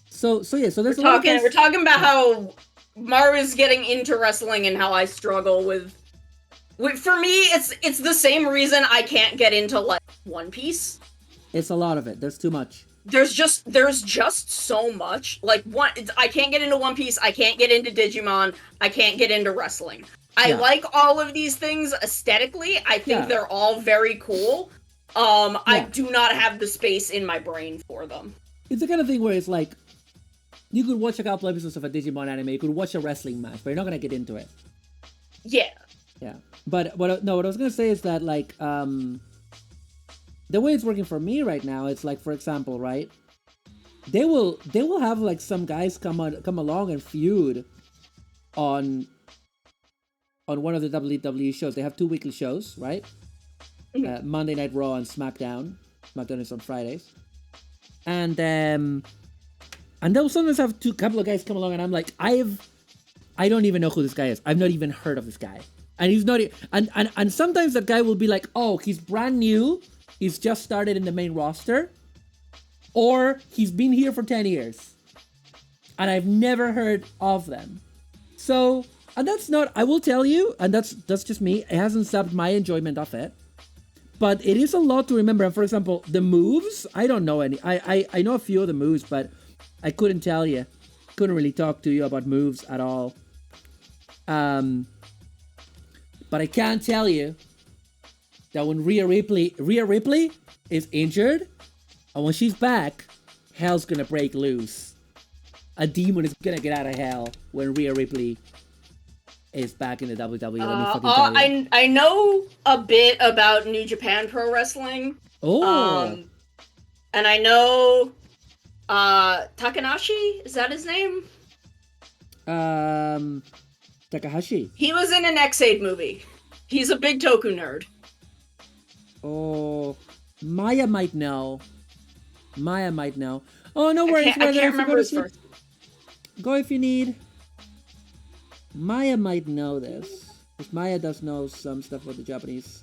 So there's we're talking about how Maru's getting into wrestling and how I struggle with for me, it's the same reason I can't get into like One Piece. It's a lot of it. There's too much. There's just so much. Like, I can't get into One Piece, I can't get into Digimon, I can't get into wrestling. I like all of these things aesthetically. I think they're all very cool. I do not have the space in my brain for them. It's the kind of thing where it's like, you could watch a couple episodes of a Digimon anime, you could watch a wrestling match, but you're not gonna get into it. Yeah. Yeah. But what I was gonna say is that, like, the way it's working for me right now, it's like, for example, right? They will have like some guys come along and feud on one of the WWE shows. They have 2 weekly shows, right? Monday Night Raw and SmackDown. SmackDown is on Fridays. And they'll sometimes have couple of guys come along, and I'm like, I don't even know who this guy is. I've not even heard of this guy. And he's not, and sometimes that guy will be like, oh, he's brand new. He's just started in the main roster, or he's been here for 10 years, and I've never heard of them. So, and that's not, I will tell you, and that's just me, it hasn't stopped my enjoyment of it, but it is a lot to remember. And for example, the moves, I don't know any, I know a few of the moves, but I couldn't tell you, couldn't really talk to you about moves at all. But I can tell you that when Rhea Ripley is injured, and when she's back, hell's gonna break loose. A demon is gonna get out of hell when Rhea Ripley is back in the WWE. I know a bit about New Japan Pro Wrestling. Oh. And I know Takanashi, is that his name? Takahashi. He was in an X-Aid movie. He's a big Toku nerd. Oh, Maya might know. Oh, no worries. I can't remember his first. Go if you need. Maya might know this. Because Maya does know some stuff about the Japanese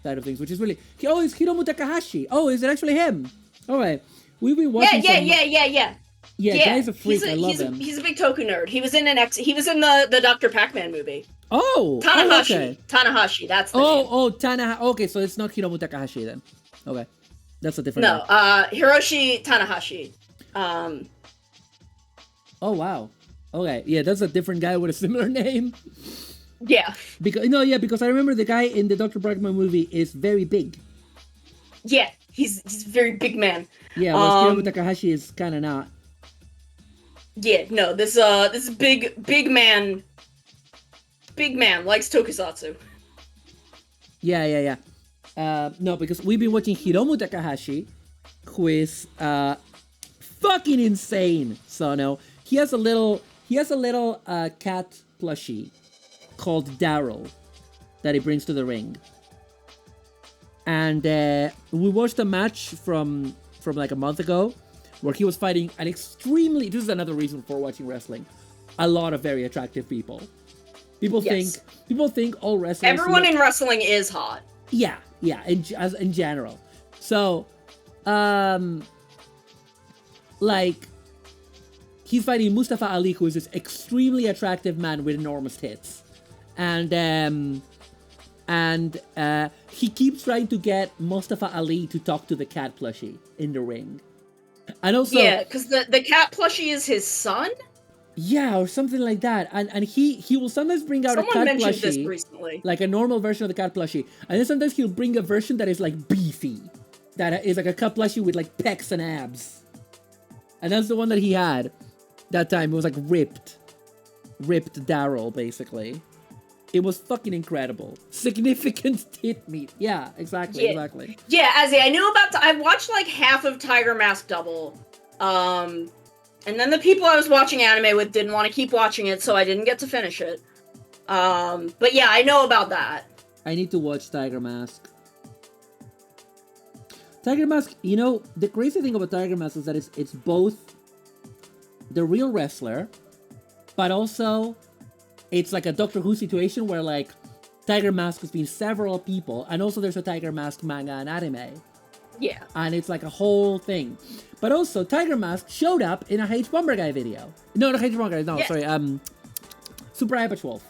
side of things, which is really... Oh, it's Hiromu Takahashi. Oh, is it actually him? All right. We've been watching Yeah, guy's a freak. I love him. He's a big Toku nerd. He was in the Dr. Pac-Man movie. Oh! Tanahashi. Oh, okay. Tanahashi, that's the name. Tanahashi. Okay, so it's not Hiromu Takahashi then. Okay. That's a different No, Hiroshi Tanahashi. Oh, wow. Okay, yeah, that's a different guy with a similar name. Yeah. Because I remember the guy in the Dr. Pac-Man movie is very big. Yeah, he's a very big man. Yeah, well, Hiromu Takahashi is kind of not. Yeah, no, this big man likes tokusatsu. Yeah. No, because we've been watching Hiromu Takahashi, who is fucking insane. So no, he has a little cat plushie called Daryl that he brings to the ring, and we watched a match from like a month ago where he was fighting an extremely. This is another reason for watching wrestling. A lot of very attractive people. People think all wrestlers. Everyone in wrestling is hot. Yeah, in general. So, like, he's fighting Mustafa Ali, who is this extremely attractive man with enormous tits, and he keeps trying to get Mustafa Ali to talk to the cat plushie in the ring, and also because the cat plushie is his son. Yeah, or something like that. And he will sometimes bring out Someone a cat mentioned plushie, this recently. like a normal version of the cat plushie. And then sometimes he'll bring a version that is like beefy, that is like a cat plushie with like pecs and abs. And that's the one that he had that time. It was like ripped Daryl, basically. It was fucking incredible. Significant tit meat. Yeah, exactly. Yeah, Azzy, I knew about. I watched like half of Tiger Mask Double. And then the people I was watching anime with didn't want to keep watching it, so I didn't get to finish it. But yeah, I know about that. I need to watch Tiger Mask. Tiger Mask, the crazy thing about Tiger Mask is that it's both the real wrestler, but also it's like a Doctor Who situation where like Tiger Mask has been several people, and also there's a Tiger Mask manga and anime. Yeah. And it's like a whole thing. But also, Tiger Mask showed up in a H Bomber Guy video. No, not H Bomber Guy, no, yes. Sorry, Super Apex Wolf.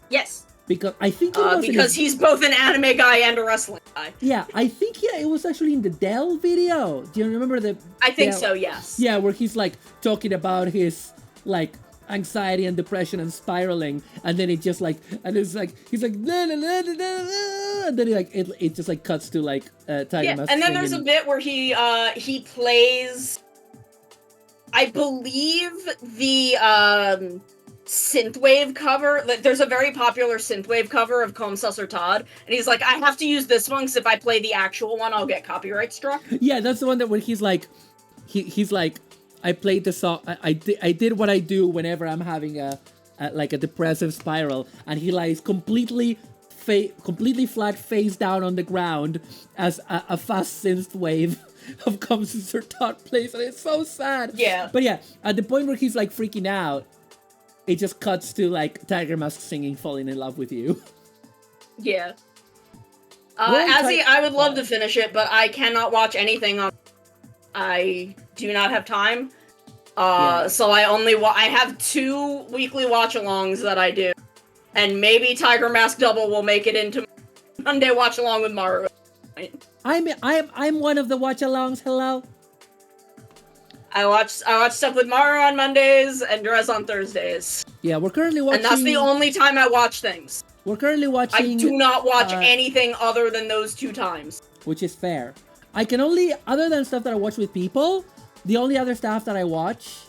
Yes. because I think it was because he's both an anime guy and a wrestling guy. Yeah, I think it was actually in the Dell video. Do you remember the? I think Dell? so. Yes. Yeah, where he's like talking about his like anxiety and depression and spiraling, and then it just like, and it's like he's like, nah, nah, nah, nah, nah, and then it just like cuts to like Tiger Mask. And then there's a bit where he plays, I believe, the synthwave cover. Like, there's a very popular synthwave cover of Comme Ça Sur Todd, and he's like, I have to use this one because if I play the actual one, I'll get copyright struck. Yeah, that's the one that when he's like, he's like, I played the song. I did what I do whenever I'm having a depressive spiral, and he lies completely flat, face down on the ground as a fast synth wave of Comme Ça Sur Todd plays, and it's so sad. Yeah. But yeah, at the point where he's like freaking out, it just cuts to like Tiger Mask singing "Falling in Love with You." Yeah. I would love to finish it, but I cannot watch anything on. I do not have time. So I have 2 weekly watch-alongs that I do, and maybe Tiger Mask Double will make it into Monday watch-along with Maru. I'm one of the watch-alongs. Hello. I watch stuff with Maru on Mondays and Drez on Thursdays. Yeah, we're currently watching. And that's the only time I watch things. We're currently watching. I do not watch anything other than those 2 times. Which is fair. I can only, other than stuff that I watch with people, the only other stuff that I watch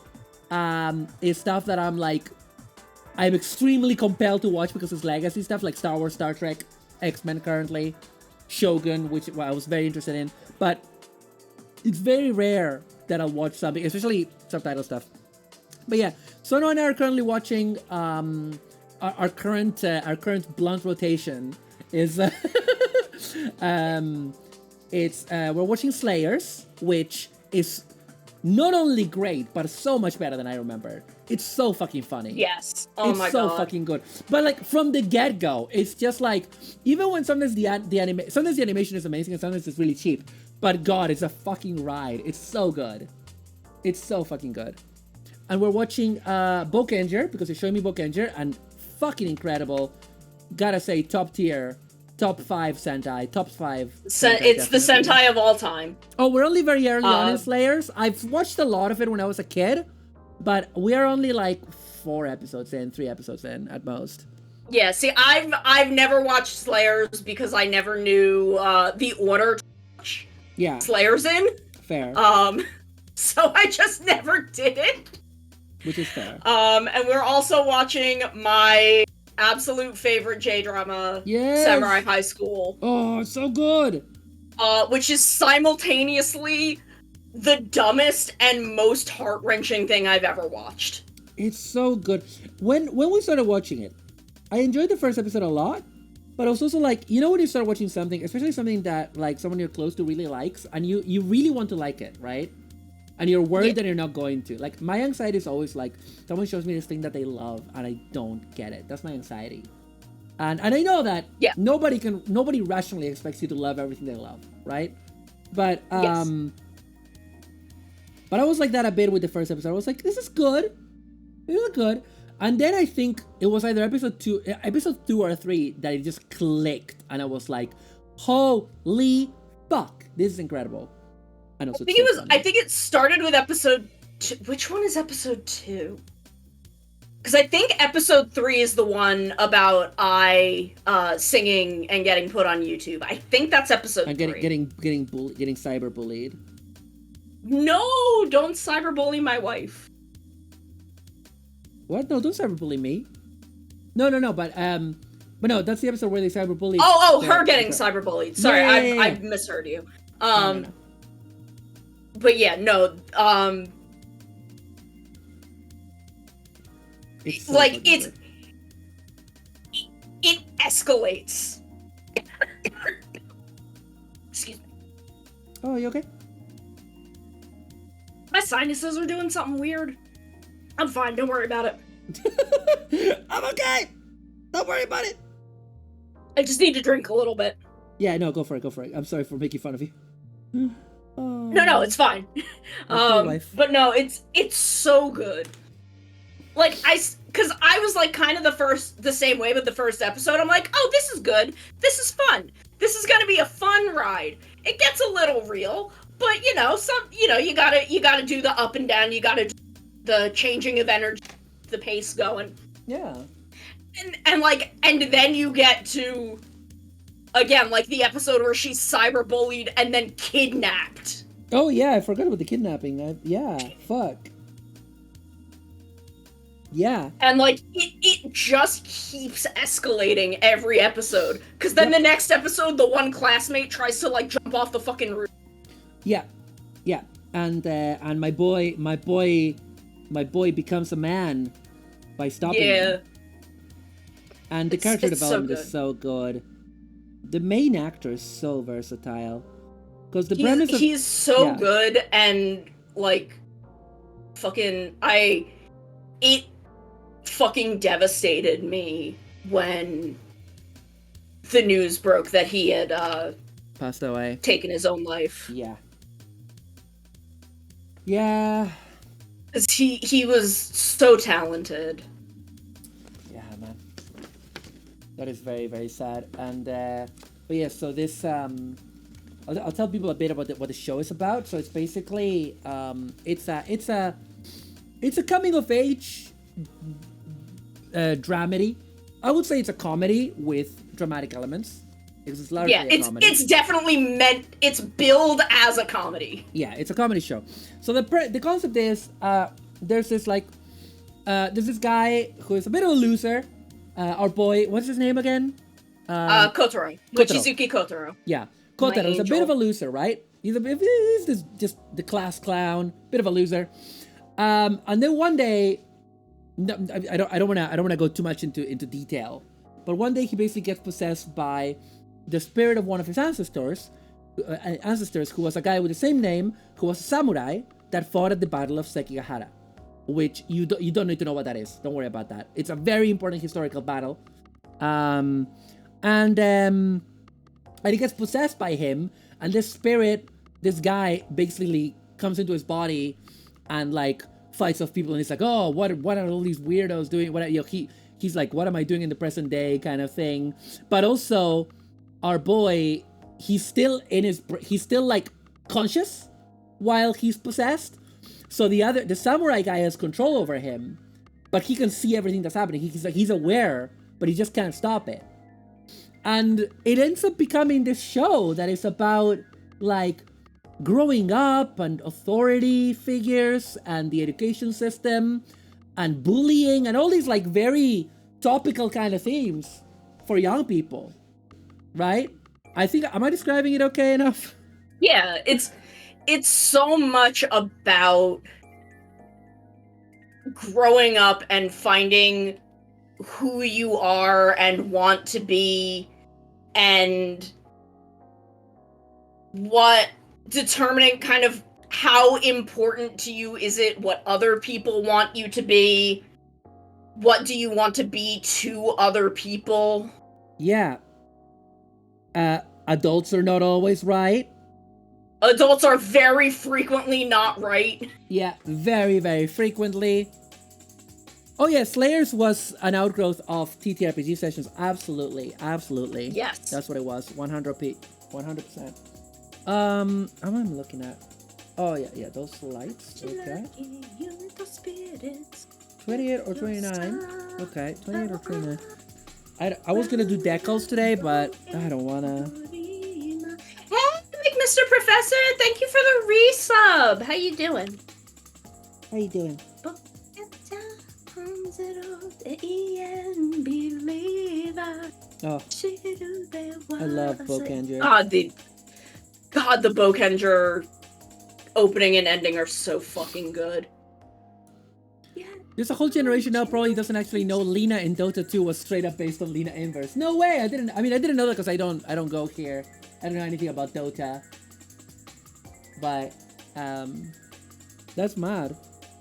is stuff that I'm extremely compelled to watch because it's legacy stuff, like Star Wars, Star Trek, X-Men currently, Shogun, which I was very interested in. But it's very rare that I'll watch something, especially subtitle stuff. But yeah, Sono and I are currently watching our current blunt rotation is we're watching Slayers, which is not only great but so much better than I remembered. It's so fucking funny. Yes. Oh my god. It's so fucking good. But like from the get-go, it's just like, even when sometimes the animation is amazing and sometimes it's really cheap, but god, it's a fucking ride. It's so good. It's so fucking good. And we're watching Bokenger because you're showing me Bokenger, and fucking incredible. Gotta say, top tier. Top 5 Sentai. Top 5. It's the Sentai of all time. Oh, we're only very early on in Slayers. I've watched a lot of it when I was a kid, but we're only like 3 episodes in at most. Yeah, see, I've never watched Slayers because I never knew the order to watch Slayers in. Fair. So I just never did it. Which is fair. And we're also watching my absolute favorite J-drama, Samurai High School. Oh, it's so good! Which is simultaneously the dumbest and most heart-wrenching thing I've ever watched. It's so good. When we started watching it, I enjoyed the first episode a lot, but I was also like, you know when you start watching something, especially something that like someone you're close to really likes, and you really want to like it, right? And you're worried that you're not going to. Like, my anxiety is always like, someone shows me this thing that they love, and I don't get it. That's my anxiety. And I know that nobody rationally expects you to love everything they love, right? But but I was like that a bit with the first episode. I was like, this is good. This is good. And then I think it was either episode 2 or 3 that it just clicked, and I was like, holy fuck, this is incredible. I think it started with episode 2. Which one is episode 2? Because I think episode 3 is the one about singing and getting put on YouTube. I think that's episode 3. Getting cyber bullied. No, don't cyberbully my wife. What? No, don't cyberbully me. No, but no, that's the episode where they cyberbully. Her getting cyberbullied. Sorry, I misheard you. No. But yeah, no, it's so like, it escalates. Excuse me. Oh, you okay? My sinuses are doing something weird. I'm fine, don't worry about it. I'm okay! Don't worry about it! I just need to drink a little bit. Yeah, no, go for it. I'm sorry for making fun of you. No, it's fine. But no, it's so good. because I was like kind of the same way with the first episode. I'm like, oh, this is good. This is fun. This is gonna be a fun ride. It gets a little real, but you gotta do the up and down. You gotta do the changing of energy, the pace going. Yeah. And then you get to, again, like the episode where she's cyberbullied and then kidnapped. Oh yeah, I forgot about the kidnapping. Yeah, fuck. Yeah. And like it just keeps escalating every episode. Cause then the next episode, the one classmate tries to like jump off the fucking roof. Yeah. Yeah. And my boy becomes a man by stopping him. And the character development is so good. The main actor is so versatile. Because the premise of... He's so good, and like it fucking devastated me when the news broke that he had passed away, taken his own life. Yeah. 'Cause he was so talented. Yeah, man. That is very, very sad. And but yeah, so this I'll tell people a bit about what the show is about. So it's basically it's a coming of age dramedy. I would say it's a comedy with dramatic elements. It's largely a comedy. It's definitely it's billed as a comedy. Yeah, it's a comedy show. So the concept is there's this guy who is a bit of a loser. Our boy, what's his name again? Kotaro. Mochizuki Kotaro. Yeah, Kotaro is a bit of a loser, right? He's just the class clown, bit of a loser. And then one day, no, I don't wanna go too much into detail, but one day he basically gets possessed by the spirit of one of his ancestors, who was a guy with the same name, who was a samurai that fought at the Battle of Sekigahara, which you don't need to know what that is. Don't worry about that. It's a very important historical battle. And he gets possessed by him, and this guy basically comes into his body and like fights off people, and he's like, oh, what are all these weirdos doing? He's like, what am I doing in the present day, kind of thing. But also, our boy, he's still like conscious while he's possessed. So the samurai guy has control over him, but he can see everything that's happening. He's aware, but he just can't stop it. And it ends up becoming this show that is about like growing up and authority figures and the education system and bullying and all these like very topical kind of themes for young people, right? Am I describing it okay enough? Yeah, it's so much about growing up and finding who you are and want to be, and determining kind of how important to you is it, what other people want you to be, what do you want to be to other people. Yeah. Adults are not always right. Adults are very frequently not right. Yeah, very, very frequently. Oh yeah, Slayers was an outgrowth of TTRPG sessions. Absolutely, absolutely. Yes. That's what it was. 100%. I'm looking at. Oh yeah, those lights. Okay. 28 or 29. Okay, 28 or 29. I was gonna do decals today, but I don't wanna. Hey, Mr. Professor, thank you for the resub. How you doing? How you doing? Oh, I love Bokenger. God, the Bokenger opening and ending are so fucking good. There's a whole generation now probably doesn't actually know Lina in Dota 2 was straight up based on Lina Inverse. No way! I didn't know that because I don't go here. I don't know anything about Dota. But that's mad.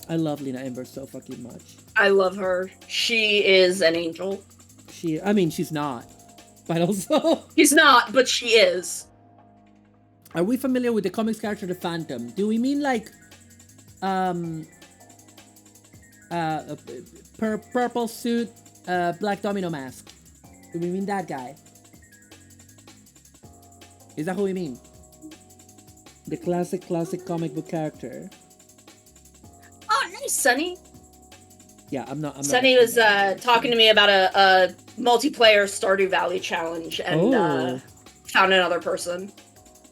I love Lina Inverse so fucking much. I love her. She is an angel. She's not. But also she's not, but she is. Are we familiar with the comics character the Phantom? Do we mean like purple suit, black domino mask. Do we mean that guy? Is that who we mean? The classic comic book character. Oh, nice, Sunny. Yeah, I'm not. Sunny was talking to me about a multiplayer Stardew Valley challenge and found another person.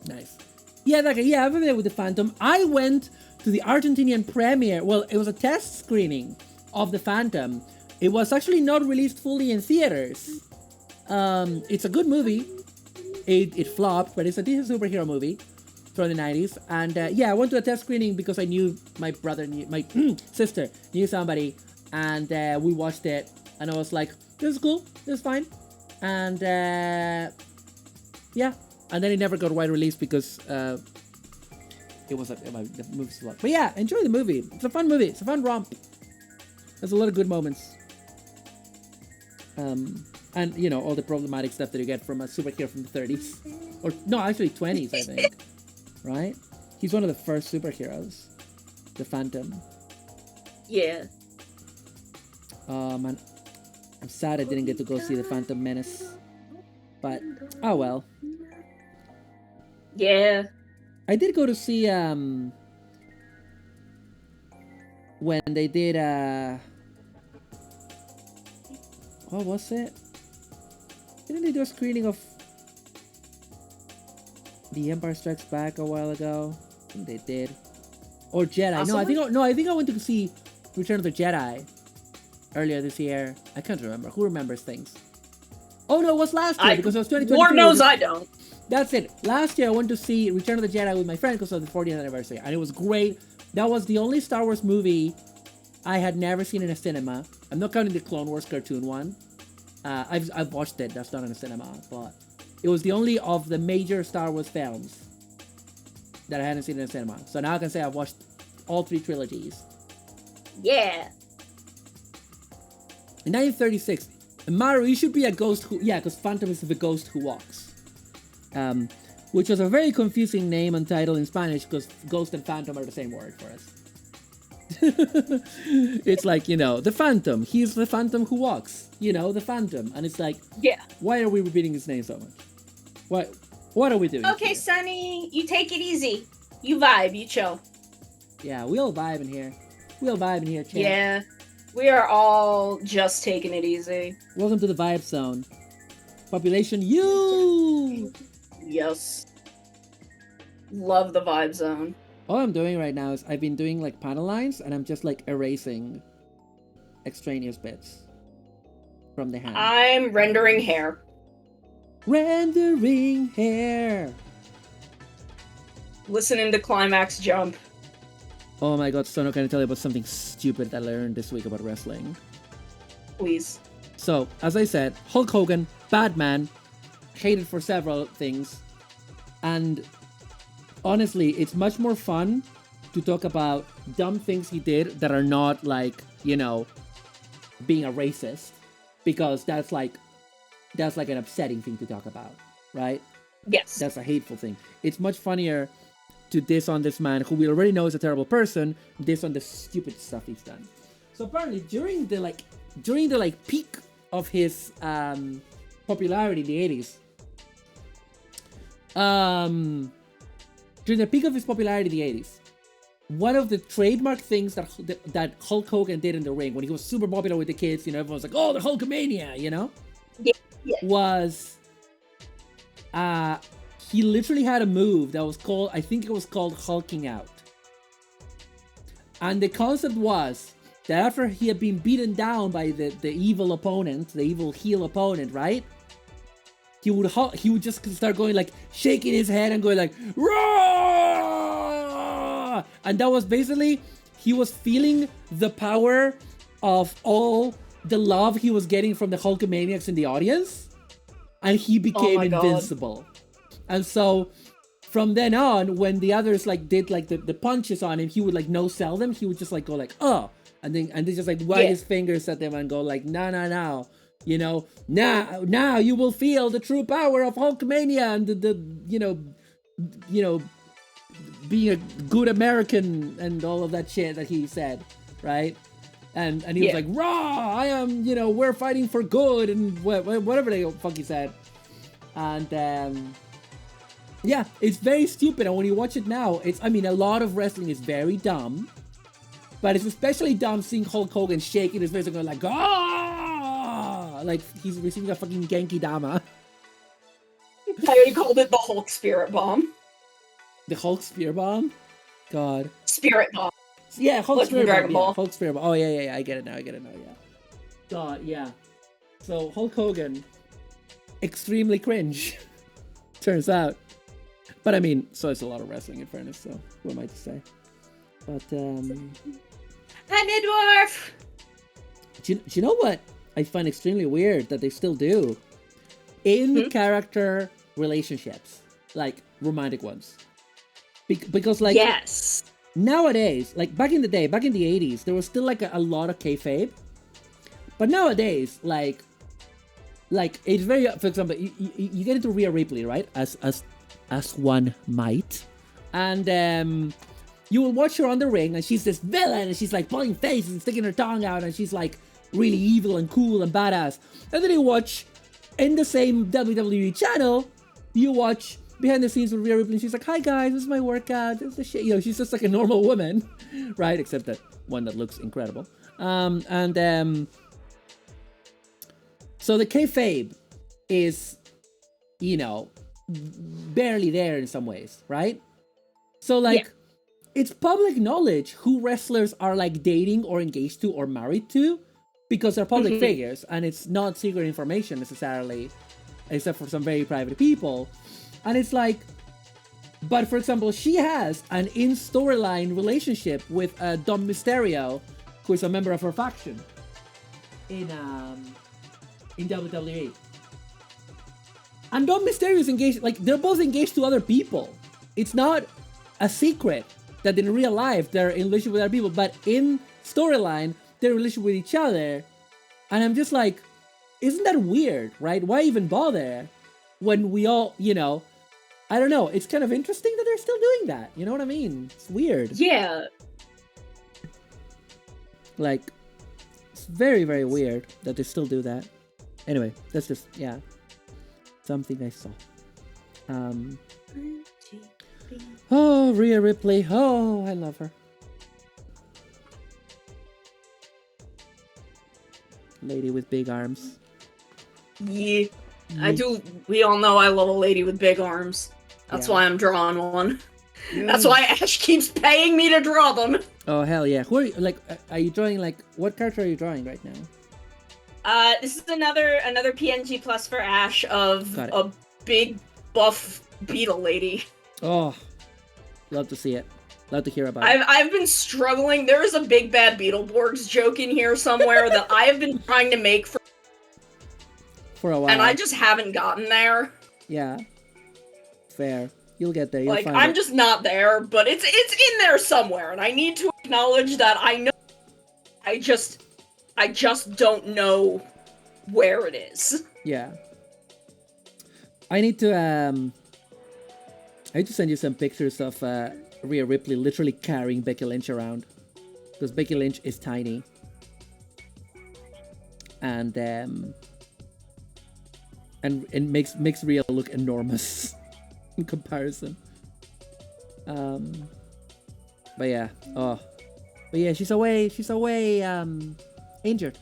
Nice. Yeah, I'm familiar with the Phantom. I went to the Argentinian premiere. Well, it was a test screening of the Phantom. It was actually not released fully in theaters. It's a good movie. It flopped, but it's a decent superhero movie from the 90s. And yeah, I went to a test screening because I knew my sister knew somebody, and we watched it, and I was like, this is cool, this is fine. And yeah, and then it never got wide release because it was the movie's a lot. But yeah, enjoy the movie. It's a fun movie. It's a fun romp. There's a lot of good moments. And you know, all the problematic stuff that you get from a superhero from the 30s, or no, actually 20s, I think. Right? He's one of the first superheroes, the Phantom. Yeah. Man, I'm sad I didn't get to go see the Phantom Menace, but oh well. Yeah. I did go to see when they did what was it? Didn't they do a screening of The Empire Strikes Back a while ago? I think they did. Or Jedi. Possibly? I think I went to see Return of the Jedi earlier this year. I can't remember. Who remembers things? Oh no, it was last year because it was 2023. Lord knows I don't. That's it. Last year I went to see Return of the Jedi with my friend because of the 40th anniversary, and it was great. That was the only Star Wars movie I had never seen in a cinema. I'm not counting the Clone Wars cartoon one. I've watched it. That's not in a cinema, but it was the only of the major Star Wars films that I hadn't seen in a cinema. So now I can say I've watched all 3 trilogies. Yeah. In 1936, Maru, you should be a ghost who... Yeah, because Phantom is the ghost who walks. Which was a very confusing name and title in Spanish because ghost and phantom are the same word for us. It's like, you know, the Phantom. He's the Phantom who walks. You know, the Phantom. And it's like, Yeah. why are we repeating his name so much? What are we doing? Okay, here? Sunny, you take it easy. You vibe, you chill. Yeah, we all vibe in here. Champ. Yeah. We are all just taking it easy. Welcome to the vibe zone. Population you. Yes. Love the vibe zone. All I'm doing right now is I've been doing like panel lines and I'm just like erasing extraneous bits from the hand. I'm rendering hair. Rendering hair. Listening to Climax Jump. Oh my god, Sono, can I tell you about something stupid that I learned this week about wrestling? Please. So, as I said, Hulk Hogan, bad man, hated for several things, and honestly, it's much more fun to talk about dumb things he did that are not like, you know, being a racist, because that's like an upsetting thing to talk about, right? Yes. That's a hateful thing. It's much funnier to diss on this man who we already know is a terrible person, diss on the stupid stuff he's done. So apparently during the peak of his popularity in the 80s, during the peak of his popularity in the 80s, one of the trademark things that Hulk Hogan did in the ring when he was super popular with the kids, you know, everyone's like, oh, the Hulkamania, you know? Yeah. Was he literally had a move that was called, I think it was called hulking out. And the concept was that after he had been beaten down by the evil opponent, the evil heel opponent, right? He would just start going like, shaking his head and going like, "Roar!" And that was basically, he was feeling the power of all the love he was getting from the Hulkamaniacs in the audience. And he became invincible. And so from then on, when the others like did like the punches on him, he would like no sell them. He would just like go like, oh, and then just like wag his fingers at them and go like, no, you know, now you will feel the true power of Hulkamania and the you know, being a good American and all of that shit that he said, right? and he was like, "Raw! I am, we're fighting for good," and whatever the fuck he said. And yeah, it's very stupid. And when you watch it now, a lot of wrestling is very dumb, but it's especially dumb seeing Hulk Hogan shaking his face and going like, "Ah!" Like he's receiving a fucking Genki Dama. I already called it the Hulk Spirit Bomb. The Hulk Spear Bomb? God. Spirit Bomb. Yeah, Hulk Like Spear Dragon Bomb. Ball. Yeah, Hulk Spear Bomb. Oh, yeah. I get it now. Yeah. God, yeah. So, Hulk Hogan, extremely cringe. Turns out. But I mean, so it's a lot of wrestling in fairness, so what am I to say? But, I'm a dwarf! Do you know what I find extremely weird that they still do? In character relationships, like romantic ones. Because like yes, nowadays, like back in the day, back in the 80s, there was still like a lot of kayfabe. But nowadays, like it's very, for example, you get into Rhea Ripley, right? As one might, and you will watch her on the ring, and she's this villain, and she's like pulling faces and sticking her tongue out, and she's like really evil and cool and badass. And then you watch in the same WWE channel, you watch behind the scenes with Rhea Ripley, and she's like, "Hi guys, this is my workout, this is the shit." She's just like a normal woman, right? Except that one that looks incredible. So the kayfabe is, barely there in some ways, right? So like, it's public knowledge who wrestlers are like dating or engaged to or married to, because they're public figures, and it's not secret information necessarily, except for some very private people. And it's like, but for example, she has an in-storyline relationship with Dom Mysterio, who is a member of her faction in WWE. And Dom Mysterio is engaged, like they're both engaged to other people. It's not a secret that in real life they're in relationship with other people, but in storyline, they're in relationship with each other. And I'm just like, isn't that weird, right? Why even bother when we all, I don't know. It's kind of interesting that they're still doing that. You know what I mean? It's weird. Yeah. Like, it's very, very weird that they still do that. Anyway, that's just, something I saw. Oh, Rhea Ripley. Oh, I love her. Lady with big arms. Yeah. I do. We all know I love a lady with big arms. That's why I'm drawing one. That's why Ash keeps paying me to draw them. Oh, hell yeah. Who are you, are you drawing, what character are you drawing right now? This is another PNG plus for Ash of a big buff beetle lady. Oh, love to see it. Love to hear about it. I've been struggling. There is a big bad Beetleborgs joke in here somewhere that I have been trying to make for a while, and I just haven't gotten there. Yeah, fair. You'll get there. You'll find I'm it. just not there, but it's in there somewhere, and I need to acknowledge that I know. I just don't know where it is. Yeah. I need to send you some pictures of Rhea Ripley literally carrying Becky Lynch around, because Becky Lynch is tiny, and makes Rhea look enormous in comparison. But yeah, she's away injured.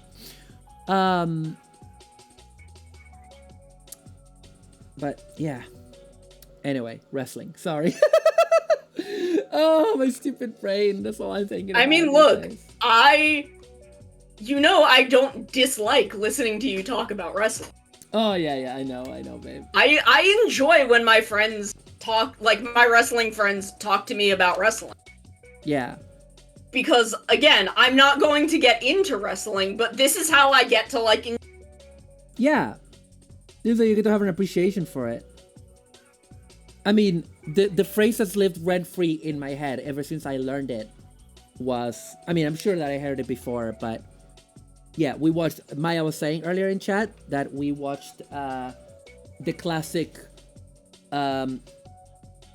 But yeah. Anyway, wrestling. Sorry. Oh, my stupid brain. That's all I'm thinking about. I mean, look, I don't dislike listening to you talk about wrestling. Oh, yeah, I know, babe. I enjoy when my friends talk, like, my wrestling friends talk to me about wrestling. Yeah. Because, again, I'm not going to get into wrestling, but this is how I get to, like... Yeah. This is how you get to have an appreciation for it. I mean, the phrase that's lived rent-free in my head ever since I learned it was... I mean, I'm sure that I heard it before, but... Yeah, we watched... Maya was saying earlier in chat that we watched the classic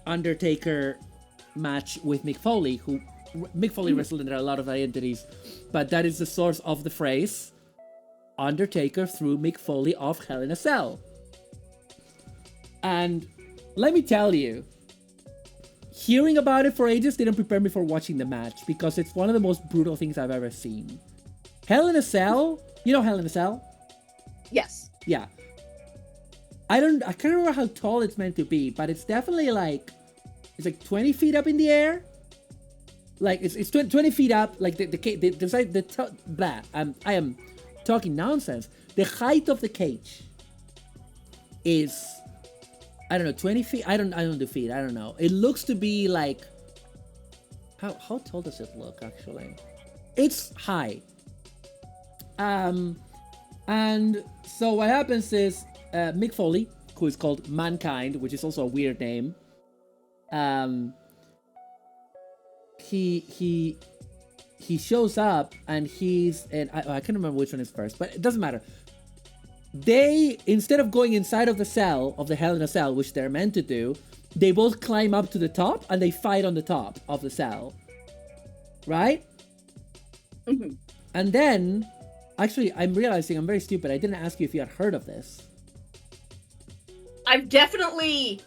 Undertaker match with Mick Foley, who Mick Foley wrestled under a lot of identities, but that is the source of the phrase Undertaker threw Mick Foley off Hell in a Cell. And let me tell you, hearing about it for ages didn't prepare me for watching the match, because it's one of the most brutal things I've ever seen. Hell in a Cell, you know Hell in a Cell? Yes. Yeah. I can't remember how tall it's meant to be, but it's definitely like, it's like 20 feet up in the air. Like it's 20 feet up, like I am talking nonsense. The height of the cage is, I don't know, 20 feet. I don't do feet. I don't know. It looks to be like, how tall does it look actually? It's high. And so what happens is Mick Foley, who is called Mankind, which is also a weird name. He shows up and I can't remember which one is first, but it doesn't matter. They, instead of going inside of the cell, of the Hell in a Cell, which they're meant to do, they both climb up to the top and they fight on the top of the cell. Right? Mm-hmm. And then, actually, I'm realizing I'm very stupid. I didn't ask you if you had heard of this. I've definitely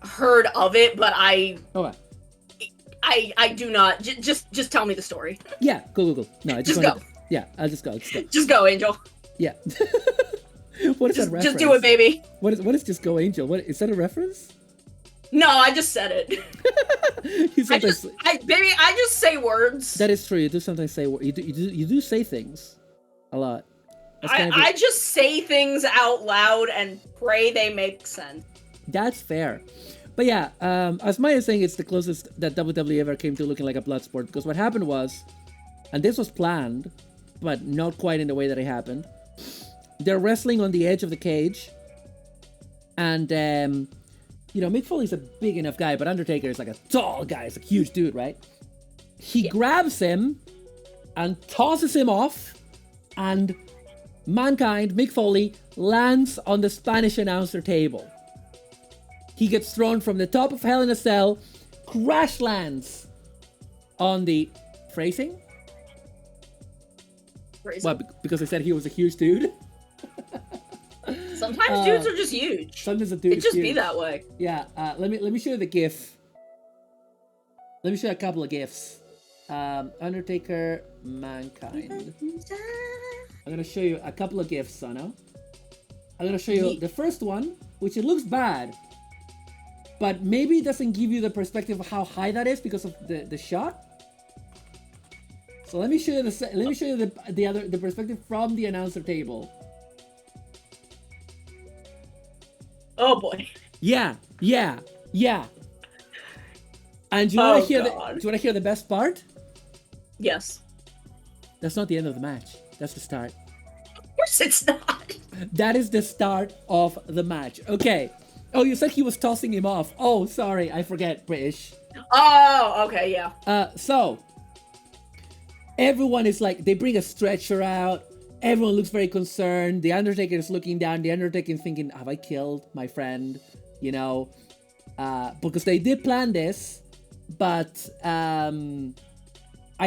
heard of it, but I do not. Just tell me the story. Yeah, go. No, I just go. Yeah, I'll just go. Just go, Angel. Yeah. What is that reference? Just do it, baby. What is just go, Angel? What is that a reference? No, I just said it. I just say words. That is true. You do sometimes say you do say things a lot. I just say things out loud and pray they make sense. That's fair. But yeah, as Maya is saying, it's the closest that WWE ever came to looking like a blood sport, because what happened was, and this was planned, but not quite in the way that it happened. They're wrestling on the edge of the cage, and Mick Foley's a big enough guy, but Undertaker is like a tall guy, he's a huge dude, right? He grabs him and tosses him off, and Mankind, Mick Foley, lands on the Spanish announcer table. He gets thrown from the top of Hell in a Cell, crash lands on the phrasing. Well, because I said he was a huge dude. Sometimes dudes are just huge. Sometimes a dude it just huge. be that way. Yeah. Let me show you the GIF. Let me show you a couple of GIFs. Undertaker, Mankind. I'm gonna show you a couple of GIFs, Sano. I'm gonna show you the first one, which it looks bad, but maybe it doesn't give you the perspective of how high that is because of the shot. So let me show you the perspective from the announcer table. Oh boy. Yeah. And do you want to hear the best part? Yes. That's not the end of the match. That's the start. Of course it's not. That is the start of the match. Okay. Oh, you said he was tossing him off. Oh, sorry. I forget. British. Oh, okay, yeah. So, everyone is like, they bring a stretcher out. Everyone looks very concerned. The Undertaker is looking down. The Undertaker is thinking, have I killed my friend? Because they did plan this. But, I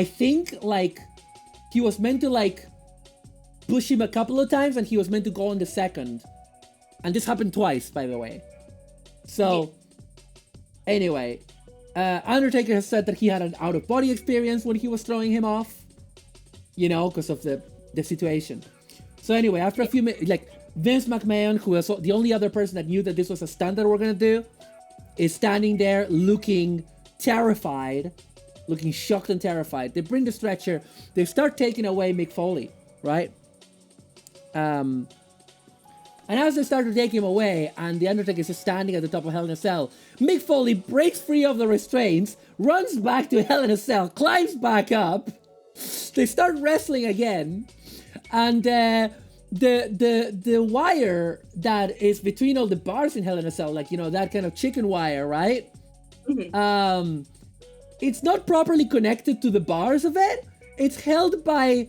think, he was meant to, push him a couple of times, and he was meant to go on the second. And this happened twice, by the way. So, anyway, Undertaker has said that he had an out-of-body experience when he was throwing him off. Because of the situation. So anyway, after a few minutes, Vince McMahon, who was the only other person that knew that this was a stunt that we're gonna do, is standing there looking terrified, looking shocked and terrified. They bring the stretcher. They start taking away Mick Foley, right? And as they start to take him away, and the Undertaker is standing at the top of Hell in a Cell, Mick Foley breaks free of the restraints, runs back to Hell in a Cell, climbs back up. They start wrestling again, and the wire that is between all the bars in Hell in a Cell, that kind of chicken wire, right? Mm-hmm. It's not properly connected to the bars of it. It's held by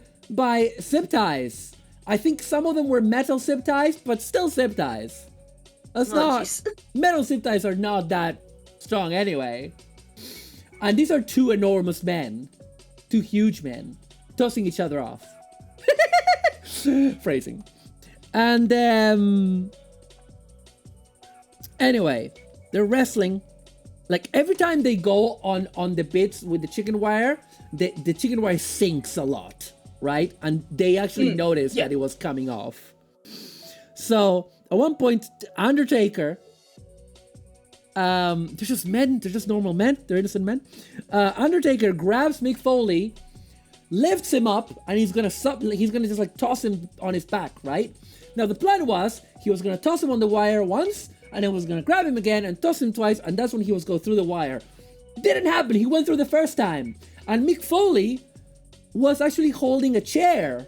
zip ties. I think some of them were metal zip ties, but still zip ties. Metal zip ties are not that strong anyway. And these are two enormous men, two huge men, tossing each other off. Phrasing. And anyway, they're wrestling. Like every time they go on the bits with the chicken wire, the chicken wire sinks a lot, right? And they actually noticed that it was coming off. So at one point, Undertaker, they're just men, they're just normal men, they're innocent men. Undertaker grabs Mick Foley, lifts him up, and he's gonna just like toss him on his back, right? Now the plan was he was gonna toss him on the wire once, and then was gonna grab him again and toss him twice, and that's when he was go through the wire. Didn't happen. He went through the first time, and Mick Foley was actually holding a chair,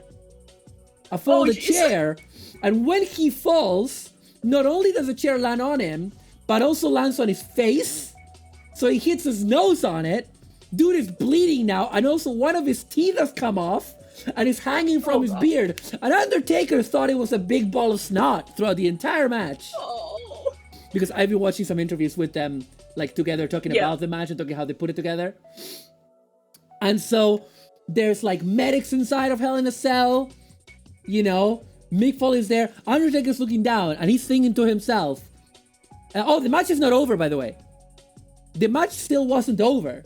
a folded chair, and when he falls, not only does the chair land on him, but also lands on his face, so he hits his nose on it. Dude is bleeding now, and also one of his teeth has come off and is hanging from his beard. And Undertaker thought it was a big ball of snot throughout the entire match. Because I've been watching some interviews with them, like together, talking about the match and talking how they put it together. And so there's like medics inside of Hell in a Cell, you know. Mick Foley's there. Undertaker's looking down, and he's thinking to himself, oh, the match is not over, by the way. The match still wasn't over.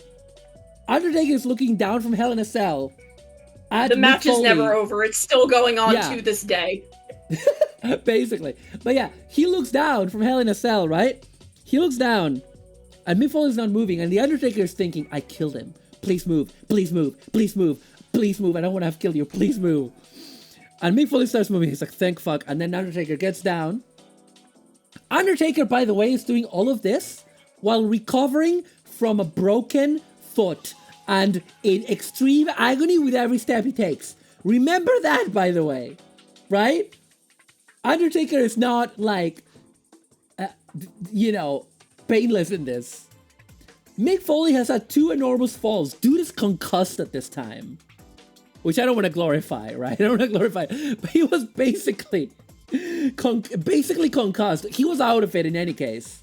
Undertaker is looking down from Hell in a Cell at the match Mick is Foley. never over. It's still going on to this day. Basically. But yeah, he looks down from Hell in a Cell, right? He looks down, and Mick Foley's not moving, and the Undertaker is thinking, I killed him. Please move. Please move. Please move. Please move. I don't want to have killed you. Please move. And Mick Foley starts moving. He's like, thank fuck. And then Undertaker gets down. Undertaker, by the way, is doing all of this while recovering from a broken foot and in extreme agony with every step he takes. Remember that, by the way, right? Undertaker is not like, painless in this. Mick Foley has had 2 enormous falls. Dude is concussed at this time, which I don't want to glorify, right? I don't want to glorify, but he was basically concussed. He was out of it in any case.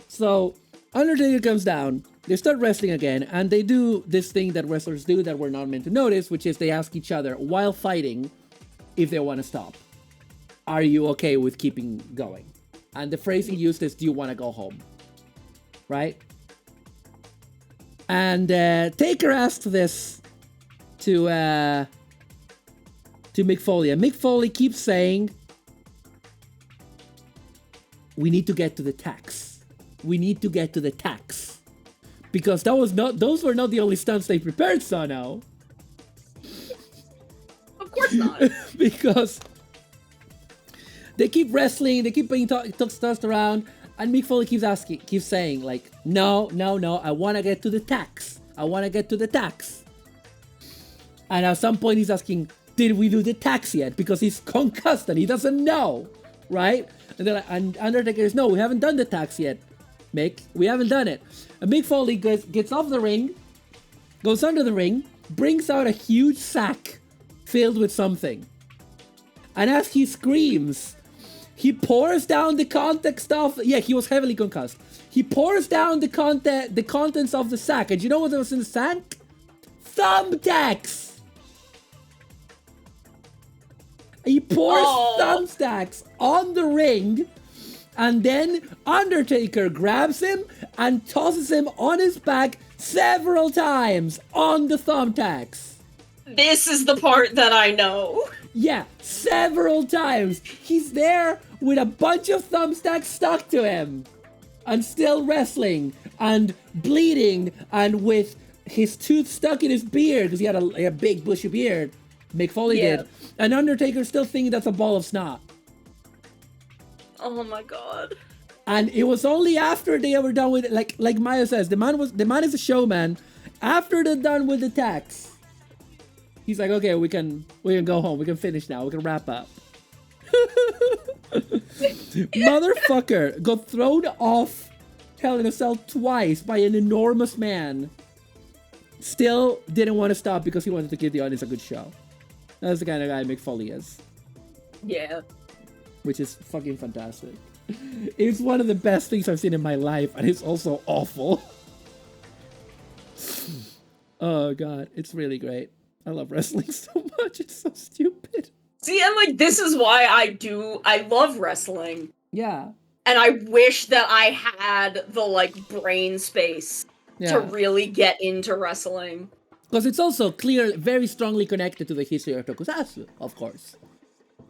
So Undertaker comes down. They start wrestling again, and they do this thing that wrestlers do that we're not meant to notice, which is they ask each other while fighting if they want to stop. Are you okay with keeping going? And the phrasing used is, do you want to go home? Right? And Taker asked this to Mick Foley, and Mick Foley keeps saying, we need to get to the tax. We need to get to the tax. Because those were not the only stunts they prepared, Sano. Of course not. Because they keep wrestling, they keep being tossed around, and Mick Foley keeps saying, like, no, I want to get to the tax. I want to get to the tax. And at some point he's asking, did we do the tax yet? Because he's concussed and he doesn't know, right? And Undertaker is, no, we haven't done the tax yet, Mick. We haven't done it. And Mick Foley gets off the ring, goes under the ring, brings out a huge sack filled with something. And as he screams, he pours down the context of... Yeah, he was heavily concussed. He pours down the contents of the sack. And you know what was in the sack? Thumbtacks! He pours thumbtacks on the ring, and then Undertaker grabs him and tosses him on his back several times on the thumbtacks. This is the part that I know. Yeah, several times. He's there with a bunch of thumbtacks stuck to him, and still wrestling, and bleeding, and with his tooth stuck in his beard, because he had a big bushy beard. Mick Foley did. And Undertaker still thinking that's a ball of snot. Oh my god. And it was only after they were done with it, like Maya says, the man is a showman. After they're done with the tax, he's like, okay, we can go home. We can finish now. We can wrap up. Motherfucker got thrown off Hell in a Cell twice by an enormous man. Still didn't want to stop because he wanted to give the audience a good show. That's the kind of guy Mick Foley is. Yeah. Which is fucking fantastic. It's one of the best things I've seen in my life, and it's also awful. Oh god, it's really great. I love wrestling so much. It's so stupid. See, and like this is why I love wrestling. Yeah. And I wish that I had the like brain space to really get into wrestling. Because it's also very strongly connected to the history of tokusatsu, of course.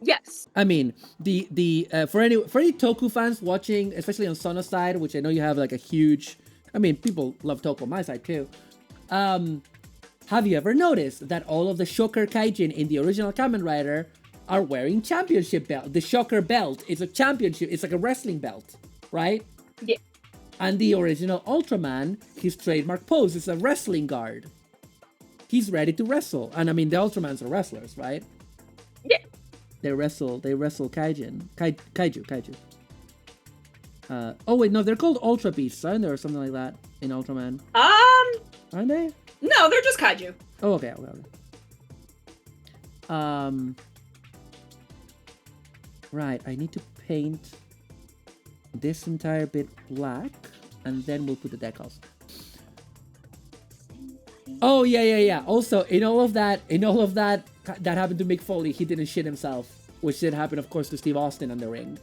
Yes. I mean, for any Toku fans watching, especially on Sono's side, which I know you have like a huge, I mean, people love Toku on my side too. Have you ever noticed that all of the Shocker Kaijin in the original Kamen Rider are wearing championship belt? The Shocker belt is a championship, it's like a wrestling belt, right? Yeah. And the original Ultraman, his trademark pose is a wrestling guard. He's ready to wrestle. And I mean, the Ultramans are wrestlers, right? Yeah. They wrestle Kaijin. Kaiju. Oh wait, no, they're called Ultra Beasts, aren't they? Or something like that in Ultraman. Aren't they? No, they're just kaiju. Oh, okay. Right, I need to paint this entire bit black, and then we'll put the decals. Oh, yeah. Also, in all of that that happened to Mick Foley, he didn't shit himself, which did happen, of course, to Steve Austin on the ring.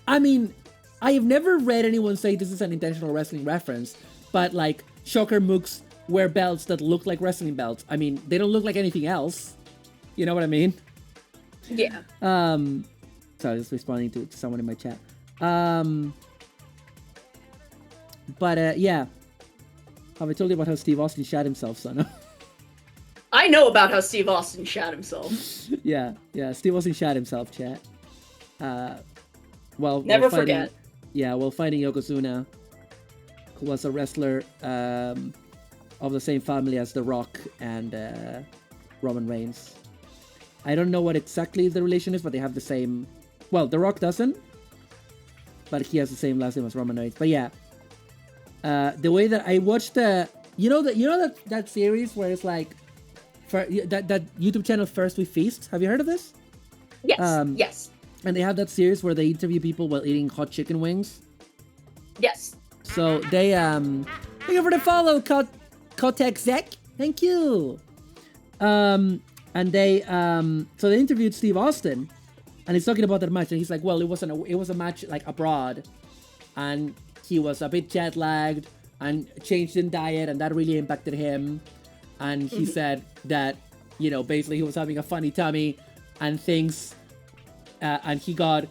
I mean, I have never read anyone say this is an intentional wrestling reference, but like Shocker Mooks wear belts that look like wrestling belts. I mean, they don't look like anything else. You know what I mean? Yeah. Sorry, just responding to someone in my chat. Yeah. Have I told you about how Steve Austin shot himself, son? I know about how Steve Austin shot himself. yeah. Steve Austin shot himself, chat. Never forget. Yeah, while fighting Yokozuna, who was a wrestler of the same family as The Rock and Roman Reigns. I don't know what exactly the relation is, but they have the same. Well, The Rock doesn't, but he has the same last name as Roman Reigns. But yeah, the way that I watched that series where it's like, that YouTube channel First We Feast. Have you heard of this? Yes. Yes. And they have that series where they interview people while eating hot chicken wings. Yes. So they thank you for the follow, Kotek Zek. Thank you. And they so they interviewed Steve Austin, and he's talking about that match, and he's like, well, it was a match like abroad, and he was a bit jet lagged and changed in diet, and that really impacted him. And he said that, you know, basically he was having a funny tummy and things. And he got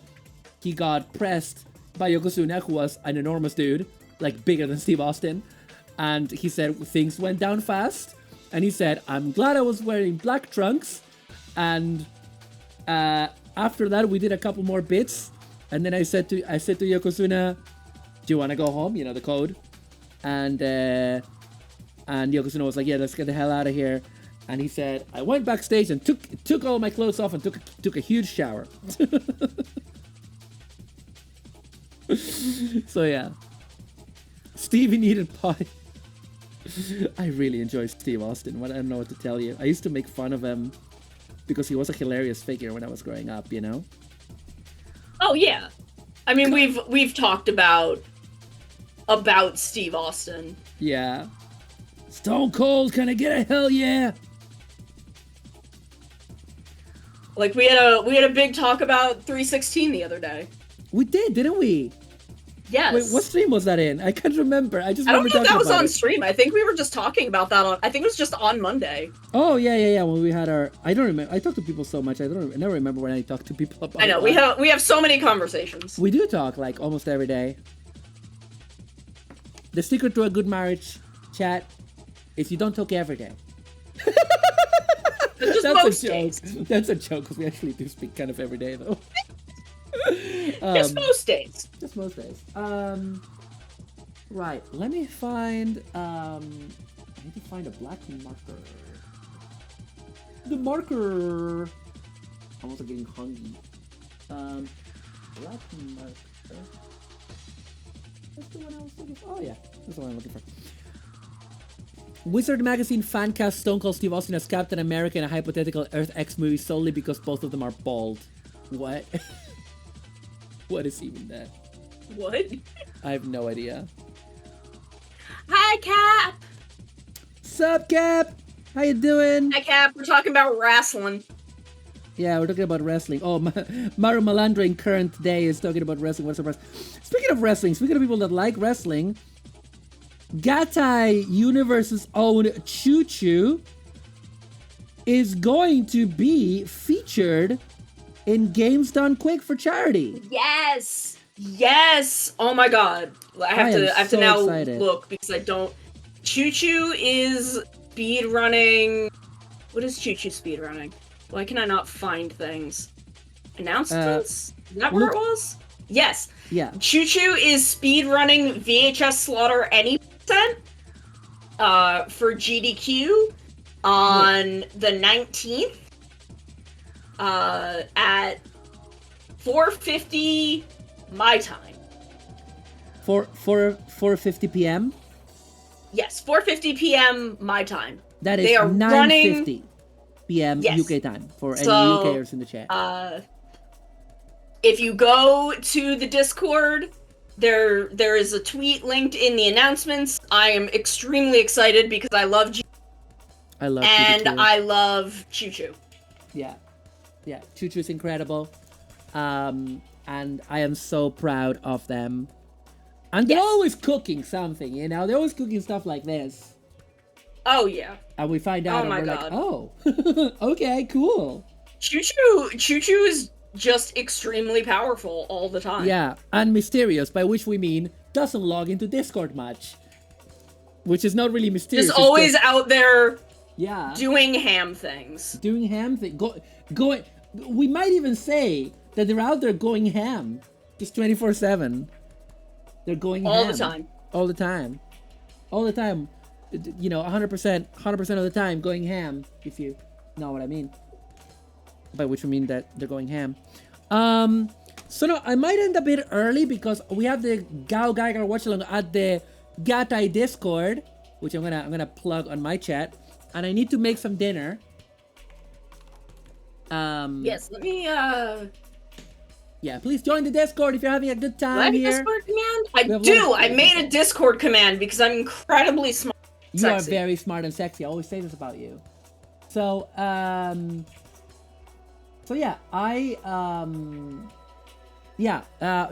pressed by Yokozuna, who was an enormous dude, like bigger than Steve Austin. And he said things went down fast. And he said, I'm glad I was wearing black trunks. And after that, we did a couple more bits. And then I said to Yokozuna, do you want to go home? You know, the code. And Yokozuna was like, yeah, let's get the hell out of here. And he said, I went backstage and took all my clothes off and took a huge shower. So yeah. Stevie needed pie. I really enjoy Steve Austin. I don't know what to tell you. I used to make fun of him because he was a hilarious figure when I was growing up, you know? Oh yeah. I mean, we've talked about Steve Austin. Yeah. Stone Cold, can I get a hell yeah? Like we had a big talk about 316 the other day. We did, didn't we? Yes. Wait, what stream was that in? I can't remember. I don't know if that was on stream. I think we were just talking about that I think it was just on Monday. Oh yeah. When we had our, I don't remember. I talk to people so much. I never remember when I talk to people about. I know we have so many conversations. We do talk like almost every day. The secret to a good marriage, chat, is you don't talk every day. That's a joke. Days. That's a joke because we actually do speak kind of every day though. Just most days. Just most days. Right. Let me find. I need to find a black marker. The marker. I'm also getting hungry. Black marker. That's the one I was looking for. Oh yeah, that's the one I'm looking for. Wizard Magazine fan cast Stone Cold Steve Austin as Captain America in a hypothetical Earth X movie solely because both of them are bald. What? What is even that? What? I have no idea. Hi, Cap. Sup, Cap? How you doing? Hi, Cap. We're talking about wrestling. Yeah, we're talking about wrestling. Oh, Mario Malandro in current day is talking about wrestling. What's the surprise? Speaking of wrestling, speaking of people that like wrestling, Gatai Universe's own Choo Choo is going to be featured in Games Done Quick for charity. Yes. Yes. Oh my God. I have to so now excited. look because I don't. Choo Choo is speed running. What is Choo Choo speed running? Why can I not find things? Announcements? Is that where it was? Yes. Yeah. Choo Choo is speed running VHS Slaughter any percent for GDQ on the 19th at 4:50 my time. 4:50 p.m. Yes, 4:50 p.m. my time. That is They are 9:50 p.m. Yes. UK time for any So, UKers in the chat. If you go to the Discord, there is a tweet linked in the announcements. I am extremely excited because I love I love and GDQ. I love Choo Choo. Yeah. Choo Choo is incredible. And I am so proud of them. And they're always cooking something, you know? They're always cooking stuff like this. Oh yeah. And we find out Oh my and we're God. like, oh, okay, cool. Choo Choo is just extremely powerful all the time. Yeah, and mysterious, by which we mean doesn't log into Discord much. Which is not really mysterious. Just it's always just- out there yeah. doing ham things. Doing ham thing. Going. We might even say that they're out there going ham. Just 24/7. They're going All ham. the time. All the time. All the time. You know, 100% of the time going ham, if you know what I mean. By which we mean that they're going ham. So no, I might end a bit early because we have the Gao Geiger watch along at the Gatai Discord, which I'm gonna plug on my chat, and I need to make some dinner. Yes, let me Yeah, please join the Discord if you're having a good do I time have a here. Discord command? I We have do! one- I made a Discord command because I'm incredibly smart and You are sexy. very smart and sexy. I always say this about you. So, so yeah,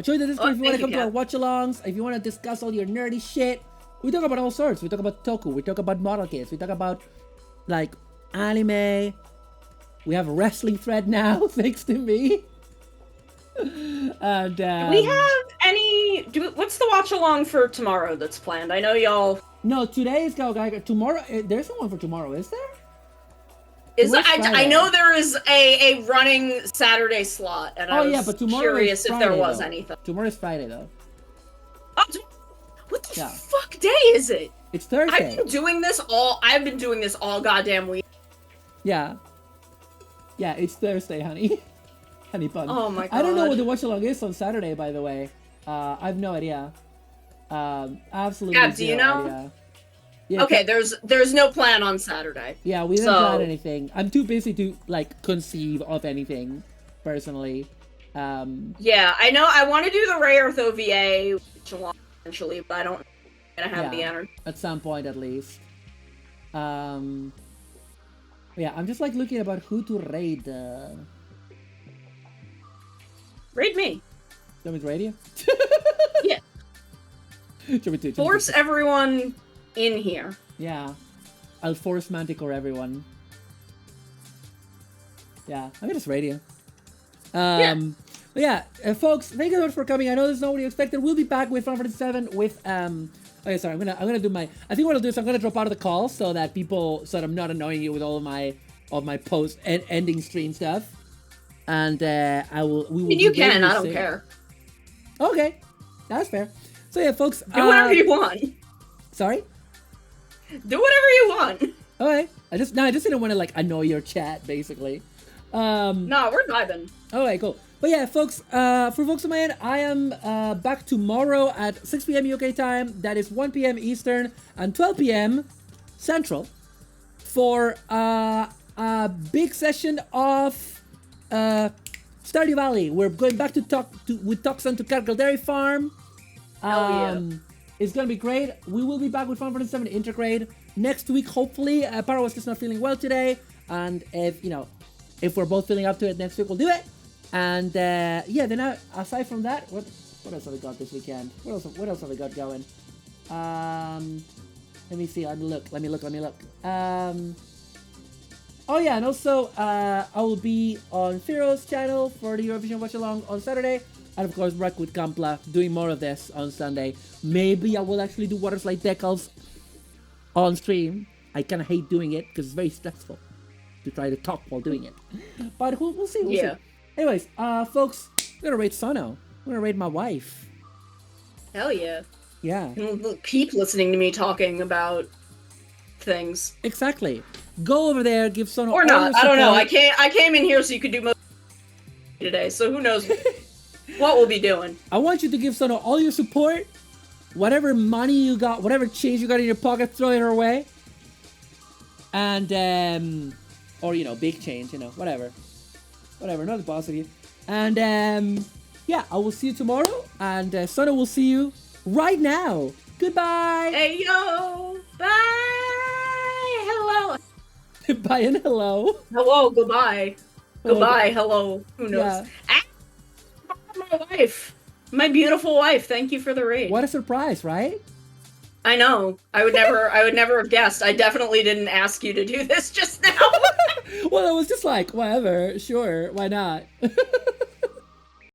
join the Discord if you want to thank come you, to our Kat. watch-alongs, if you want to discuss all your nerdy shit. We talk about all sorts. We talk about Toku, we talk about model kits, we talk about, like, anime. We have a wrestling thread now, thanks to me. And, Do we have any... what's the watch-along for tomorrow that's planned? I know y'all... No, today is Gao Geiger. Tomorrow, there's no one for tomorrow, is there? I Friday. know there is a running Saturday slot, and I was but tomorrow curious is if Friday, there was though. anything. Tomorrow is Friday, though. Oh, what the Yeah. fuck day is it? It's Thursday. I've been doing this all goddamn week. Yeah. Yeah, it's Thursday, honey. Honey bun. Oh my I don't know God. what the watch along is on Saturday, by the way. I have no idea. Absolutely Gab, do you zero know? idea. Yeah, Okay, there's no plan on Saturday. Yeah, we didn't So- plan anything. I'm too busy to like conceive of anything, personally. Yeah, I know I want to do the Ray Earth OVA eventually, but I don't gonna have the energy. At some point, at least. Yeah, I'm just like looking about who to raid. Raid me. You want me to raid you? Yeah. Do you want me to- Force everyone in here. Yeah. I'll force Manticore everyone. Yeah, I'm gonna just raid you. But yeah, folks, thank you so much for coming. I know this is not what you expected. We'll be back with Final Fantasy 7 with okay, sorry, I'm gonna do my. I think what I'll do is I'm gonna drop out of the call so that I'm not annoying you with all of my post and ending stream stuff. And we will. And you be ready can, to I don't say- care. Okay, that's fair. So yeah, folks. Do whatever you want. Sorry. Do whatever you want. Okay. I just didn't want to like annoy your chat, basically. No, we're vibing. Okay, cool. But yeah, folks, for folks on my end, I am back tomorrow at 6 p.m. UK time. That is 1 p.m. Eastern and 12 p.m. Central for a big session of Stardew Valley. We're going back with Toxon to Cargill Dairy Farm. Yeah. It's gonna be great. We will be back with Final Fantasy 7 Intergrade next week, hopefully. Paro was just not feeling well today, and if we're both feeling up to it next week, we'll do it. And yeah, then aside from that, what else have we got this weekend? What else have we got going? Let me see. Let me look. Oh yeah, and also I will be on Firo's channel for the Eurovision Watch Along on Saturday, and of course back with Gunpla doing more of this on Sunday. Maybe I will actually do water slide decals on stream. I kind of hate doing it because it's very stressful to try to talk while doing it. But we'll see. We'll see. Anyways, folks, I'm gonna rate Sono. I'm gonna rate my wife. Hell yeah. Yeah. Keep listening to me talking about things. Exactly. Go over there, give Sono or all not. your I don't know. support. I came in here so you could do most today. So who knows what we'll be doing. I want you to give Sono all your support. Whatever money you got, whatever change you got in your pocket, throw it her way. And or big change, whatever, not the boss of you. And yeah, I will see you tomorrow, and Sono will see you right now. Goodbye. Hey yo, bye, hello, Bye and hello. hello, goodbye, goodbye, hello. Who knows? Yeah. My wife, my beautiful wife. Thank you for the raid. What a surprise, right? I know. I would never have guessed. I definitely didn't ask you to do this just now. Well, I was just like, whatever, sure, why not?